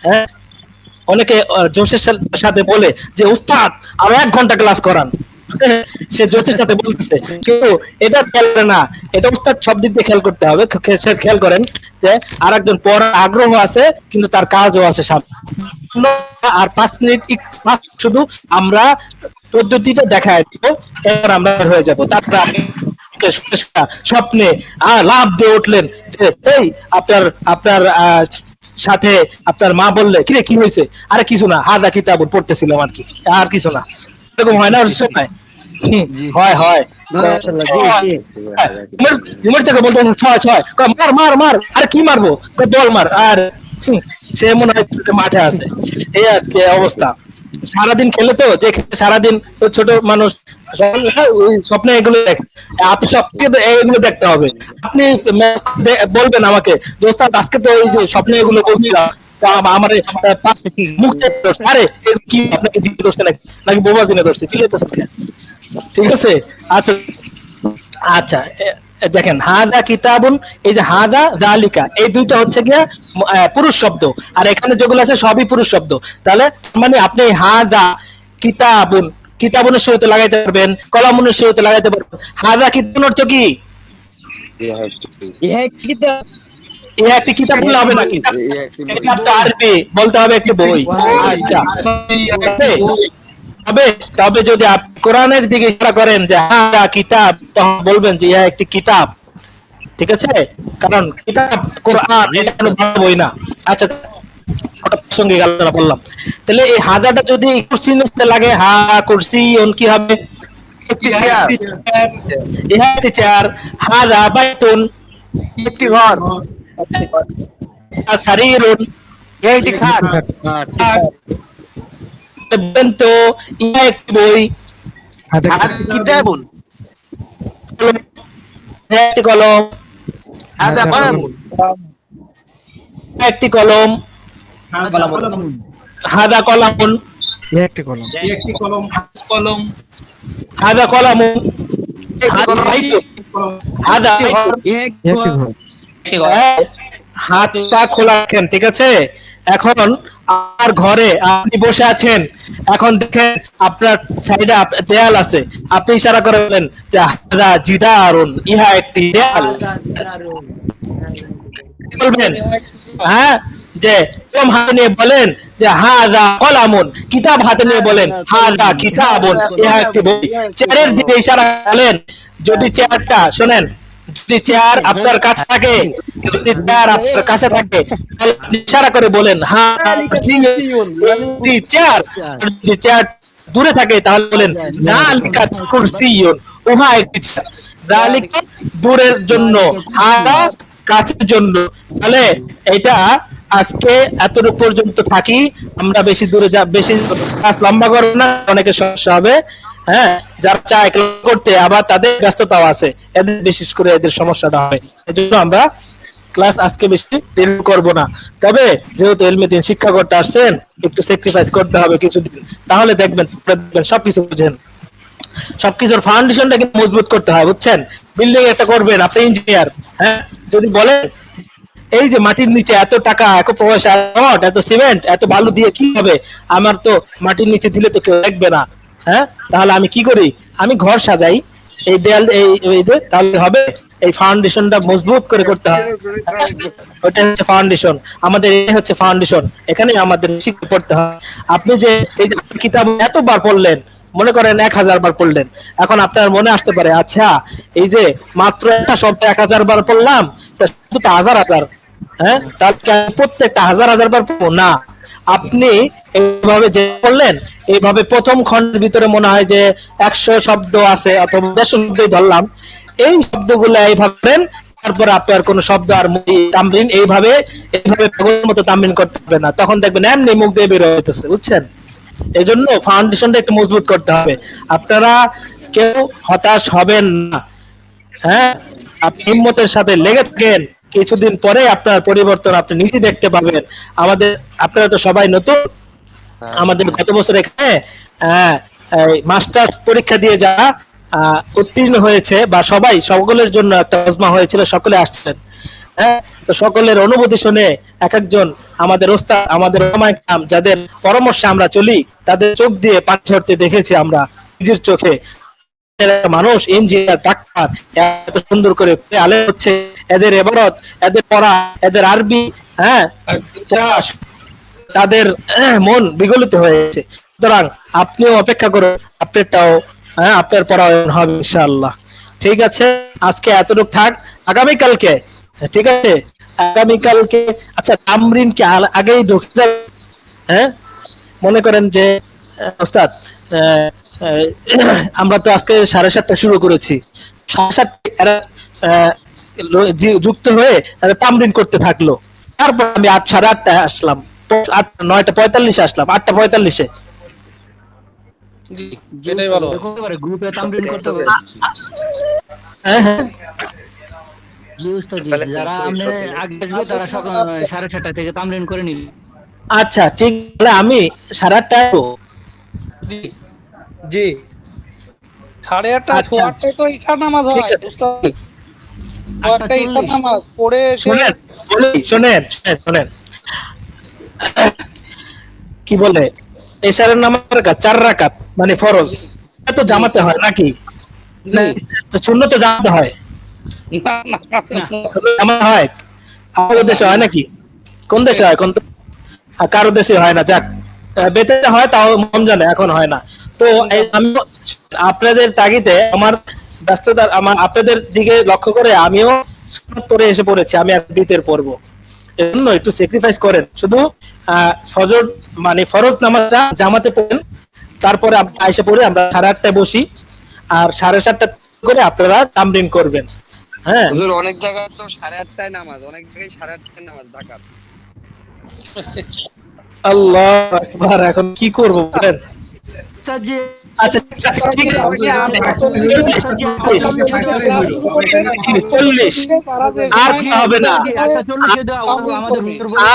হ্যাঁ অনেকে জোশের সাথে বলে যে উস্তাদ আরো 1 ঘন্টা ক্লাস করান, সে জোশের সাথে বলতেছে, কিন্তু এটা খেয়াল করে না, এটা উস্তাদ সব দিক দিয়ে খেয়াল করতে হবে। খেয়াল করেন যে আরেকজন পড়ার আগ্রহ আছে কিন্তু তার কাজও আছে সামনে। আর 5 মিনিট শুধু আমরা পদ্ধতিটা দেখায় দেবো, এবার আমরা বের হয়ে যাবো। তারপরে স্বপ্নে লাভ দিয়ে উঠলেন যে এই আপনার সাথে আপনার মা বললে কিরে কি হয়েছে, আরে কিছু না, হাদা কিতাব পড়তেছিলাম আর কি, আর কিছু না, এরকম হয় না ওর সময়? হয় হয় ঘুমের থেকে বলতে ছয় ছয় মার মার মার, আরে কি মারবো, বল মার, আর সে মনে হয় মাঠে আছে। এই আজকে অবস্থা, সারাদিন খেলে তো, যে সারাদিন ছোট মানুষ ওই স্বপ্নে এগুলো দেখে, আপনি সবকে এগুলো দেখতে হবে। আপনি বলবেন আমাকে দোস্ত আজকে তো এই যে স্বপ্নে এগুলো বলছিলাম, আমার মুখ চেক ধরছে, আরে কি আপনাকে জিজ্ঞেস করছে নাকি, নাকি বোবা জিনে ধরছে, ঠিক আছে? আচ্ছা আচ্ছা দেখেন হাদা কিতাবুন, এই যে হাদা জালিকা এই দুইটা হচ্ছে গিয়া পুরুষ শব্দ, আর এখানে যেগুলো আছে সবই পুরুষ শব্দ। তাহলে মানে আপনি হাদা কিতাবুন, কিতাবুনের শুরুতে লাগাইতে পারবেন, কলামুনের শুরুতে লাগাইতে পারবেন। হাদা কিতাবুন অর্থ কি? ইহা একটি কিতাব বললে হবে না, কিতাব তো আরবি, বলতে হবে একটি বই। আচ্ছা তবে যদি আপনি কোরআনের দিকে ইশারা করেন যে হাদা কিতাব, তখন বলবেন যে ইহা একটি কিতাব, ঠিক আছে? কারণ কিতাব কোরআন এটা কোনো বই না। আচ্ছা সঙ্গে আলোচনা করলাম, তাহলে এই হাদাটা যদি কুরসি নিতে লাগে, হা কুরসি কি হবে? একটি চেয়ার, ইহা একটি চেয়ার। হাদা বাইতুন, একটি ঘর। সারিরুন, ইহা একটি খাট। তো ইহা একটি বই। কিতাবুন, একটি কলম। হাদা কলামুন, একটি কলম। হাদা কলামুন, একটি কলম। কলম। হাদা কলামুন, হাদা হাতটা খোলা রাখেন, ঠিক আছে? এখন আর ঘরে আপনি বসে আছেন, এখন দেখেন আপনার সাইডে দেয়াল আছে, আপনি ইশারা করে বলেন যে হাদা জিদারুন, ইহা একটি দেয়াল বলবেন। হ্যাঁ, যে কলম হাতে নিয়ে বলেন যে হাদা কলামুন, কিতাব হাতে নিয়ে বলেন হাদা কিতাবুন, ইহা একটি বই। চেয়ারের দিকে ইশারা করেন, যদি চেয়ারটা শোনেন, যদি চেয়ার আপনার কাছে থাকে, যদি চেয়ার আপনার কাছে থাকে তাহলে ইশারা করে বলেন হাদা চেয়ার। যদি চেয়ার দূরে থাকে তাহলে বলেন যালিকা কুরসিয়ুন, উহা একটি চেয়ার। যালিকা দূরের জন্য, হাদা কাছের জন্য। তাহলে এটা আজকে এতটুকু পর্যন্ত থাকি, আমরা বেশি দূরে বেশি ক্লাস লম্বা করবো না, অনেকের সমস্যা হবে। হ্যাঁ, যারা চায় করতে আবার তাদের ব্যস্ততাও আছে, এদের বিশেষ করে এদের সমস্যাটা হয়, এজন্য আমরা ক্লাস আজকে বেশি দেরি করব না। তবে যেহেতু এলমে দিন শিক্ষা করতে আসছেন, একটু স্যাক্রিফাইস করতে হবে কিছুদিন, তাহলে দেখবেন সবকিছু বুঝেন। সবকিছুর ফাউন্ডেশনটা কিন্তু মজবুত করতে হয়, বুঝছেন? বিল্ডিং একটা করবেন, আপনি ইঞ্জিনিয়ার, হ্যাঁ, যদি বলেন এই যে মাটির নিচে এত টাকা, এত পয়সা, এত সিমেন্ট, এত বালু দিয়ে কি হবে, আমার তো মাটির নিচে দিলে তো কেউ দেখবে না, হ্যাঁ, তাহলে আমি কি করি? আমি ঘর সাজাই, এই দেয়াল এই যে তাহলে হবে। এই ফাউন্ডেশনটা মজবুত করে করতে হবে, ওটা হচ্ছে ফাউন্ডেশন, আমাদের এই হচ্ছে ফাউন্ডেশন, এখানে আমাদের শিখতে পড়তে হয়। আপনি যে এই যে কিতাব এতবার পড়লেন, মনে করেন 1000 বার পড়লেন, এখন আপনার মনে আসতে পারে আচ্ছা এই যে মাত্র একটা শব্দ 1000 বার পড়লাম, তো হাজার হাজার, হ্যাঁ তাহলে প্রত্যেকটা হাজার হাজার বার পড়বো না। আপনি এইভাবে যে পড়লেন, এইভাবে প্রথম খণ্ডের ভিতরে মনে হয় যে 100 শব্দ আছে অথবা 150 শব্দই ধরলাম, এই শব্দগুলো এইভাবে পড়েন, তারপর আপনার কোন শব্দ আর তামরিন এইভাবে পাগলের মতো তামরিন করতে হবে না, তখন দেখবেন এমনি মুখ দিয়ে বের হইতেছে, বুঝছেন? এই জন্য ফাউন্ডেশনটা একটু মজবুত করতে হবে। আপনারা কেউ হতাশ হবেন না, হ্যাঁ আপনি হিম্মতের সাথে লেগে থাকেন, কিছুদিন পরে আপনার পরিবর্তন আপনি নিজে দেখতে পাবেন। আপনারা তো সবাই নতুন, আমাদের গত বছর এখানে মাস্টার্স পরীক্ষা দিয়ে যারা উত্তীর্ণ হয়েছে বা সকলের জন্য একটা ওজমা হয়েছিল, সকলে আসছেন, হ্যাঁ তো সকলের অনুভূতি শুনে এক একজন আমাদের ওস্তাদ, আমাদের ওলামায়ে কেরাম যাদের পরামর্শে আমরা চলি, তাদের চোখ দিয়ে পানি ঝরতে দেখেছি আমরা নিজের চোখে। মানুষ ইঞ্জিনিয়ার, ডাক্তার এত সুন্দর করে আলেম হচ্ছে, এদের ইবাদত, এদের পড়া, এদের আরবি, হ্যাঁ তাদের মন বিগলিত হয়েছে। সুতরাং আপনিও অপেক্ষা করুন, আপনারটাও আপনার পড়ায়ন হবে ইনশাআল্লাহ। ঠিক আছে, আজকে এতটুকু থাক, আগামীকালকে ঠিক আছে, আগামীকালকে আচ্ছা তামরিন কি আগেই ঢুকে যাবে? হ্যাঁ মনে করেন যে ওস্তাদ আমরা তো আজকে 7:30 শুরু করেছি, 7:30 যুক্ত হয়ে তামরিন করতে থাকলো, তারপর আমি 8:30 আসলাম, 9:45 আসলাম, 8:45 এটাই ভালো গ্রুপে তামরিন করতে হবে। হ্যাঁ হ্যাঁ জি উস্তাদ জি, যারা আমরা আগে আসবে তারা সব 7:30 থেকে তামরিন করে নিবে। আচ্ছা ঠিক, তাহলে আমি 8:30 জি 8:30 8:30 তো ইশার নামাজ হয় উস্তাদ, 8:30 ইশার নামাজ পড়ে শুনেন কি বলে, এশারের নামাজ 4 রাকাত মানে ফরজ, তো জামাতে হয় নাকি? তো সুন্নত জামাতে হয়, জামাতে হয় আমাদের দেশে হয় নাকি? কোন দেশে হয়? কারো দেশে হয় না, যাক বেতেতে হয়, তাও মন জানে এখন হয় না। তো আমি আপনাদের তাগিদে আমার ব্যস্ততা, আপনাদের দিকে লক্ষ্য করে আমিও সুন্নত পড়ে এসে পড়েছি, আমি আর বিতের পড়বো, এজন্য একটু স্যাক্রিফাইস করেন, শুধু ফজর মানে ফরজ নামাজটা জামাতে পড়েন, তারপরে আইসা পড়ে আমরা 8:30 বসি, আর 7:30 করে আপনারা তামরিন করবেন। হ্যাঁ অনেক জায়গায় তো 8:30 নামাজ, অনেক জায়গায় 8:30 নামাজ ঢাকা। আল্লাহু আকবার, এখন কি করব বলেন? আচ্ছা ঠিক আছে, আর কথা হবে না,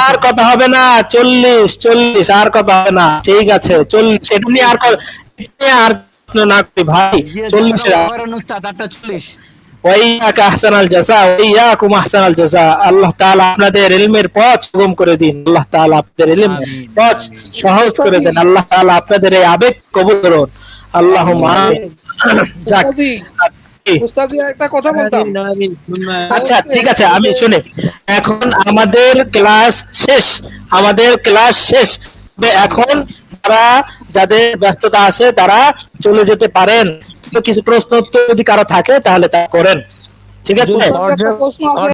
আর কথা হবে না, 40 আর কথা হবে না, ঠিক আছে 40, এটা নিয়ে আর না করি ভাই, 40 ওয়াইয়াকা আহসানাল জাযা ওয়াইয়াকুম আহসানাল জাযা। আল্লাহ তাআলা আপনাদের ইলমের পথ সুগম করে দিন, আল্লাহ তাআলা আপনাদের ইলম পথ সহজ করে দেন, আল্লাহ তাআলা আপনাদের এই আবেগ কবুল করুন, আল্লাহুম্মা আমিন। যাক উস্তাদ একটা কথা বলতাম। আচ্ছা ঠিক আছে, আমি শুনে এখন আমাদের ক্লাস শেষ, এখন যাদের ব্যস্ততা আছে তারা চলে যেতে পারেন, কিছু প্রশ্ন উত্তর যদি কারো থাকে তাহলে তা করেন, ঠিক আছে?